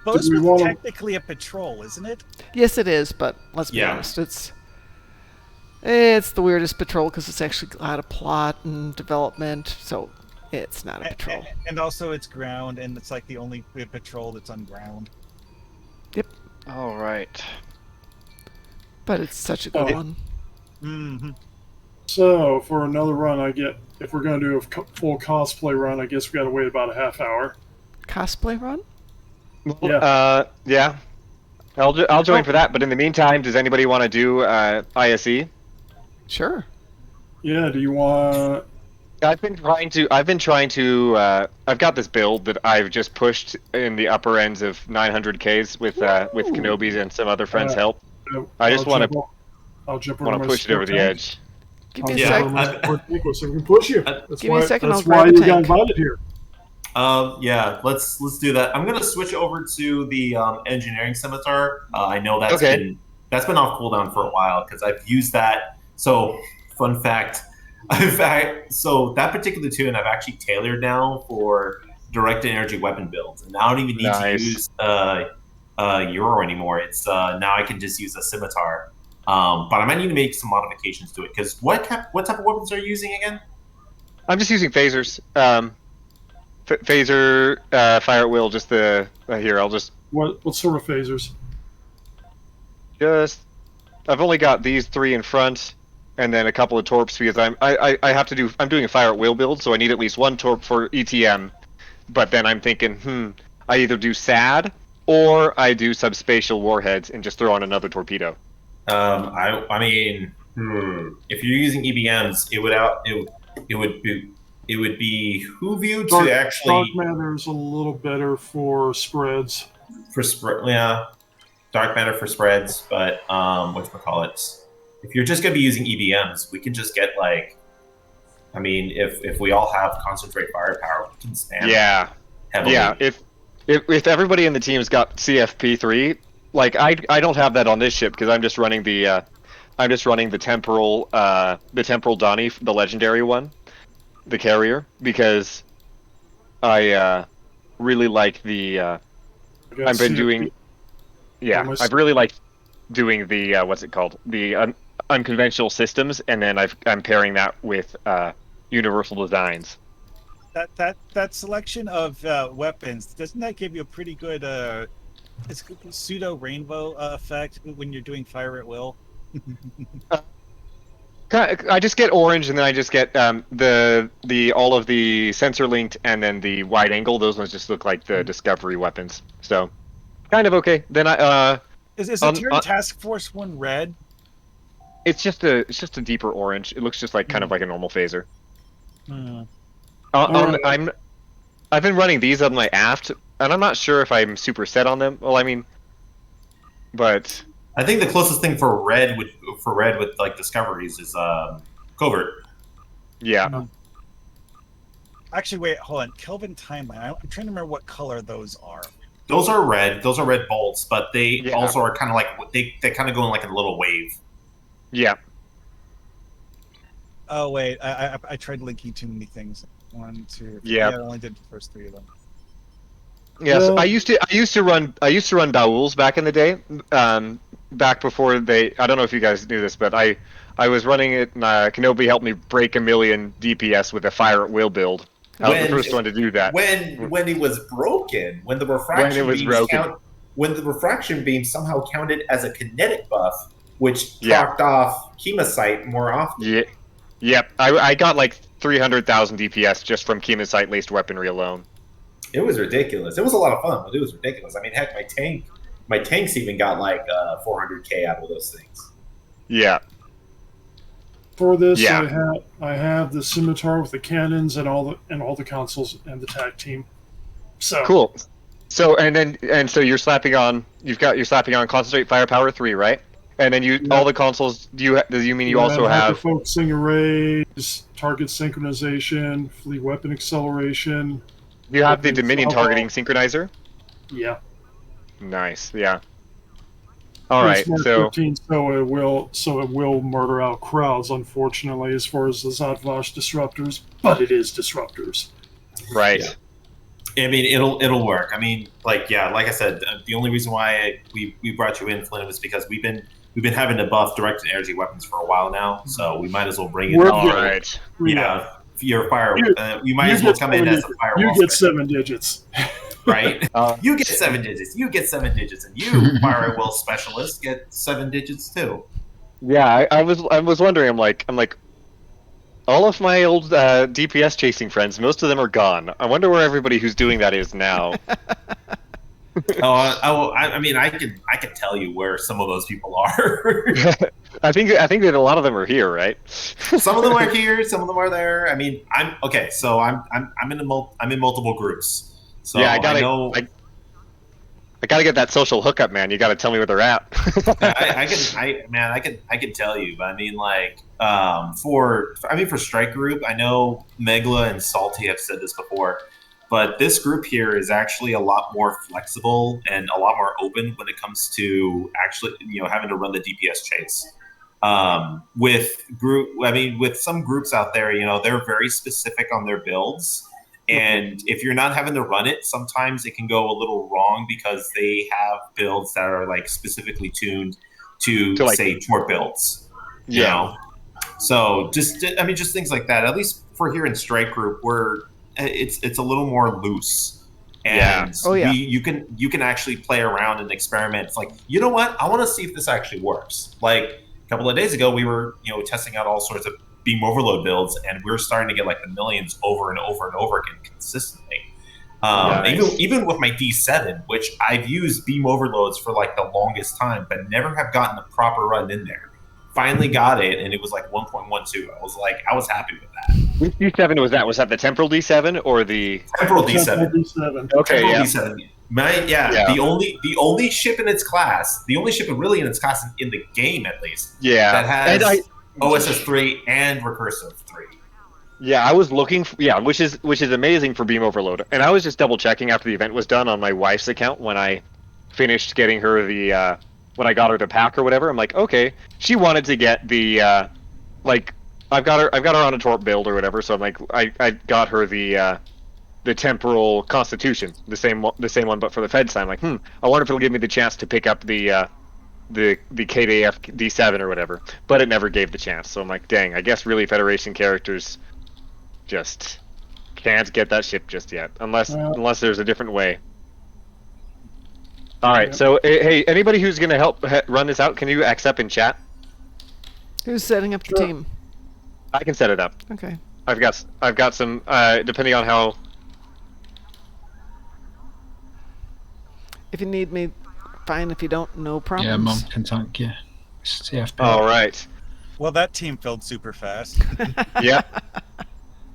Bosworth's technically a patrol, isn't it? Yes, it is, but let's be honest, it's the weirdest patrol because it's actually got a plot and development, so it's not a patrol. And also it's ground, and it's like the only patrol that's on ground. Yep. All right. But it's such a good one. Mm-hmm. So, for another run, if we're going to do a full cosplay run, I guess we got to wait about a half hour. Cosplay run? Yeah. I'll join for that, but in the meantime, does anybody want to do ISE? Sure. Yeah, do you want... I've been trying to, I've got this build that I've just pushed in the upper ends of 900Ks with Kenobi's and some other friends' help. I just want to push it over the edge. Give me a second. So we can push you. Give me a second. That's why you got invited here. Yeah, let's do that. I'm gonna switch over to the engineering scimitar. I know that's been off cooldown for a while because I've used that. So, fun fact. So that particular tune I've actually tailored now for directed energy weapon builds, and I don't even need to use Euro anymore. It's now I can just use a scimitar. But I might need to make some modifications to it because what type of weapons are you using again? I'm just using phasers. Phaser, fire at will. Just the here. I'll just. What sort of phasers? I've only got these 3 in front, and then a couple of torps because I'm doing a fire at will build, so I need at least 1 torp for ETM. But then I'm thinking, I either do SAD or I do subspatial warheads and just throw on another torpedo. I mean, if you're using EBMs, it would behoove you to actually. Dark matter's a little better for spreads. Dark matter for spreads, but whatchamacallit? If you're just gonna be using EBMs, we can just get if we all have concentrate firepower, we can spam. Heavily. Yeah. If everybody in the team's got CFP3. Like I don't have that on this ship because I'm just running the temporal Donnie, the legendary one, the carrier, because I really like the I've really liked doing the what's it called, the unconventional systems, and then I'm pairing that with universal designs. That selection of weapons, doesn't that give you a pretty good it's a pseudo rainbow effect when you're doing fire at will? I just get orange, and then I just get the all of the sensor linked, and then the wide angle. Those ones just look like the discovery weapons. So, kind of okay. Then is your task force one red? It's just a deeper orange. It looks just like kind of like a normal phaser. I've been running these on my aft. And I'm not sure if I'm super set on them. Well, I mean, but I think the closest thing for red with like discoveries is covert. Yeah. Actually, wait, hold on. Kelvin timeline. I'm trying to remember what color those are. Those are red. Those are red bolts, but they also are kind of like they kind of go in like a little wave. Yeah. Oh wait, I tried linking too many things. 1, 2. Yeah. I only did the first 3 of them. Yes, I used to run Bauls back in the day. Back before they, I don't know if you guys knew this, but I was running it. And, Kenobi helped me break 1,000,000 DPS with a fire at will build. I was the first one to do that. When it was broken, when the refraction beam somehow counted as a kinetic buff, which knocked off Chemosite more often. Yeah. Yep. I got like 300,000 DPS just from Chemosite laced weaponry alone. It was ridiculous. It was a lot of fun, but it was ridiculous. I mean, heck, my tanks even got like 400k out of those things. Yeah. For this, I have the scimitar with the cannons and all the consoles and the tag team. So cool. So so you're slapping on. You're slapping on concentrate firepower 3, right? And then all the consoles. Do you mean you also have focusing arrays, target synchronization, fleet weapon acceleration? You have the Dominion targeting synchronizer? Yeah. Nice, yeah. Alright, so... 13, so it will murder out crowds, unfortunately, as far as the Zadvash disruptors, but it is disruptors. Right. I mean, it'll work. I mean, like I said, the only reason why we brought you in, Flynn, was because we've been having to buff directed energy weapons for a while now, so we might as well bring it. All right. Yeah, your fire. You might as well come in as a firewall. You get 7 digits. Right? You get 7 digits. You get 7 digits, and you, firewall specialist, get 7 digits too. Yeah, I was wondering. I'm like, all of my old DPS chasing friends, most of them are gone. I wonder where everybody who's doing that is now. I mean, I can tell you where some of those people are. I think that a lot of them are here, right? Some of them are here, some of them are there. I mean, I'm okay. So I'm in multiple groups. So yeah, I gotta get that social hookup, man. You gotta tell me where they're at. I can tell you. But I mean, like, for Strike Group, I know Megla and Salty have said this before, but this group here is actually a lot more flexible and a lot more open when it comes to actually, having to run the DPS chase. With some groups out there, they're very specific on their builds. And if you're not having to run it, sometimes it can go a little wrong because they have builds that are like specifically tuned to say tort builds. You know? So just things like that. At least for here in Strike Group, it's a little more loose. And you can actually play around and experiment. It's like, you know what? I want to see if this actually works. Like a couple of days ago, we were testing out all sorts of beam overload builds, and we're starting to get like the millions over and over and over again consistently. Even with my D7, which I've used beam overloads for like the longest time, but never have gotten the proper run in there. Finally got it, and it was like 1.12. I was happy with that. Which D7 was that? Was that the temporal D7 or the temporal D7? Temporal D7. Okay, temporal D7. The only ship in its class, really in its class in the game at least. Yeah, that has OSS 3 and Recursive 3. Yeah, I was looking for, which is amazing for beam overload. And I was just double checking after the event was done on my wife's account when I finished getting her the when I got her to pack or whatever. I'm like, okay, she wanted to get the I've got her on a torp build or whatever, so I'm like, I got her the temporal constitution, the same one but for the fed side. I'm like, I wonder if it'll give me the chance to pick up the KDF D7 or whatever, but it never gave the chance. So I'm like, dang, I guess really Federation characters just can't get that ship just yet, unless there's a different way. All right, so hey, anybody who's gonna help run this out, can you accept in chat? Who's setting up the team? I can set it up. Okay. I've got some depending on how. If you need me, fine. If you don't, no problem. Yeah, Mom can tank you. CFP. All right. Well, that team filled super fast. Yeah.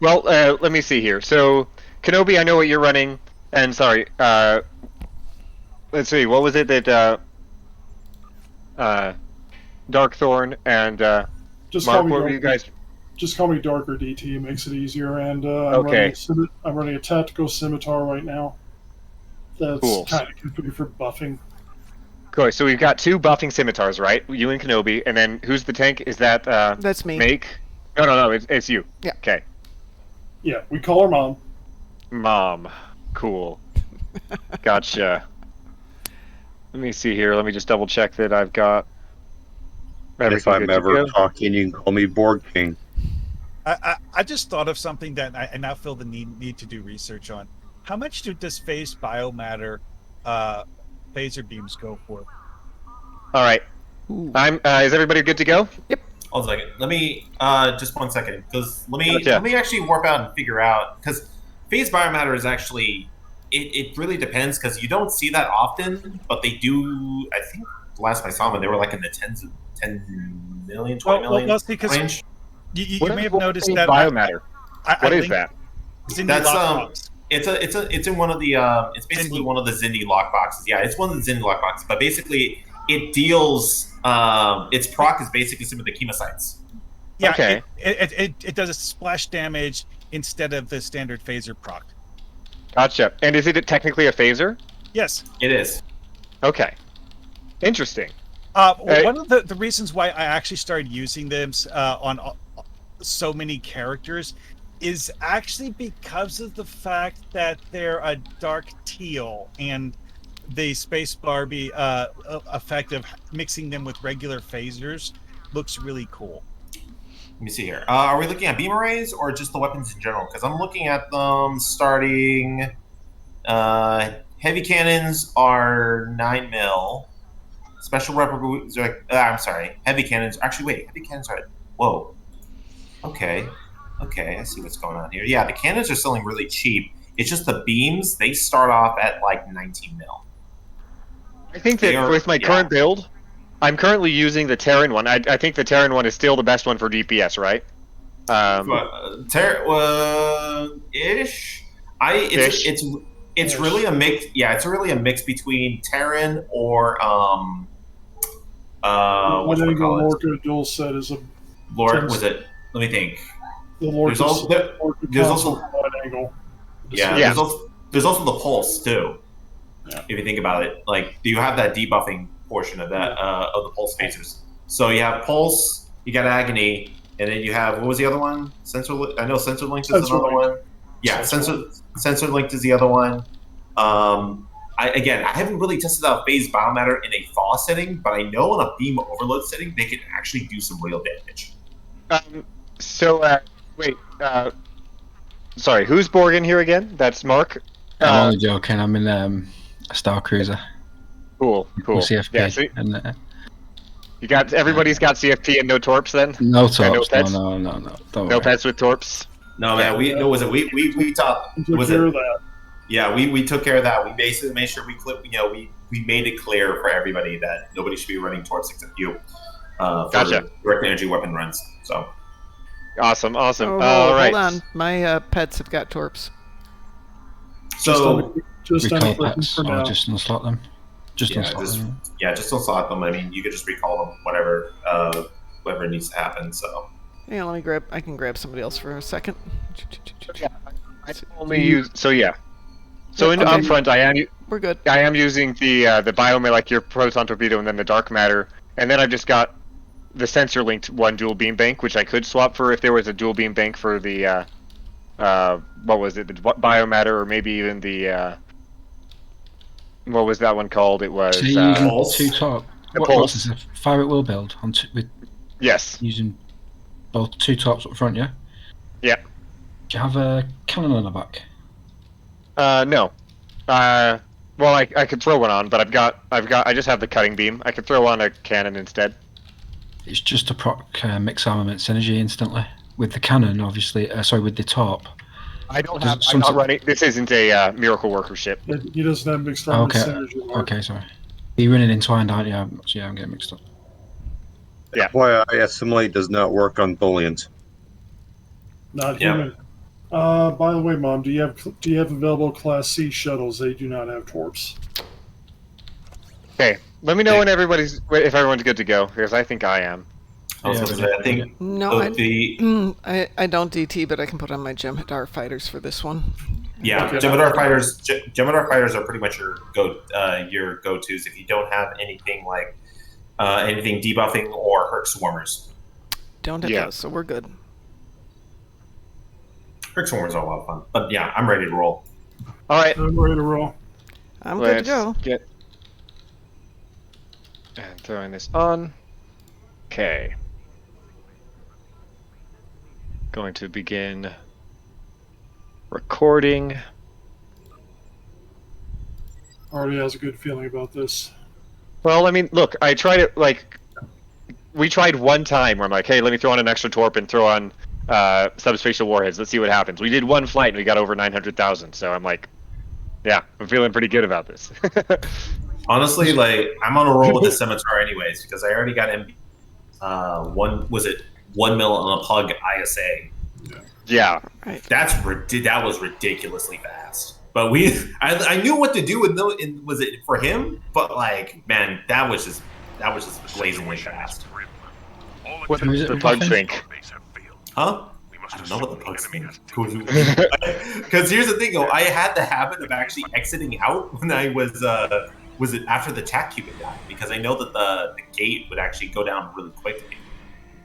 Well, let me see here. So, Kenobi, I know what you're running, and sorry, let's see, what was it that Darkthorn and Mark, what were you guys? Just call me Darker DT. It makes it easier. And I'm running a tactical scimitar right now. That's kind of configured for buffing. Cool. So we've got 2 buffing scimitars, right? You and Kenobi, and then who's the tank? Is that that's me. Make? No, it's you. Yeah. Okay. Yeah, we call her Mom. Mom. Cool. Gotcha. Let me see here. Let me just double check that I've got if I'm ever talking, you can call me Borg King. I just thought of something that I now feel the need to do research on. How much does phase biomatter phaser beams go for? All right. Is everybody good to go? Yep. Hold on a second. Let me just 1 second, because let me actually warp out and figure out, because phase biomatter is actually it really depends, because you don't see that often, but they do. I think the last time I saw them, they were like in the 10 million, 20 million range. You may have noticed that biomatter. What is that? That's it's in one of the it's basically one of the Zindi lockboxes. Yeah, it's one of the Zindi lockboxes, but basically it deals its proc is basically some of the chemocytes. Yeah, okay. It does a splash damage instead of the standard phaser proc. Gotcha. And is it technically a phaser? Yes. It is. Okay. Interesting. One of the reasons why I actually started using them on so many characters is actually because of the fact that they're a dark teal, and the space Barbie effect of mixing them with regular phasers looks really cool. Let me see here. Are we looking at beam arrays or just the weapons in general? Because I'm looking at them starting. Heavy cannons are 9mm. Special rubber. I'm sorry. Heavy cannons. Actually, wait. Heavy cannons are. Whoa. Okay. I see what's going on here. Yeah, the cannons are selling really cheap. It's just the beams. They start off at like 19mm. I think that with my current build, I'm currently using the Terran one. I think the Terran one is still the best one for DPS, right? Ish. It's really a mix. Yeah, it's really a mix between Terran or I think the Lorca dual set is a Lord. Was it? Let me think. The Lorca. There's also wide angle. Yeah. There's also the pulse too. Yeah. If you think about it, like, do you have that debuffing portion of that of the pulse phasers? So you have pulse, you got agony, and then you have, what was the other one? I know sensor linked is another one. Yeah, sensor linked is the other one. I haven't really tested out phase biomatter in a thaw setting, but I know on a beam overload setting they can actually do some real damage. Sorry, who's Borg in here again? That's Mark. I'm only joking. I'm in a Star Cruiser. Cool. CFP. Yeah, so you got everybody's got CFP and no torps then? No torps. No pets? No. Don't no worry. pets with torps. No, man. We talked. Took care of that. Yeah, we took care of that. We basically made sure we made it clear for everybody that nobody should be running torps except you. For direct energy weapon runs. So. Awesome. Oh, All right. Hold on. My pets have got torps. So just recall pets or just unslot them. Just don't slot them. I mean, you could just recall them, whatever needs to happen. So. Yeah, I can grab somebody else for a second. Yeah, I only use. So yeah. So up front, we're good. I am using the biomolecular proton torpedo and then the dark matter, and then I've just got the sensor linked one dual beam bank, which I could swap for if there was a dual beam bank for the what was it, the biomatter, or maybe even the what was that one called? It was two top. The pulse. Fire at will build on with using both two tops up front, yeah. Yeah. Do you have a cannon on the back? No. Well, I could throw one on, but I just have the cutting beam. I could throw on a cannon instead. It's just to proc mix armament synergy instantly. With the cannon, obviously, with the top. I'm not running. This isn't a Miracle Worker ship. He doesn't have mixed armament synergy. Okay, sorry. You're running entwined, aren't you? Yeah, I'm getting mixed up. Yeah. FYI, assimilate does not work on Booleans. Not human. By the way, Mom, do you have available Class C shuttles? They do not have torps. Okay, let me know if everyone's good to go, because I think I am. I think no, I don't DT, but I can put on my Jem'Hadar fighters for this one. Yeah, Jem'Hadar fighters are pretty much your go-tos if you don't have anything like anything debuffing or Herc swarmers. Don't have those, so we're good. Herc swarmers are a lot of fun, but yeah, I'm ready to roll. All right, I'm ready to roll. I'm good to go. And throwing this on. Okay. Going to begin recording. Already has a good feeling about this. Well, I mean, look, I tried it, we tried one time where I'm like, hey, let me throw on an extra torp and throw on subspatial warheads. Let's see what happens. We did one flight and we got over 900,000, so I'm like, yeah, I'm feeling pretty good about this. Honestly, I'm on a roll with the Scimitar anyways, because I already got him 1 mil on a pug ISA. Yeah. Right. That was ridiculously fast. But I knew what to do was it for him, but man, that was just blazingly fast. What does the pug think? Huh? I don't know what the pugs think. Because here's the thing, though, I had the habit of actually exiting out when I was it after the tac cube died, because I know that the gate would actually go down really quickly.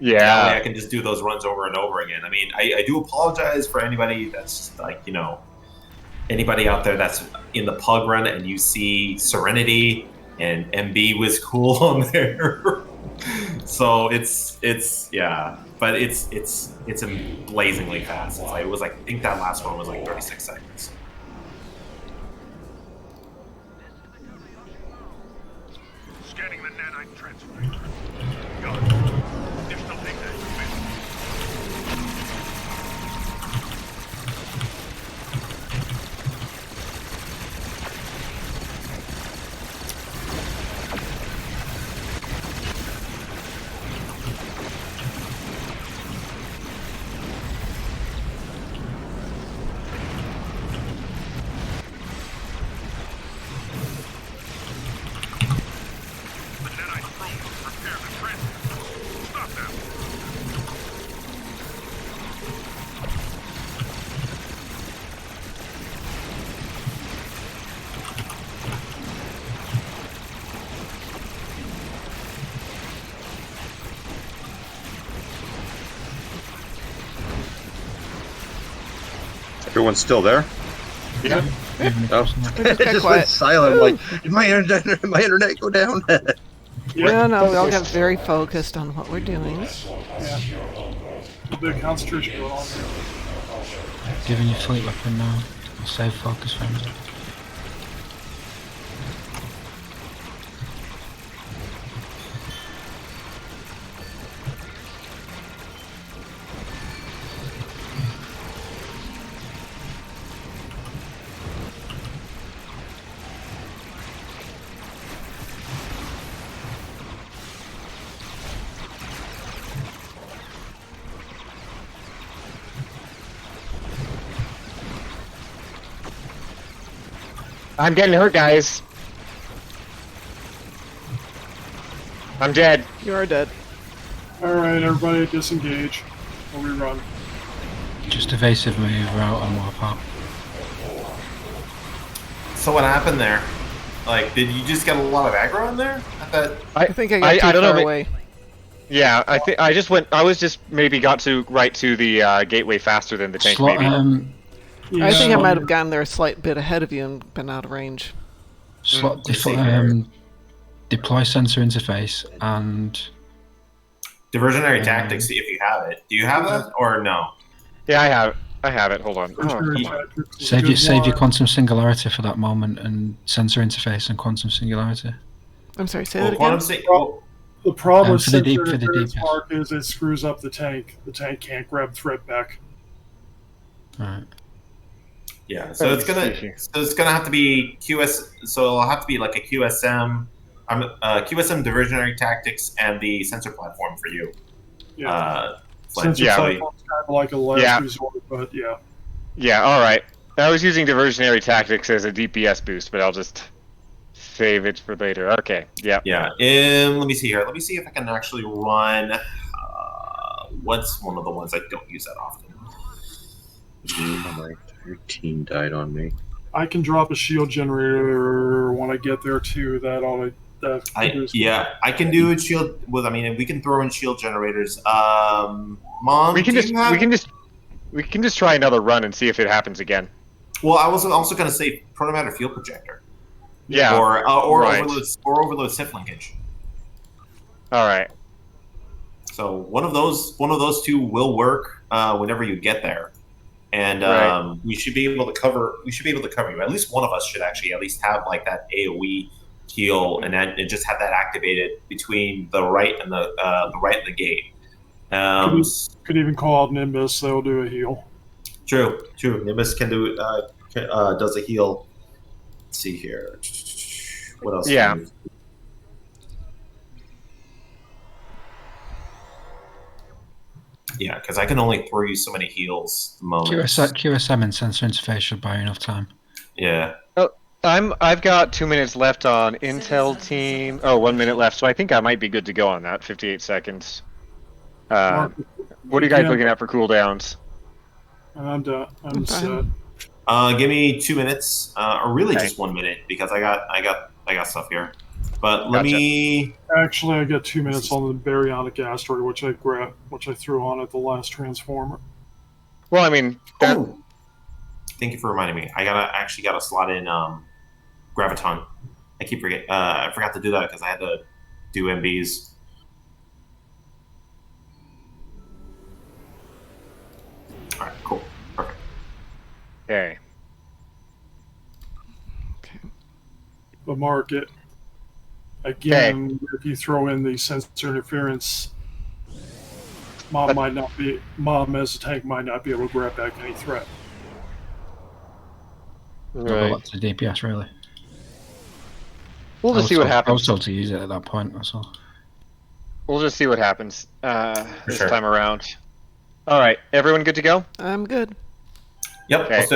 Yeah. That way I can just do those runs over and over again. I mean, I do apologize for anybody that's like, you know, anybody out there that's in the pug run and you see Serenity and MB was cool on there. So it's yeah, but it's blazingly fast. It's like, it was like, I think that last one was like 36 seconds. Scanning the nanite transfer. Got additional data transmitted. Everyone's still there? Yeah. Oh, it just went silent. Like, did my internet go down? Yeah, no, we all got very focused on what we're doing. Yeah. A big concentration going on here. Giving your fleet weapon now. Save focus frames. I'm getting hurt, guys. I'm dead. You are dead. Alright, everybody disengage. Or we run. Just evasive maneuver out and warp out. So what happened there? Like, did you just get a lot of aggro in there? I think I got too don't know, far away. Yeah, I think I just went. I was just maybe got to right to the gateway faster than the tank. Slot, maybe. I think I might have gotten there a slight bit ahead of you and been out of range. Slot deploy sensor interface and Diversionary tactics, see if you have it. Do you have that or no? Yeah, I have it. Hold on. save your quantum singularity for that moment and sensor interface and quantum singularity. I'm sorry, say that again. The problem with for the sensor deep- for the interference, deepest. Mark, is it screws up the tank. The tank can't grab thread back. Right. Yeah, so it's gonna have to be QS. So it'll have to be like a QSM, QSM diversionary tactics and the sensor platform for you. Yeah. Like, Sensor platform's kind of like a last resort, but yeah. Yeah. All right. I was using diversionary tactics as a DPS boost, but I'll just save it for later. Okay. Yeah. Yeah. Let me see here. Let me see if I can actually run. What's one of the ones I don't use that often? My entire team died on me. I can drop a shield generator when I get there too. That ought to. I can do a shield with. I mean, we can throw in shield generators. Mom, we can just try another run and see if it happens again. Well, I was also going to say protomatter field projector. Yeah. Or right. overload SIF linkage. All right. So one of those two will work whenever you get there, and we should be able to cover. We should be able to cover you. At least one of us should actually at least have like that AOE heal, and just have that activated between the right and the gate. Could even call out Nimbus. They'll do a heal. True. Nimbus can do does a heal. Let's see here. What else? Yeah. Yeah, because I can only throw you so many heals at the moment. QSM and sensor interface should buy enough time. Yeah. Oh, I've got 2 minutes left on Intel team. Oh, 1 minute left, so I think I might be good to go on that. 58 seconds. What are you guys looking at for cooldowns? I'm done. I'm set. Give me 2 minutes, or really just 1 minute, because I got stuff here. But let me. Actually, I get 2 minutes on the baryonic asteroid, which I threw on at the last transformer. Well, I mean, that... Thank you for reminding me. I actually got to slot in graviton. I keep forget. I forgot to do that because I had to do MBs. All right, cool, perfect. Okay. But mark it. Again, if you throw in the sensor interference, Mom as a tank might not be able to grab back any threat. Right. What's the DPS really? We'll just see what happens. I was told to use it at that point. That's all. We'll just see what happens this time around. All right, everyone good to go? I'm good. Yep. Okay.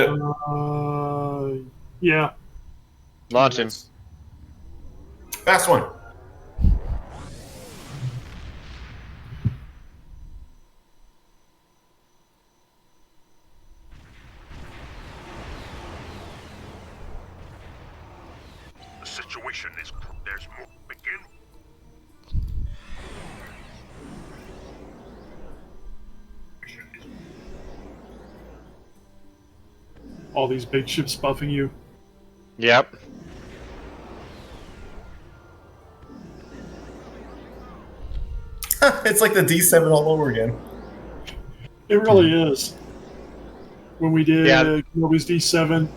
Yeah. Launch him. Fast one. The situation is... There's more. Begin. All these big ships buffing you. Yep. It's like the D7 all over again. It really is. When we did Kenobi's D7,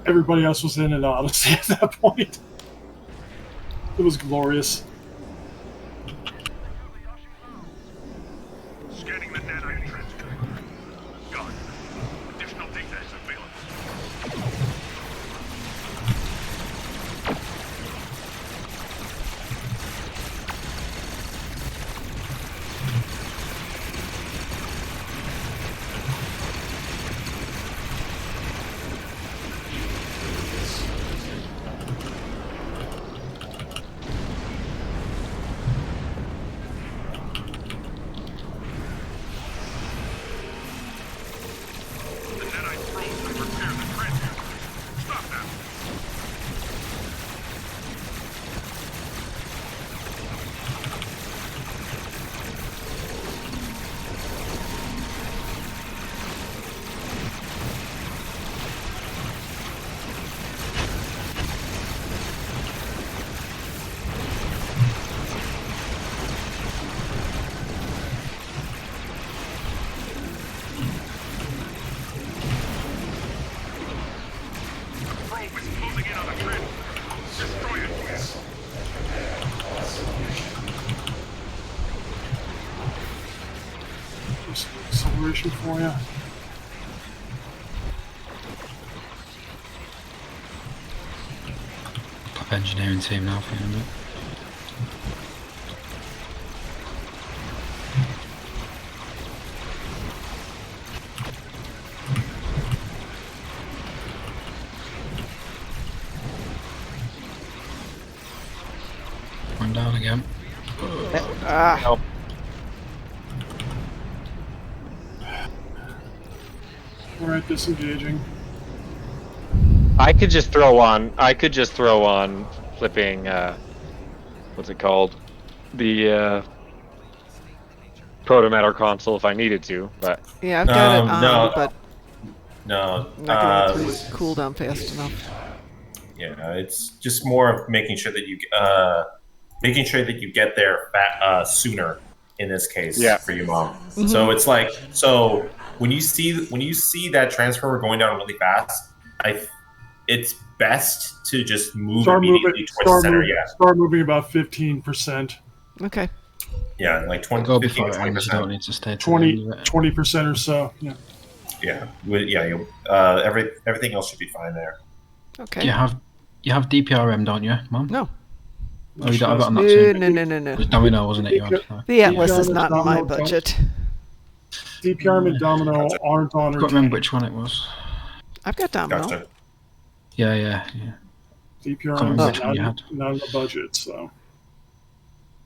everybody else was in an Odyssey at that point. It was glorious. Scanning the nanite transmitter. Got it. Additional data is available. Acceleration for you. Top engineering team now for you. One down again. Help. Alright, disengaging. I could just throw on flipping what's it called? The proto-matter console if I needed to, but yeah, I've got it on, but no, I'm not going to cool down fast enough. Yeah, it's just more of making sure that you get there sooner. In this case, for you, Mom. Mm-hmm. So it's like when you see that transformer going down really fast, it's best to just move immediately towards the center. Start moving about 15%. Okay. Yeah, like 20, go 15 before 20%. You don't need to stay 20% or so. Yeah. Yeah. Everything else should be fine there. Okay. You have DPRM, don't you, Mom? No. Oh, you don't have it on that team? No. It was Domino, wasn't it? You had? The Atlas is not in my budget. DPRM and Domino aren't on. I can't remember which one it was. I've got Domino. Gotcha. Yeah. DPRM is not in the budget, so.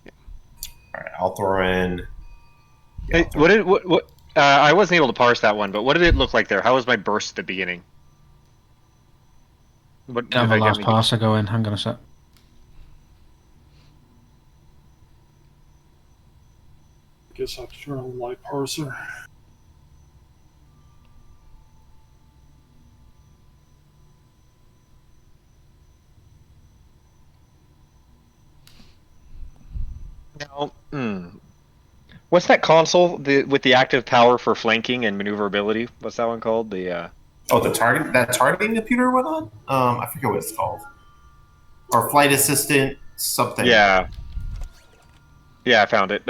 All right, I'll throw in. Hey, what? I wasn't able to parse that one, but what did it look like there? How was my burst at the beginning? Have a last parser go in. Hang on a sec. guess I have to turn on the light parser. Now, what's that console with the active power for flanking and maneuverability? What's that one called? The Oh, the targeting computer or whatnot? I forget what it's called. Or flight assistant something. Yeah, I found it.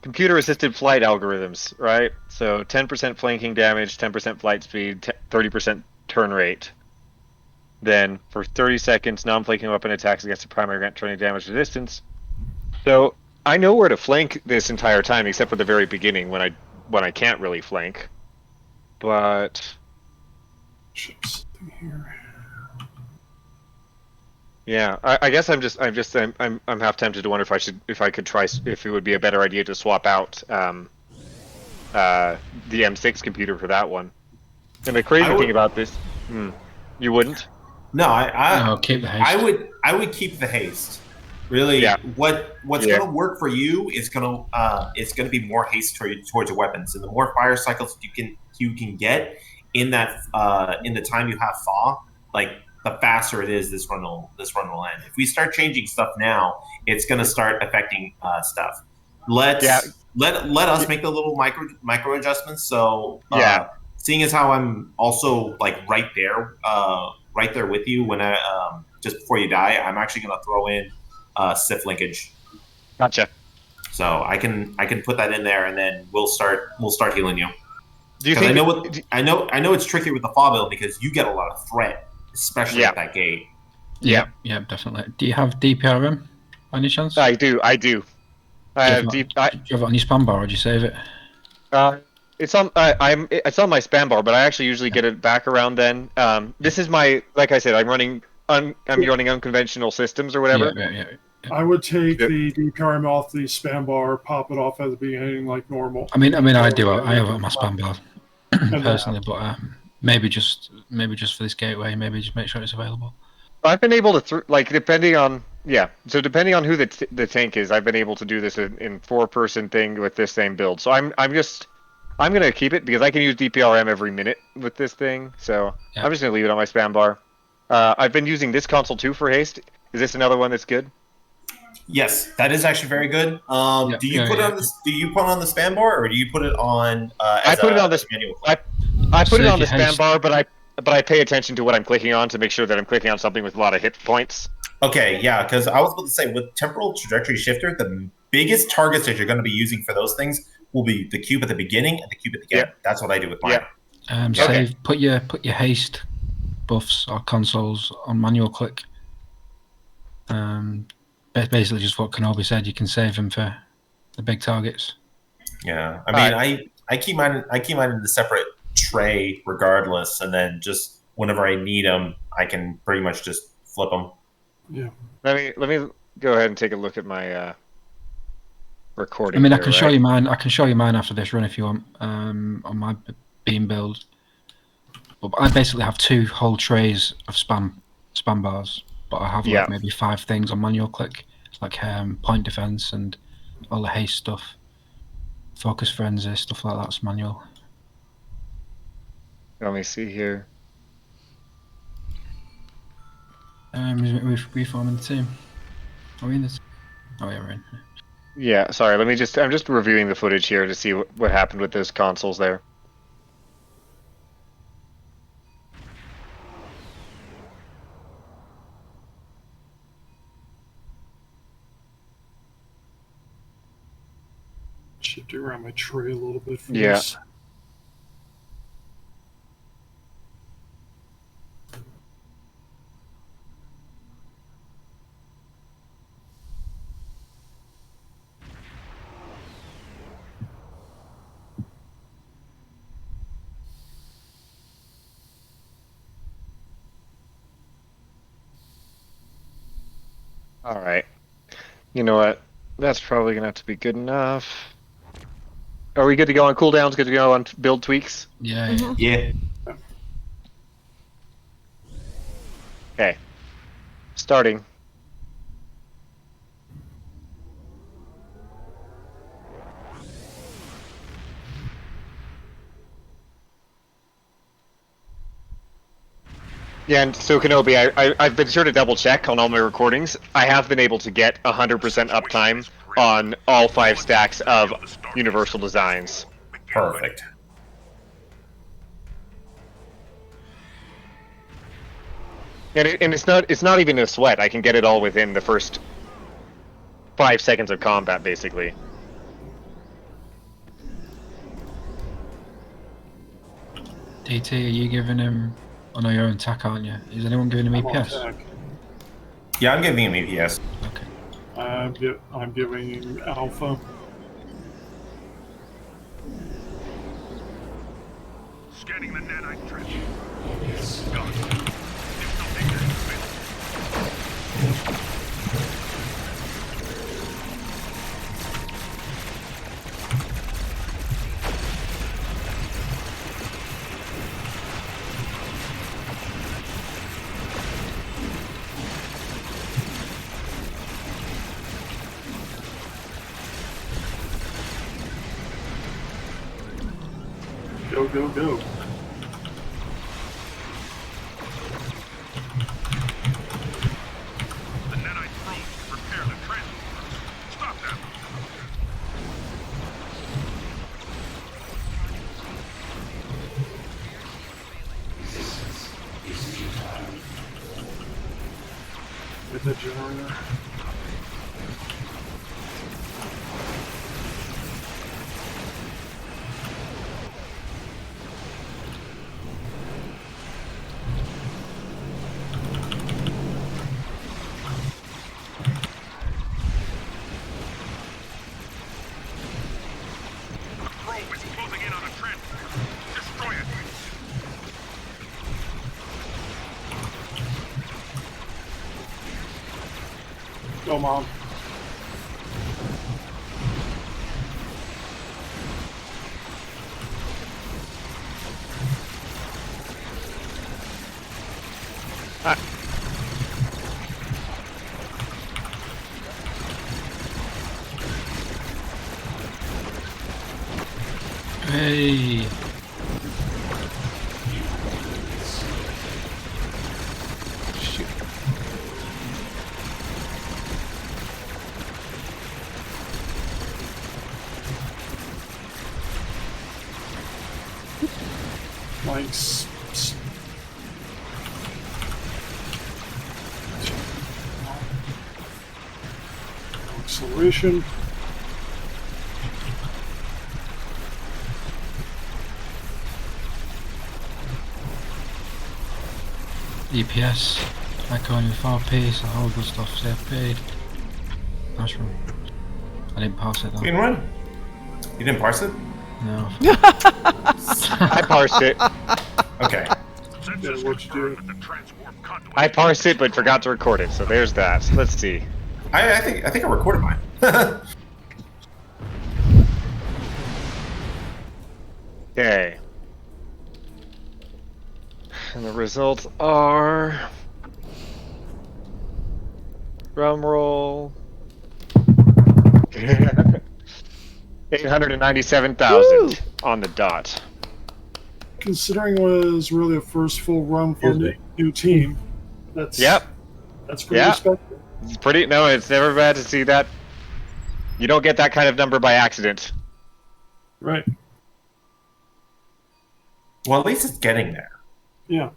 Computer-assisted flight algorithms, right? So 10% flanking damage, 10% flight speed, 30% turn rate. Then for 30 seconds, non-flanking weapon attacks against the primary grant turning damage to distance. So I know where to flank this entire time, except for the very beginning when I can't really flank. But here. Yeah, I guess I'm half tempted to wonder if I could try if it would be a better idea to swap out the M6 computer for that one. And the crazy thing about this, you wouldn't? No, No, keep the haste. I would keep the haste. Really, what's going to work for you is going to be more haste towards your weapons, and the more fire cycles you can get in that in the time you have thaw, like the faster it is this run will end. If we start changing stuff now, it's going to start affecting stuff. Let us make the little micro adjustments. So seeing as how I'm also like right there with you when I just before you die, I'm actually going to throw in SIF linkage. Gotcha. So I can put that in there, and then we'll start healing you. Do you think I know it's tricky with the thaw build because you get a lot of threat, especially at that gate. Yeah, definitely. Do you have DPRM by any chance? I do. I have do you have it on your spam bar, or do you save it? It's on my spam bar, but I actually usually get it back around then. This is my, like I said, I'm running unconventional systems or whatever. Yeah. I would take the DPRM off the spam bar, pop it off at the beginning like normal. I mean, I do. I have it on my spam bar personally, but maybe just for this gateway, maybe just make sure it's available. I've been able to depending on who the tank is, I've been able to do this in 4-person thing with this same build. So I'm gonna keep it because I can use DPRM every minute with this thing. So I'm just gonna leave it on my spam bar. I've been using this console too for haste. Is this another one that's good? Yes, that is actually very good. Do you put it on the spam bar, or do you put it on? I put it on the manual. I put it on the spam bar, but I pay attention to what I'm clicking on to make sure that I'm clicking on something with a lot of hit points. Okay, yeah, because I was about to say with temporal trajectory shifter, the biggest targets that you're going to be using for those things will be the cube at the beginning and the cube at the end. That's what I do with mine. Save. Put your haste buffs or consoles on manual click. Basically just what Kenobi said. You can save them for the big targets. Yeah, I mean, I keep mine in the separate tray regardless, and then just whenever I need them, I can pretty much just flip them. Yeah. Let me go ahead and take a look at my recording. I mean, I can show you mine. I can show you mine after this run if you want. On my beam build, but I basically have 2 whole trays of spam bars. But I have like maybe 5 things on manual click, like point defense and all the haste stuff, focus frenzy, stuff like that's manual. Let me see here. We're reforming the team. Are we in this? Oh yeah, we're in. Yeah, sorry. I'm just reviewing the footage here to see what happened with those consoles there. Shift around my tray a little bit for this. All right. You know what? That's probably gonna have to be good enough. Are we good to go on cooldowns? Good to go on build tweaks? Yeah. Yeah. Okay. Starting. Yeah, and so Kenobi, I've been sure to double check on all my recordings. I have been able to get 100% uptime on all 5 stacks of Universal Designs. Perfect. And it's not even a sweat. I can get it all within the first 5 seconds of combat, basically. DT, are you giving him? I know you're on tack, aren't you? Is anyone giving him I'm on EPS? tack. Yeah, I'm giving him EPS. Okay. I'm giving him Alpha. Scanning the nanite trench. Gone. Signal data transmitted. Go, go, go. The nanite froze to repair the transport. Stop them. With the generator. The probe is closing in on the transport. Destroy it. Go, Mom. Hey. Shoot. Nice. Acceleration. EPS. Back on your 4P, so all good stuff. Safe paid. Nice run. I didn't pass it though. Clean run. You didn't parse it? No. I parsed it. Okay. Sensors what you do. confirm that the transwarp conduit. I parsed it, but forgot to record it. So there's that. Let's see. I think I recorded mine. Okay. And the results are. Drum roll. 897,000 on the dot. Considering it was really a first full run for the new team, that's pretty respectable. It's pretty. No, it's never bad to see that. You don't get that kind of number by accident. Right. Well, at least it's getting there. Yeah.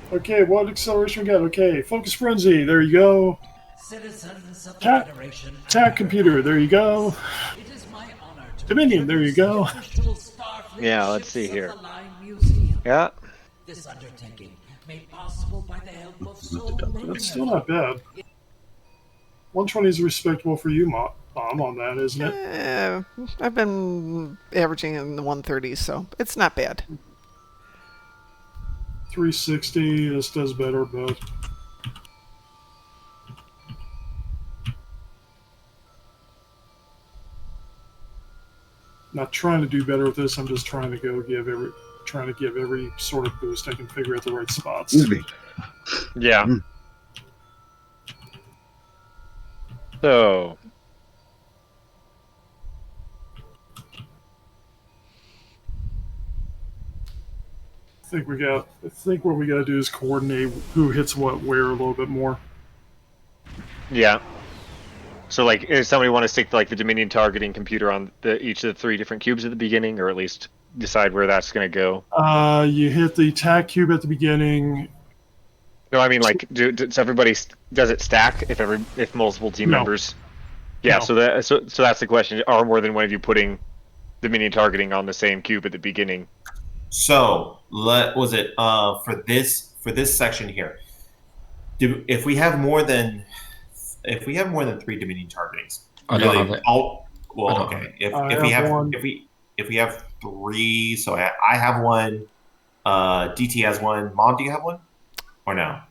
Okay, what acceleration we got? Okay, focus frenzy, there you go. Citizens of the Tack, Federation. tack computer, there you go. It is my honor to Dominion, there you go. official Starfleet Yeah, let's see ships here. of the Line Museum. Yeah. This undertaking made possible by the help of so many. That's still not bad. 120 is respectable for you, Mom, on that, isn't it? I've been averaging in the 130s, so it's not bad. 360, this does better, but not trying to do better with this. I'm just trying to give every sort of boost I can figure out the right spots. Yeah. So. I think what we got to do is coordinate who hits what where a little bit more. Yeah. So, like, if somebody want to stick like the Dominion targeting computer on each of the 3 different cubes at the beginning, or at least decide where that's going to go. You hit the attack cube at the beginning. No, I mean, like, does everybody does it stack if multiple team members? Yeah. No. So that's the question: are more than one of you putting Dominion targeting on the same cube at the beginning? So for this section here? If we have more than 3 Dominion targetings, I don't have it. Okay. If we have 3, so I have one. DT has one. Mom, do you have one? Or no?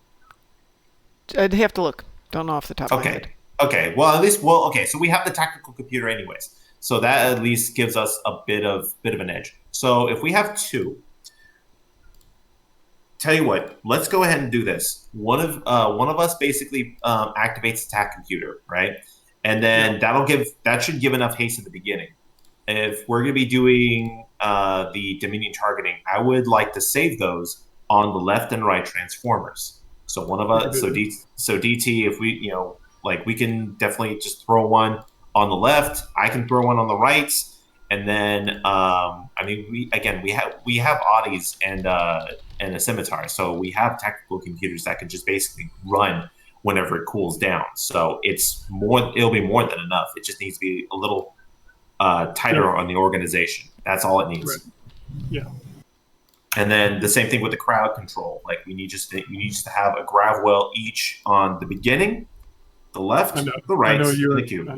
I'd have to look. Don't know off the top of my head. Okay. Well, so we have the tactical computer anyways. So that at least gives us a bit of an edge. So if we have 2, tell you what, let's go ahead and do this. One of us basically activates attack computer, right? And then that should give enough haste at the beginning. If we're going to be doing the Dominion targeting, I would like to save those on the left and right transformers. So one of us, so DT, if we, we can definitely just throw one on the left. I can throw one on the right, and then we have Audis and a scimitar, so we have tactical computers that can just basically run whenever it cools down. So it'll be more than enough. It just needs to be a little tighter on the organization. That's all it needs. Right. Yeah. And then the same thing with the crowd control. Like we need just to have a grav well each on the beginning, the left, the right, and the cube.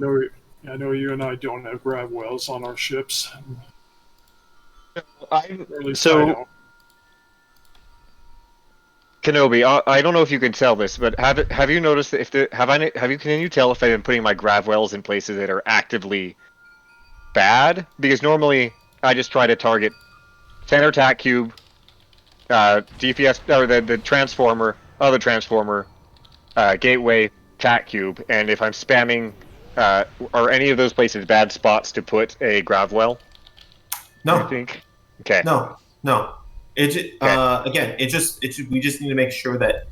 I know you and I don't have grav wells on our ships. Kenobi, I don't know if you can tell this, but have you noticed that can you tell if I've been putting my grav wells in places that are actively bad? Because normally I just try to target center attack cube, DPS or the transformer, other transformer, gateway, tack cube, and if I'm spamming, are any of those places bad spots to put a grav well? No. I think. Okay. No. We just need to make sure that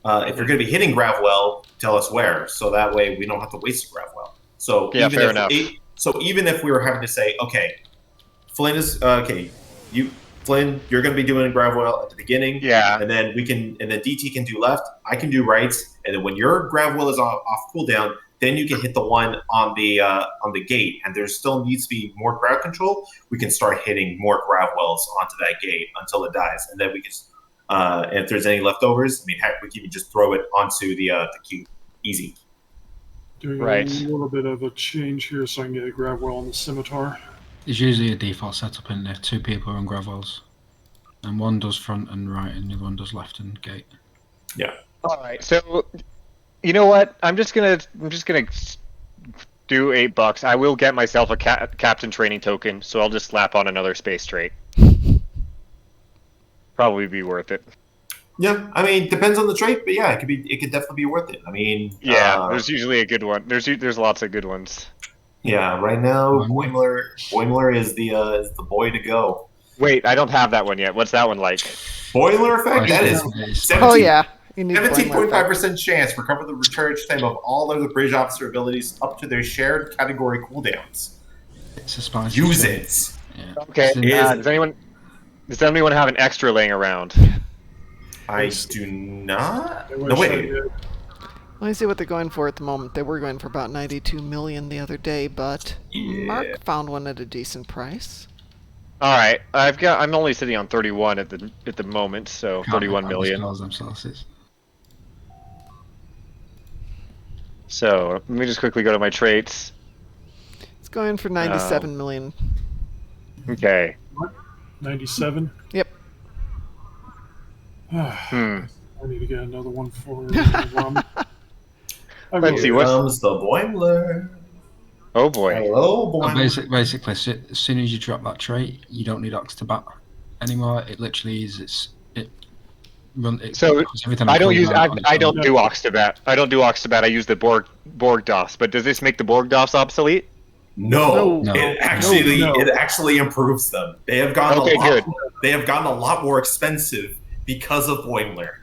if you're going to be hitting grav well, tell us where, so that way we don't have to waste a grav well. So yeah, fair enough. So even if we were having to say, okay, Flynn is Flynn, you're going to be doing a grav well at the beginning, and then DT can do left, I can do right, and then when your grav well is off cooldown, then you can hit the one on the gate, and there still needs to be more crowd control. We can start hitting more grav wells onto that gate until it dies, and then we can, if there's any leftovers, heck, we can just throw it onto the cube, easy. Doing a little bit of a change here, so I can get a grav well on the scimitar. There's usually a default setup in there. 2 people on grav wells, and one does front and right, and the other one does left and gate. Yeah. All right. So, you know what? I'm just gonna do $8. I will get myself a captain training token, so I'll just slap on another space trait. Probably be worth it. Yeah, depends on the trait, but yeah, it could definitely be worth it. There's usually a good one. There's lots of good ones. Yeah, right now Boimler is the boy to go. Wait, I don't have that one yet. What's that one like? Boiler effect? That is 17.5% chance. Recover the recharge time of all other bridge officer abilities up to their shared category cooldowns. It's a spicy Use trait. it. Yeah. Okay. Does anyone have an extra laying around? I do not. No, wait. Let me see what they're going for at the moment. They were going for about 92 million the other day, but Mark found one at a decent price. All right, I'm only sitting on 31 at the moment, so 31 million. So let me just quickly go to my traits. It's going for 97 million. Okay. 97. Yep. I need to get another one for Rum. Let's see what comes the Boimler. Oh boy. Hello, Boimler. Basically, as soon as you drop that trait, you don't need Ox to bat anymore. It literally is So I don't do Ox to bat. I don't do Ox to bat. I use the Borg DOS. But does this make the Borg DOS obsolete? No. It actually improves them. They have gone good. they have gotten a lot more expensive because of Boimler.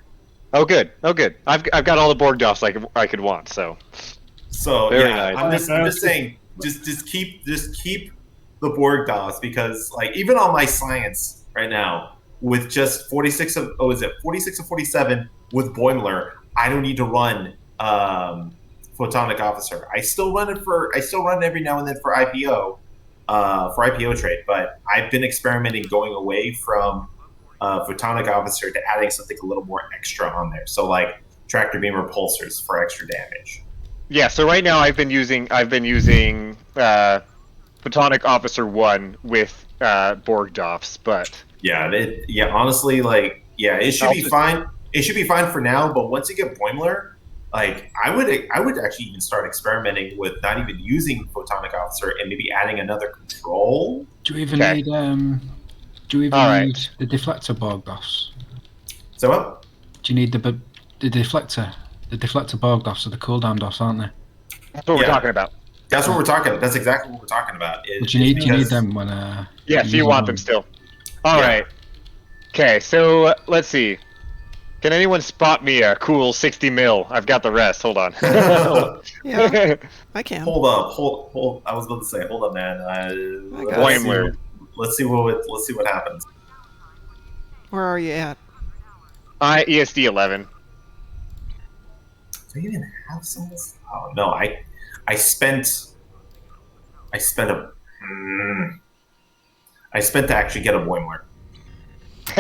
Oh, good. Oh, good. I've got all the Borgdoffs I could want. So very yeah, nice. I'm just saying, just keep the Borgdoffs, because like even on my science right now with just 46 of 47 with Boimler, I don't need to run Photonic Officer. I still run it every now and then for IPO trade, but I've been experimenting going away from Photonic Officer to adding something a little more extra on there. So like tractor beam repulsors for extra damage. Yeah. So right now I've been using Photonic Officer 1 with Borgdoffs, but honestly, like it should be fine. It should be fine for now, but once you get Boimler, like I would actually even start experimenting with not even using Photonic Officer and maybe adding another control. Do you even need need the deflector Borgdoffs? So what? Do you need the deflector? The deflector Borgdoffs are the cooldown doffs, aren't they? That's what we're talking about. That's what we're talking about. That's exactly what we're talking about. But you need them when yeah, so you want them still. All right. Okay, so let's see. Can anyone spot me a cool 60 mil? I've got the rest. Hold on. Yeah, I can. Hold up. I was about to say, hold up, man. Let's see what happens. Where are you at? ESD 11. Do you even have some of this? Oh no, I spent to actually get a Boimler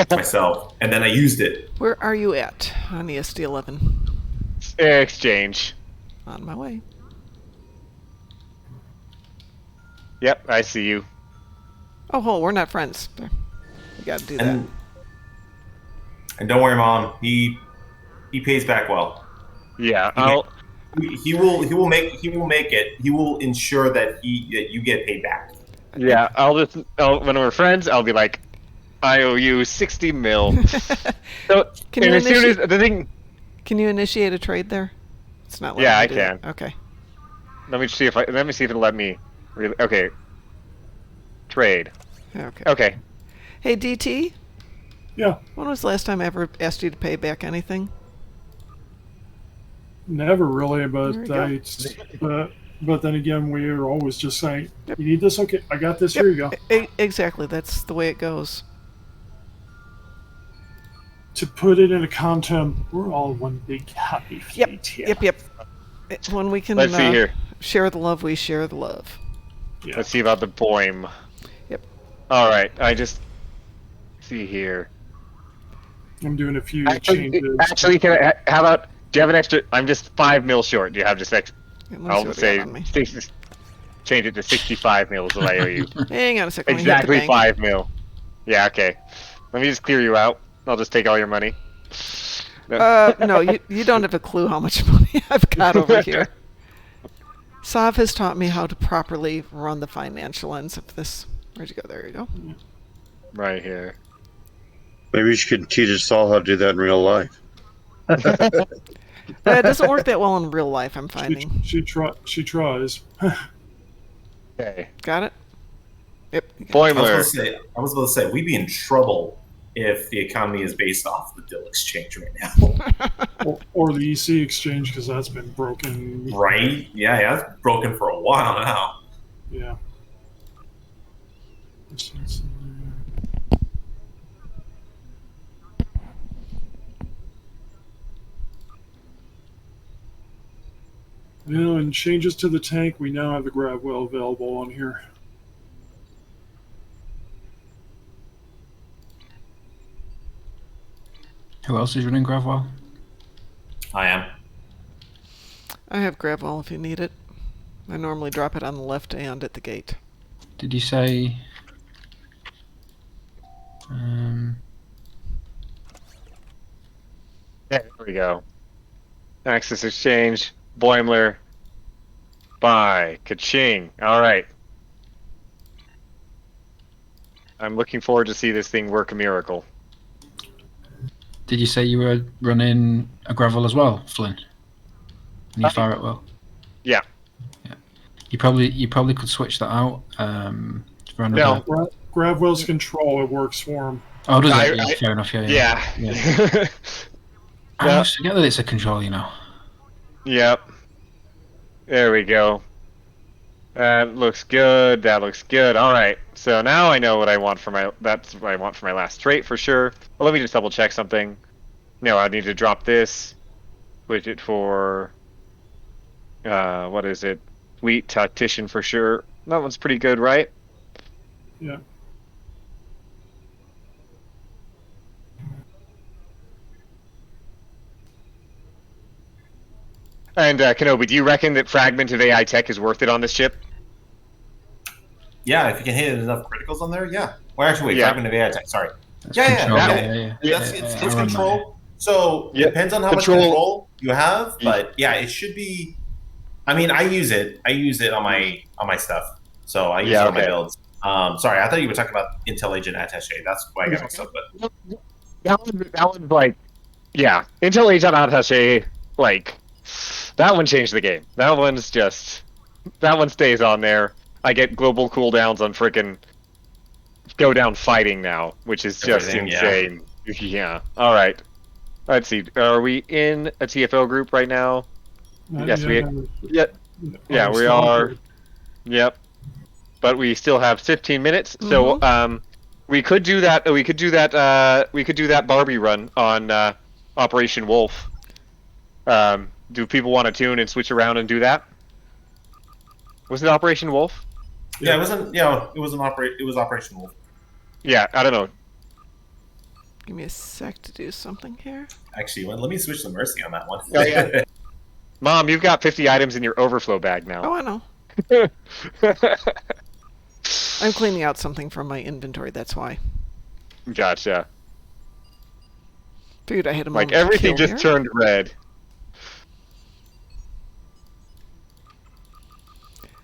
myself, and then I used it. Where are you at on ESD 11? Exchange. On my way. Yep, I see you. Oh, we're not friends. You got to do that. And don't worry, Mom. He pays back well. Yeah, he will make it. He will ensure that you get paid back. Yeah, when we're friends, I'll be like, I owe you 60 mil. So, Can you initiate a trade there? It's not. Yeah, I can. That. Okay. Let me see if it'll let me. Okay. Trade. Okay. Hey, DT. Yeah. When was the last time I ever asked you to pay back anything? Never really, but then again, we are always just saying, "You need this? Okay, I got this. Here you go." Exactly. That's the way it goes. To put it in a content, we're all one big happy fleet here. Yep. When we can Let's see here. Share the love, we share the love. Yeah. Let's see about the Boim. Yep. All right, I just see here. I'm doing a few changes. Actually, how about? Do you have an extra? I'm just 5 mil short. Do you have just extra? I'll say change it to 65 mil is what I owe you. Hang on a second. Exactly 5 mil. Yeah. Okay. Let me just clear you out. I'll just take all your money. No, you don't have a clue how much money I've got over here. Sav has taught me how to properly run the financial ends of this. Where'd you go? There you go. Right here. Maybe you should teach us all how to do that in real life. It doesn't work that well in real life, I'm finding. She tries. Okay. Got it? Yep. Boimler. I was about to say, we'd be in trouble if the economy is based off the DIL exchange right now. or the EC exchange, because that's been broken. Right? Yeah, it's broken for a while now. Yeah. And changes to the tank, we now have the grab well available on here. Who else is running Gravwell? I am. I have Gravwell if you need it. I normally drop it on the left and at the gate. Did you say... There we go. Access exchange. Boimler. Buy. Ka-ching. Alright. I'm looking forward to see this thing work a miracle. Did you say you were running a Gravel as well, Flynn? And you fire it well? Yeah. You probably could switch that out. For another... Gravwell's control, it works for him. Oh, does it? Yeah, fair enough. Yeah. I always forget that it's a control, you know. Yep. There we go. That looks good. That looks good. All right. So now I know what I want for my. That's what I want for my last trait for sure. Well, let me just double check something. No, I need to drop this. Switch it for. What is it? Sweet tactician for sure. That one's pretty good, right? Yeah. And Kenobi, do you reckon that fragment of AI tech is worth it on this ship? Yeah, if you can hit enough criticals on there, yeah. Well, actually, wait, Yeah. fragment of AI tech. Sorry. That's Yeah. Yeah. That's I it's run control. So Yeah. depends on how much control you have, but yeah, it should be. I mean, I use it. I use it on my stuff. So I use it on my builds. Sorry, I thought you were talking about Intel Agent Attaché. That's why I got mixed up. But That one's like, yeah, Intel Agent Attaché, like, that one changed the game. That one stays on there. I get global cooldowns on frickin' go down fighting now, which is just insane. Yeah. All right. Let's see. Are we in a TFL group right now? Yes, we. Yeah, we are. Yep. But we still have 15 minutes, so we could do that. We could do that Barbie run on Operation Wolf. Do people want to tune and switch around and do that? Was it Operation Wolf? Yeah, it wasn't. Yeah, it was Operation Wolf. Yeah, I don't know. Give me a sec to do something here. Actually, let me switch to Mercy on that one. Oh, yeah. Mom, you've got 50 items in your overflow bag now. Oh, I know. I'm cleaning out something from my inventory, that's why. Gotcha. Figured I had a like moment to everything kill just here. turned red.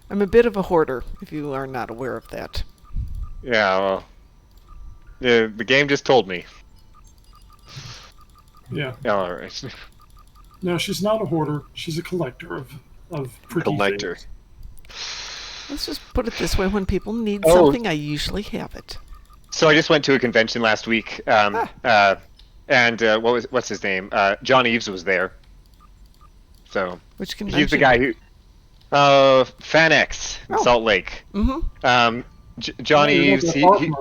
I'm a bit of a hoarder, if you are not aware of that. Yeah, well, the game just told me. Yeah. All right. No, she's not a hoarder. She's a collector of pretty Collector. things. Let's just put it this way: when people need Oh. something, I usually have it. So I just went to a convention last week, and what's his name? John Eves was there. So Which convention? he's the guy who FanX in Salt Lake. Mm-hmm. John Yeah, Eves. you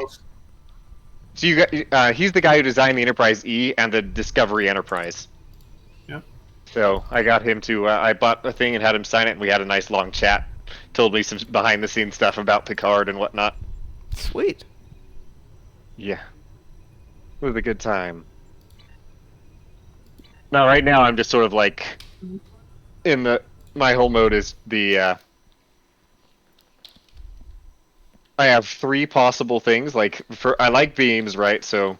He's the guy who designed the Enterprise E and the Discovery Enterprise. Yeah. So I got him to. I bought a thing and had him sign it, and we had a nice long chat. Told me some behind-the-scenes stuff about Picard and whatnot. Sweet. Yeah. It was a good time. Now, right now, I'm just sort of like my whole mode is I have 3 possible things. Like I like beams, right? So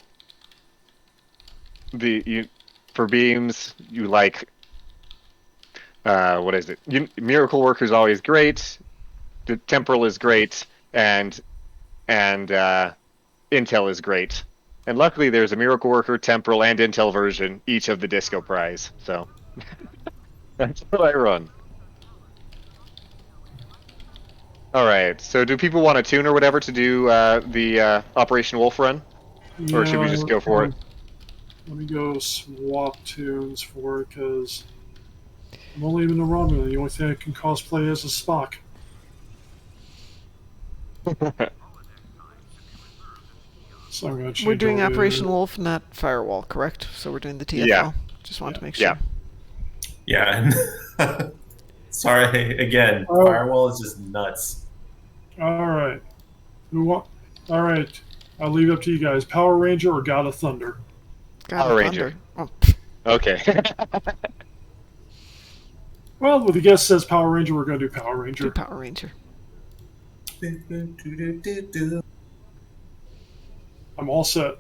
for beams, you like what is it? Miracle Worker is always great. The Temporal is great, and Intel is great. And luckily, there's a Miracle Worker, Temporal, and Intel version, each of the Disco Prize. So that's what I run. All right. So, do people want to tune or whatever to do the Operation Wolf run, or should we just go for it? Let me go swap tunes for it because I'm only in the Romulan. The only thing I can cosplay as is Spock. So I'm gonna change We're doing over to- Operation Wolf, not Firewall, correct? So we're doing the TFL. Yeah. Just wanted to make sure. Yeah. And sorry again. Oh. Firewall is just nuts. All right. All right. I'll leave it up to you guys. Power Ranger or God of Thunder? Power Ranger. Oh. Okay. Well, when the guest says Power Ranger, we're going to do Power Ranger. Do Power Ranger. I'm all set.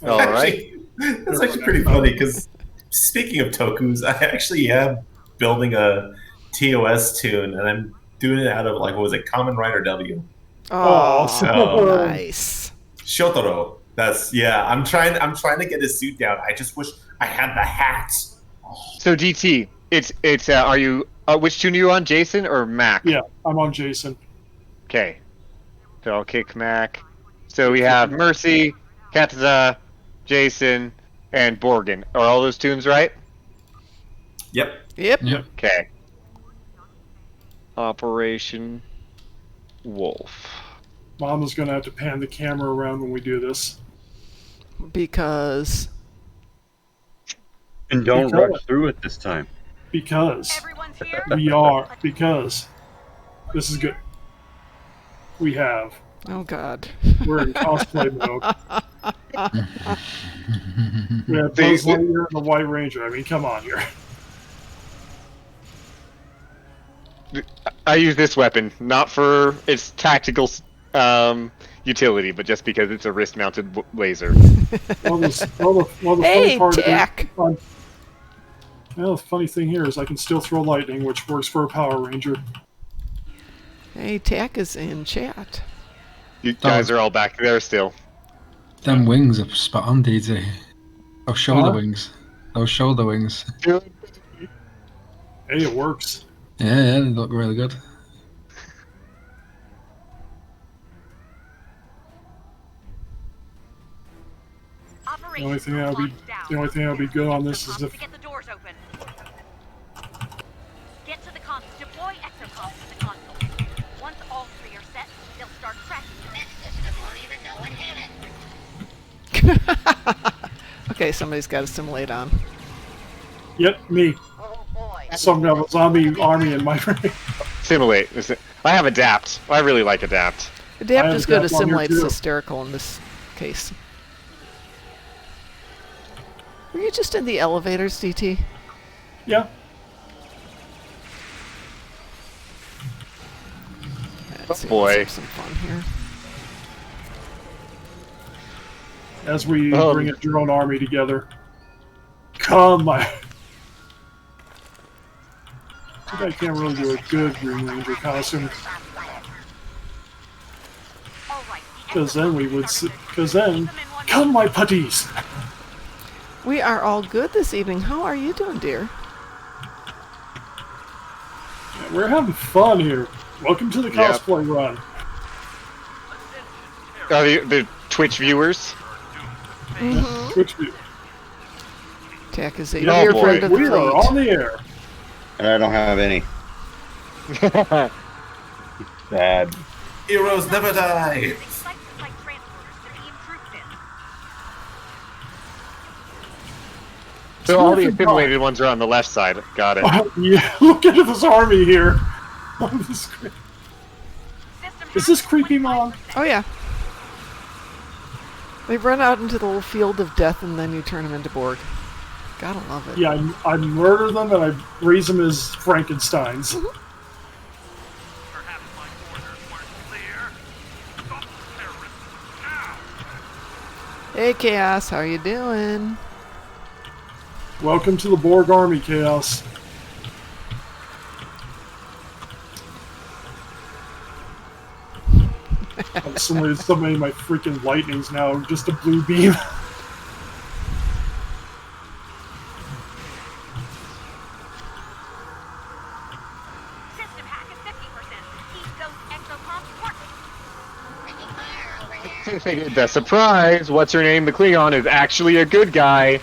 All right. That's actually pretty funny because speaking of tokus, I actually am building a TOS tune and I'm doing it out of like, what was it, Common Rider W. Oh, so nice. Shotaro. That's I'm trying to get his suit down. I just wish I had the hat. So DT, it's are you which tune are you on, Jason or Mac? Yeah, I'm on Jason. Okay. So I'll kick Mac. So we have Mercy, Katza, Jason, and Borgen. Are all those tunes right? Yep. Yep. Okay. Operation Wolf. Mama's gonna have to pan the camera around when we do this. Because. And don't rush through it this time. Because we are. Because this is good. We have. Oh God. We're in cosplay mode. We have Buzz Lightyear and the White Ranger. I mean, come on here. I use this weapon not for its tactical utility, but just because it's a wrist-mounted laser. The Hey, funny part Jack. Well, the funny thing here is I can still throw lightning, which works for a Power Ranger. Hey, Tack is in chat. You guys are all back there still. Them wings are spot on, DZ. Those shoulder wings. Those shoulder wings. Hey, it works. Yeah, they look really good. The only thing that'll be good on this is if Get the doors open. Get to the console. Deploy exocomms to the console. Once all three are set, they'll start tracking you. This system won't even know it hit it. Okay, somebody's got to simulate on. Yep, me. Some kind of a zombie army in my brain. Simulate. I have Adapt. I really like Adapt. Adapt is good. Adapt on here Assimilate's too. hysterical in this case. Were you just in the elevators, DT? Yeah. Let's see, boy. let's have some fun here. As we bring a drone army together. Come on. I think I can't really do a good Green Ranger costume. Because then we would. Because then, come my putties. We are all good this evening. How are you doing, dear? Yeah, we're having fun here. Welcome to the cosplay run. Are the Twitch viewers? Mm-hmm. Twitch view. Tack is a Yeah, dear friend of the we are fleet. on the air. And I don't have any. Bad. Heroes never die. So all the assimilated ones are on the left side. Got it. Yeah, look at this army here. On the screen. Is this creepy, Mom? Oh yeah. They run out into the little field of death, and then you turn them into Borg. Gotta love it. Yeah, I murder them and I raise them as Frankensteins. Hey, Chaos, how you doing? Welcome to the Borg Army, Chaos. I've assimilated so many of my freaking lightnings now, just a blue beam. System hack is 50%. Keep those exocomms working. The surprise! What's her name? The Klingon is actually a good guy.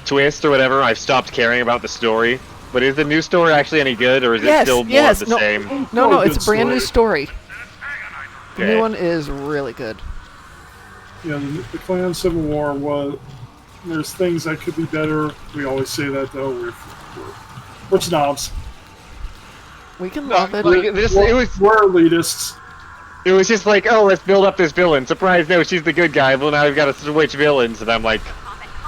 Twist or whatever. I've stopped caring about the story. But is the new story actually any good, or is it still more of the same? No, it's a brand new story. The Okay. new one is really good. Yeah, the Klan Civil War was. There's things that could be better. We always say that though. We're snobs. We can love it. Like, We're elitists. It was just like, oh, let's build up this villain. Surprise! No, she's the good guy. Well, now we've got to switch villains, and I'm like,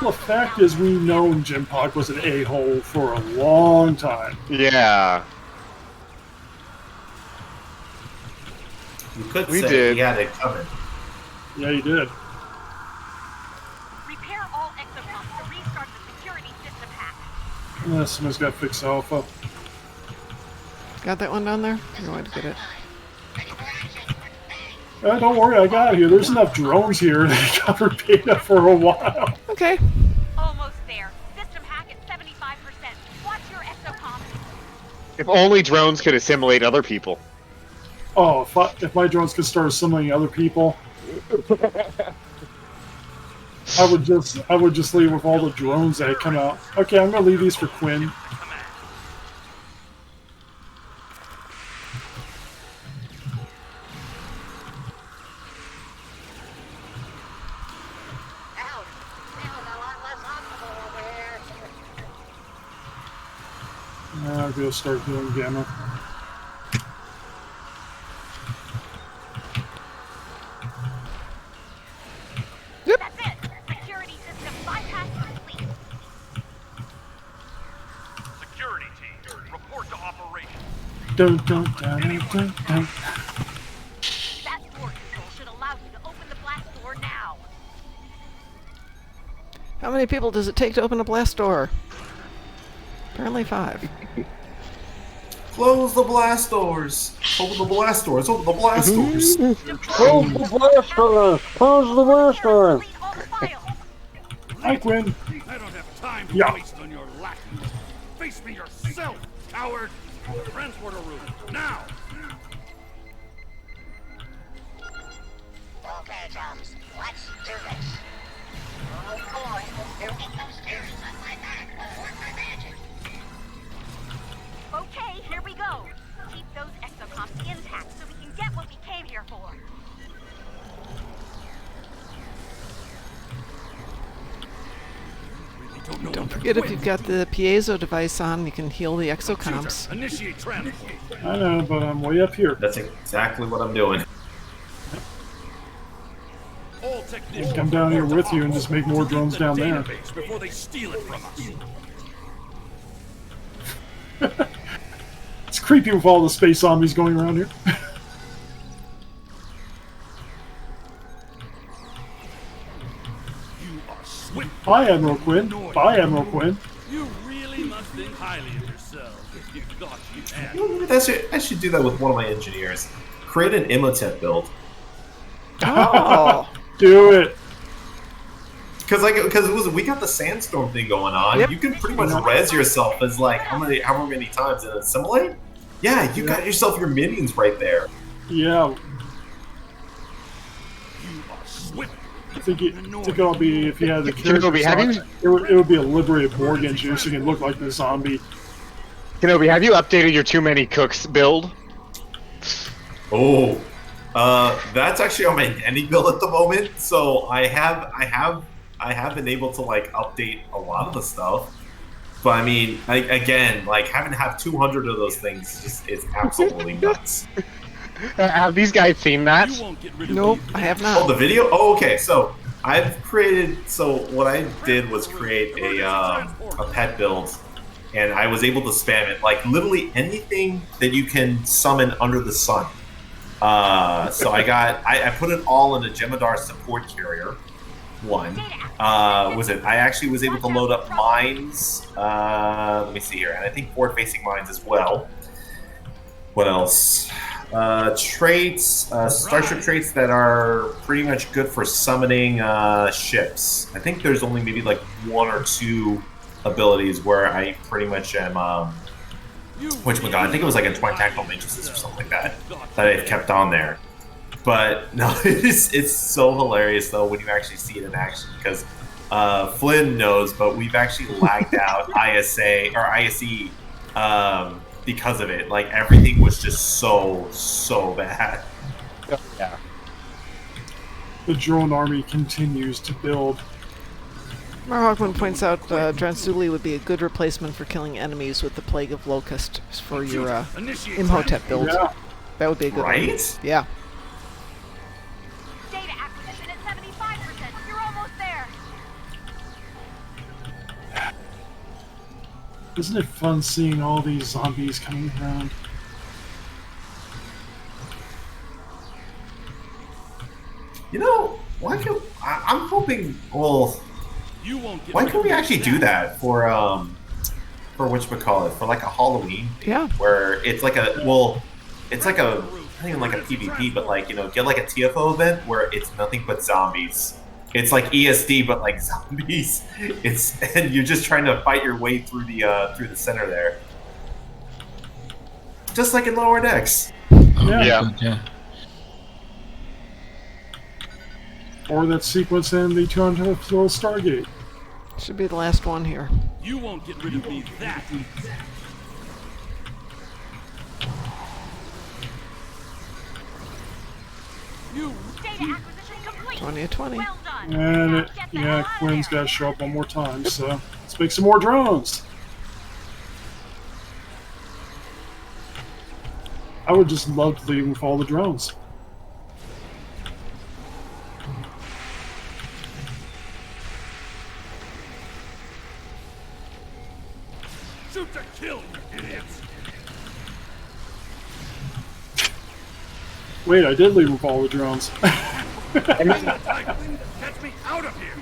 Well, the fact is, we've known Jim Pock was an a-hole for a long time. yeah. You could We say did. he had it coming. Yeah, he did. Repair all exocomms to restart the security system hack. Somebody's got to fix Alpha. Got that one down there? You're going to get it. Don't worry, I got it here. There's enough drones here. They covered beta for a while. Okay. Almost there. System hack at 75%. Watch your exocomms. If only drones could assimilate other people. Oh, if my drones could start assimilating other people. I would just leave with all the drones that come out. Okay, I'm gonna leave these for Quinn. I'll go start doing gamma. Yep. That's it. Security system bypass complete. Security team, report to operation. Dun, dun, dun, dun, dun. That door control should allow you to open the blast door now. How many people does it take to open a blast door? Apparently 5. Close the blast doors. Open the blast doors. Open the blast doors. Close the blast door! Close the blast door! Hi, Quinn. I don't have time to Yeah. waste on your lackeys. Face me yourself, coward. Transporter room, now. Okay, chums, let's do this. Oh boy, there ain't no stairs on my back will work my magic. Okay, here we go. Keep those exocomps intact so we can get what we came here for. Don't forget, if you've got the piezo device on, you can heal the exocomps. Initiate transport. I know, but I'm way up here. That's exactly what I'm doing. All technicians Come down here with you and just make more drones down there. before they steal it from us. It's creepy with all the space zombies going around here. Bye, Admiral Quinn. Bye, Admiral Quinn. You really must think highly of yourself if you thought you had. You know, I should do that with one of my engineers. Create an Imhotep build. Oh, do it. Because we got the sandstorm thing going on. Yep. You can pretty much res yourself as like however many times and assimilate. Yeah, you got yourself your minions right there. Yeah. I think it'll be, if you had the Kenobi, have you? it would be a liberated Borg engineer, so you can look like the zombie. Kenobi, have you updated your too many cooks build? Oh, that's actually on my Nanny build at the moment. So I have been able to like update a lot of the stuff. But I mean, again, like having to have 200 of those things is absolutely nuts. Have these guys seen that? Nope, I have not. Oh, the video? Oh, okay. So I've created. So what I did was create a pet build, and I was able to spam it like literally anything that you can summon under the sun. So I put it all in a Jemadar support carrier. I actually was able to load up mines. Let me see here, and I think forward-facing mines as well. What else? Traits, starship traits that are pretty much good for summoning ships. I think there's only maybe like 1 or 2 abilities where I pretty much am. I think it was like a Twin Tactical Matrices or something like that I've kept on there. But no, it's so hilarious though when you actually see it in action because Flynn knows, but we've actually lagged out ISE because of it. Like everything was just so bad. Yeah. The drone army continues to build. Marhawkman points out Dransuli would be a good replacement for killing enemies with the Plague of Locust for your Imhotep build. Yeah. That would be a good one. Right? Yeah. Data acquisition at 75%. You're almost there. Isn't it fun seeing all these zombies coming around? You know, I'm hoping. Well, why can't we actually do that for whatchamacallit, for like a Halloween? Yeah. Where it's like it's like a not even like a PvP, but like get like a TFO event where it's nothing but zombies. It's like ESD, but like zombies. And you're just trying to fight your way through the center there, just like in Lower Decks. Yeah. Yeah. Or that sequence in the 200 Stargate. Should be the last one here. You won't get rid of me that easy. You Data acquisition complete. 20 of 20. Well done. And Now it, get the yeah, hell out of Quinn's there. got to show up one more time. So let's make some more drones. I would just love to leave with all the drones. shoot to kill, you idiots. Wait, I did leave with all the drones. Catch me out of here.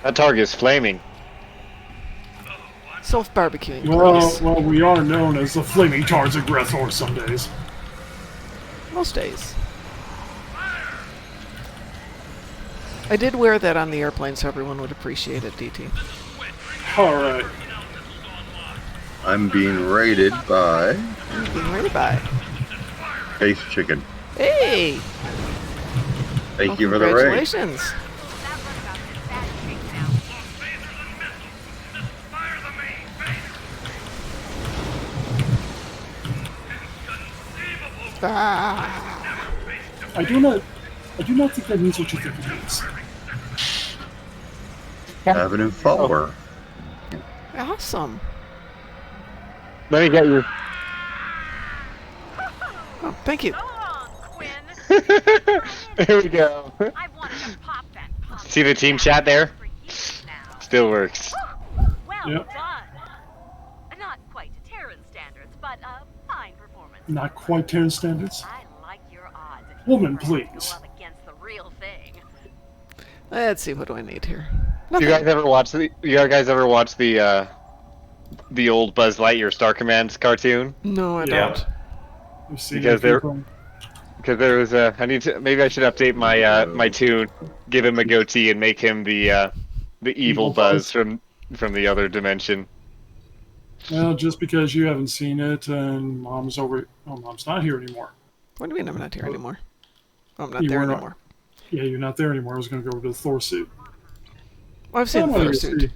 That target is flaming. Self-barbecuing. Well, we are known as the Flaming Tards of Grethor some days. Most days. I did wear that on the airplane so everyone would appreciate it, DT. Alright. I'm being raided by Being raided by. Space Chicken. Hey! Thank you for the raid. Congratulations. Ah. I do not think that means what you think it means. Avenue follower. Awesome. Let me get you. Oh, thank you. There we go. See the team chat there? Still works. Well Yep. done. Not quite to Terran standards, but fine performance. Not quite Terran standards. I like your odds. If Woman, you ever please. Go up against the real thing. Let's see, what do I need here? You guys ever watch the old Buzz Lightyear Star Command cartoon? No, I Yeah. don't. We've seen Because it a few because there was a maybe I should update my my tune, give him a goatee and make him the evil Buzz from the other dimension. Well, just because you haven't seen it and Mom's Mom's not here anymore. What do you mean I'm not here anymore? Oh, I'm not You there were not- anymore. Yeah, you're not there anymore. I was going to go over to the Thor suit. Well, I've seen I'm Thor gonna suit. see-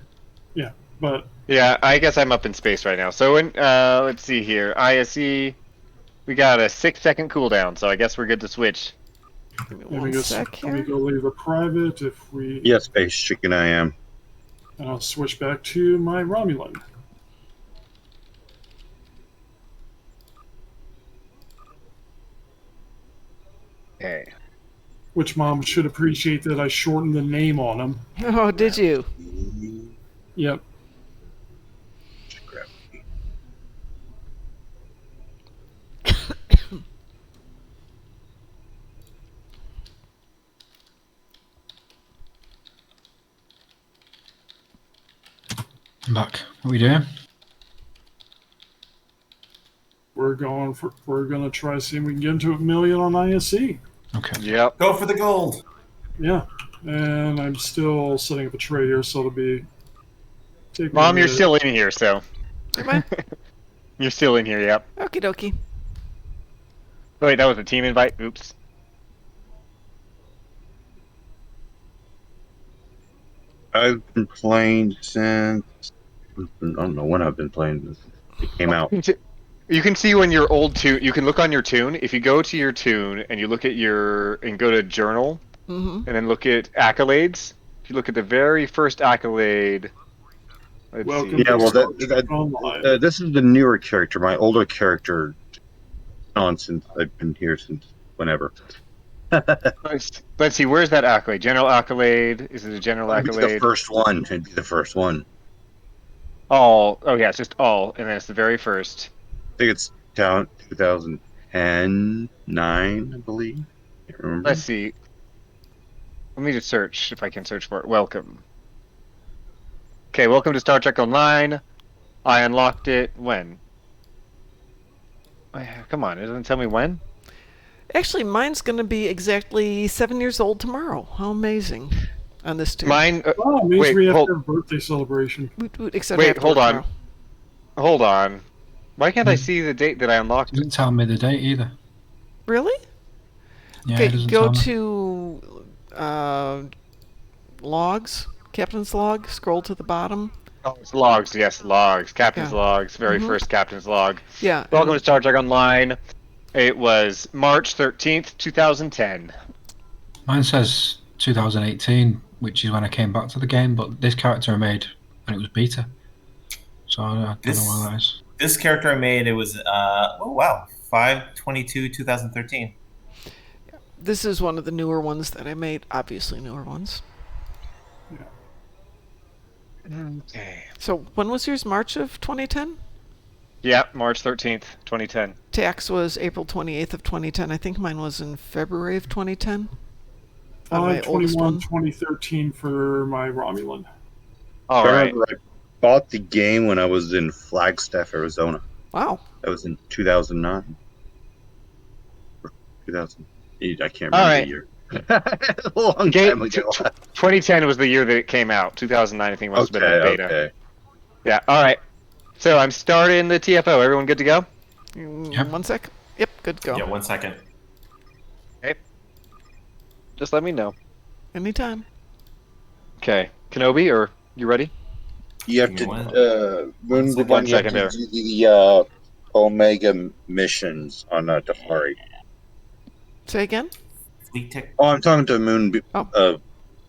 Yeah, but Yeah, I guess I'm up in space right now. So let's see here, ISE, we got a 6-second cooldown, so I guess we're good to switch. Give me let me one go, sec let me here. go leave a private if we. Yes, Space Chicken, I am. And I'll switch back to my Romulan. Okay. Which Mom should appreciate that I shortened the name on him. Oh, did you? Yep. I'm back. What are we doing? We're gonna try see if we can get into 1 million on ISC. Okay. Yep. Go for the gold. Yeah. And I'm still setting up a trade here, so it'll be take me a Mom, you're minute. still in here, so. Am I? You're still in here, yep. Okie dokie. Oh, wait, that was a team invite? Oops. I've been playing since I don't know when I've been playing this. It came out. You can see when your old tune. You can look on your tune. If you go to your tune and you look at and go to journal, Mm-hmm. and then look at accolades. If you look at the very first accolade, let's Welcome see. Yeah, well, Online. this is the newer character. My older character, since I've been here since whenever. Let's see. Where's that accolade? General accolade. Is it a general It'd be the accolade? first one. It'd be the first one. All. Oh yeah, it's just all, and then it's the very first. I think it's down 2010, 9, I believe. Can't remember. Let's see. Let me just search if I can search for it. Welcome. Okay, welcome to Star Trek Online. I unlocked it when? Come on, it doesn't tell me when. Actually, mine's going to be exactly 7 years old tomorrow. How amazing! On this too. Mine. Oh, it means wait, we have hold, to have a birthday celebration. Except I have wait, to hold work on. tomorrow. Hold on. Why can't I see the date that I unlocked It doesn't tell me the date either. Really? Yeah, Okay, it doesn't go tell me. to logs, captain's log. Scroll to the bottom. Oh, it's logs. Yes, logs. Captain's Yeah. logs. Very first captain's log. Yeah. Welcome to Star Trek Online. It was March 13th, 2010. Mine says 2018, which is when I came back to the game, but this character I made when it was beta. So I don't know why that is. This character I made, it was, oh wow, 5/22/2013. This is one of the newer ones that I made. Obviously, newer ones. Okay. So when was yours? March of 2010? Yeah, March 13th, 2010. Tax was April 28th of 2010. I think mine was in February of 2010. On my oldest 5/21, one. 2013 for my Romulan. All I right. remember I bought the game when I was in Flagstaff, Arizona. Wow. That was in 2009. Or 2008, I can't All remember right. the year. A long time ago. 2010 was the year that it came out. 2009, I think, must have been the beta. Okay. Yeah, all right. So I'm starting the TFO. Everyone good to go? Yep. 1 sec. Yep, good to go. Yeah, 1 second. Okay. Just let me know. Anytime. Okay. Kenobi, or you ready? You have to, when the One one you have second to there. do the Omega missions on Dahari. Say again? Oh, I'm talking to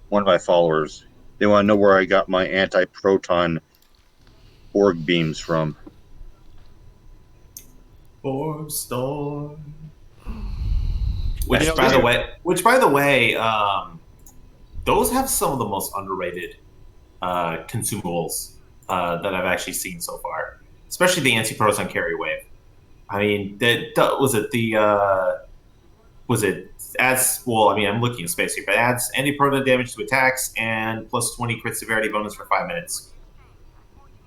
one of my followers. They want to know where I got my anti-proton org beams from. Orb storm. Which, by the way, those have some of the most underrated consumables that I've actually seen so far, especially the anti-proton carry wave. I mean, adds, well, I mean, I'm looking at space here, but adds anti-proton damage to attacks and plus 20 crit severity bonus for 5 minutes.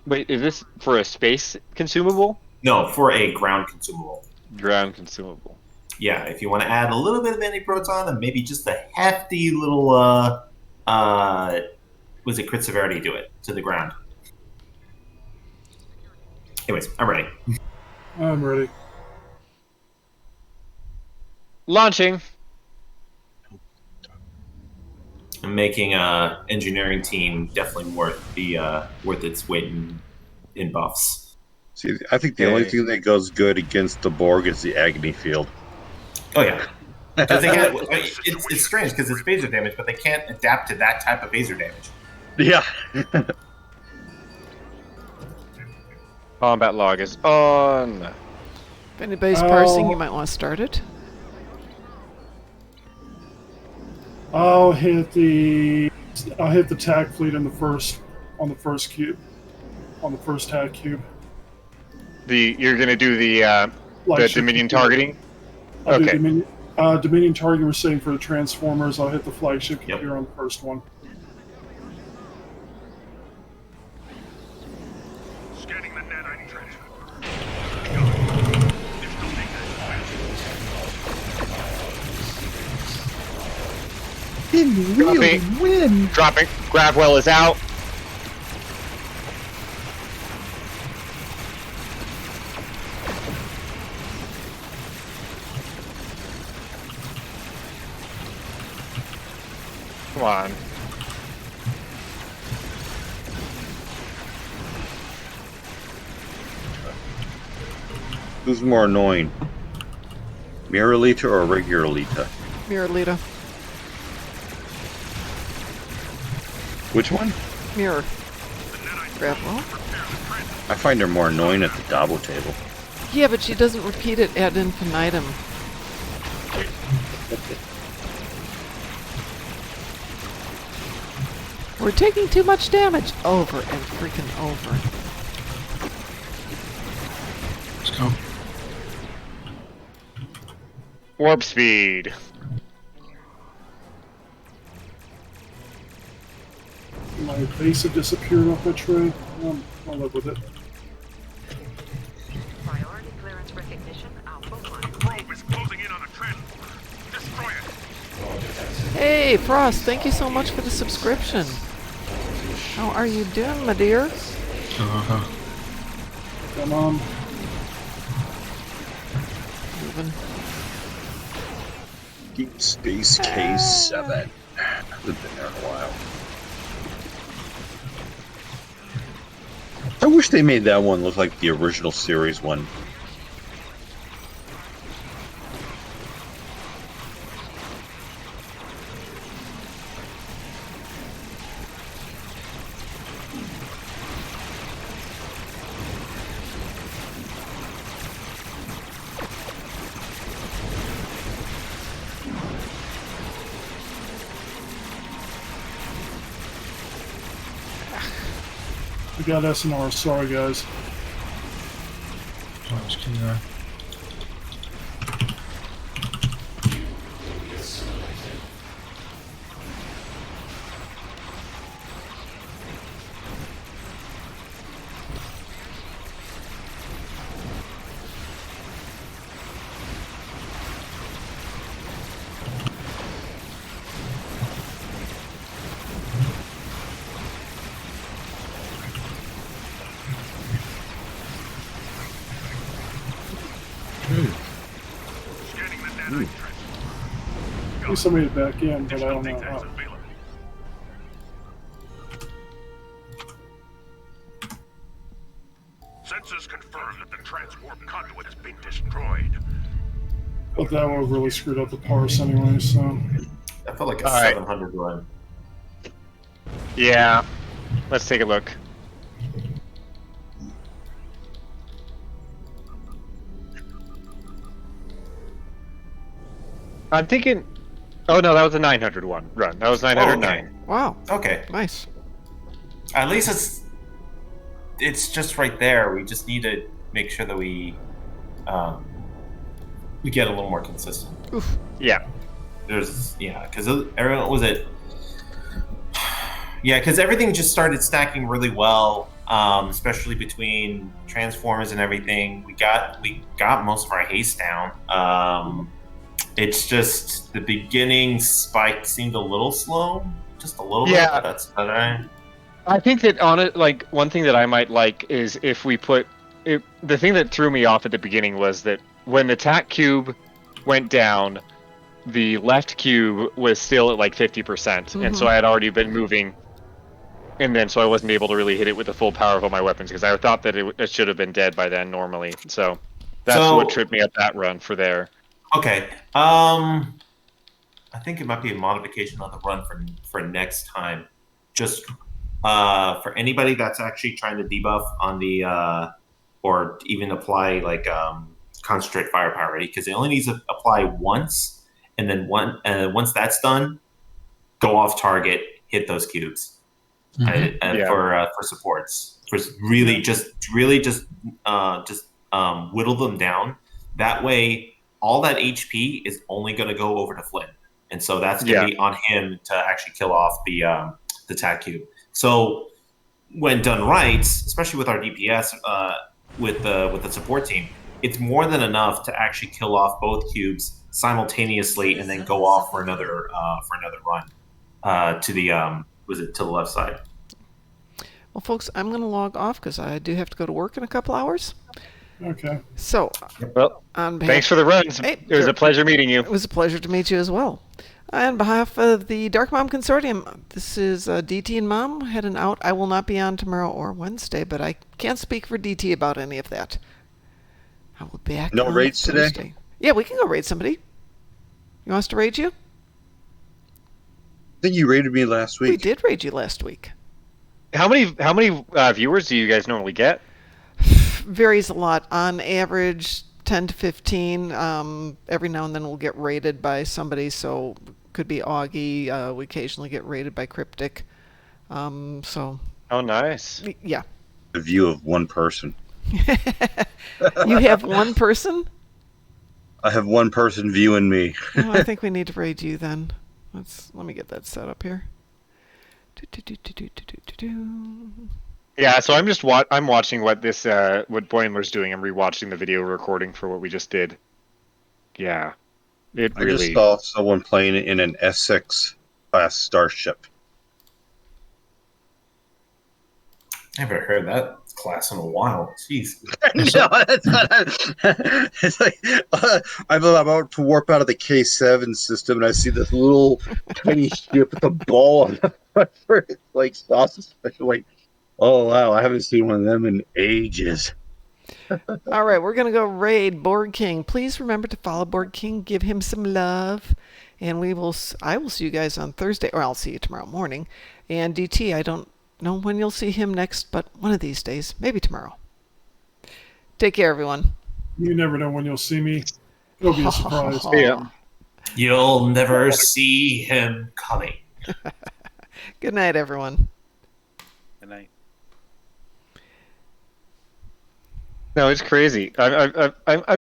Wait, is this for a space consumable? No, for a ground consumable. Ground consumable. Yeah, if you want to add a little bit of anti-proton and maybe just a hefty little, crit severity to the ground. Anyways, I'm ready. I'm ready. Launching. I'm making engineering team definitely worth its weight in buffs. See, I think the only thing that goes good against the Borg is the Agony Field. Oh yeah, it's strange because it's phaser damage, but they can't adapt to that type of phaser damage. Yeah. Combat log is on. If anybody's parsing, you might want to start it. I'll hit the tag fleet on the first cube, on the first tag cube. You're gonna do the Dominion targeting. I'll Okay. do Dominion target. We're setting for the Transformers. I'll hit the flagship computer on the first one. Scanning the net I transfer. Dropping. Gravwell is out. Come on. Who's more annoying? Mirror Lita or regular Lita? Mirror Lita. Which one? Mirror. Gravwell. I find her more annoying at the Dabo table. Yeah, but she doesn't repeat it ad infinitum. We're taking too much damage. Over and freaking over. Let's go. Warp speed. My base had disappeared off that tray. I'll live with it. Priority clearance Its recognition outline. Grove is closing in on a transport. Destroy it. Hey, Frost, thank you so much for the subscription. How are you doing, my dear? Come on. Moving. Deep Space K7. I've been there in a while. I wish they made that one look like the original series one. We got SNR. Sorry, guys. I think somebody back in, but I don't know how. Sensors confirm that the transwarp conduit has been destroyed. But that one really screwed up the parse anyway, so. I felt like a All right. 700 run. Yeah. Let's take a look. I'm thinking. Oh no, that was a 900 one run. That was 909. okay. Wow. Okay. Nice. At least it's just right there. We just need to make sure that we get a little more consistent. Oof. Yeah. Because everyone was it. Yeah, because everything just started stacking really well, especially between transformers and everything. We got most of our haste down. It's just the beginning spike seemed a little slow, just a little bit. But that's all right. I think that on it, like one thing that I might like is if we put it. The thing that threw me off at the beginning was that when the TAC cube went down, the left cube was still at like 50%, and so I had already been moving, and then so I wasn't able to really hit it with the full power of all my weapons because I thought that it should have been dead by then normally. So that's what tripped me up that run for there. Okay. I think it might be a modification on the run for next time. Just for anybody that's actually trying to debuff on the or even apply like concentrate firepower, right? Because it only needs to apply once, and then once that's done, go off target, hit those cubes. For supports, for really just whittle them down. That way, all that HP is only going to go over to Flynn, and so that's going to be on him to actually kill off the TAC cube. So when done right, especially with our DPS, with the support team, it's more than enough to actually kill off both cubes simultaneously, and then go off for another run to the left side. Well, folks, I'm going to log off because I do have to go to work in a couple hours. Okay. So, well, thanks for the runs. Hey, it was a pleasure meeting you. It was a pleasure to meet you as well. On behalf of the Darkmom Consortium, this is DT and Mom heading out. I will not be on tomorrow or Wednesday, but I can't speak for DT about any of that. I will be back. No raids Thursday. today? Yeah, we can go raid somebody. You want us to raid you? I think you raided me last week. We did raid you last week. How many viewers do you guys normally get? Varies a lot. On average, 10 to 15. Every now and then we'll get raided by somebody, so could be Augie. We occasionally get raided by Cryptic. So. Oh, nice. Yeah. The view of one person. You have one person? I have one person viewing me. Oh, I think we need to raid you then. Let me get that set up here. Yeah, so I'm watching what this what Boimler's doing. I'm rewatching the video recording for what we just did. Yeah, it I really. just saw someone playing it in an Essex class starship. I haven't heard that class in a while. Jeez. No, that's not. It's like I'm about to warp out of the K7 system, and I see this little tiny ship with a ball on the front for its like sausage. Like, oh wow, I haven't seen one of them in ages. All right, we're going to go raid Board King. Please remember to follow Board King. Give him some love. And I will see you guys on Thursday, or I'll see you tomorrow morning. And DT, I don't know when you'll see him next, but one of these days, maybe tomorrow. Take care, everyone. You never know when you'll see me. It'll be a surprise. Yeah. You'll never see him coming. Good night, everyone. Good night. No, it's crazy. I'm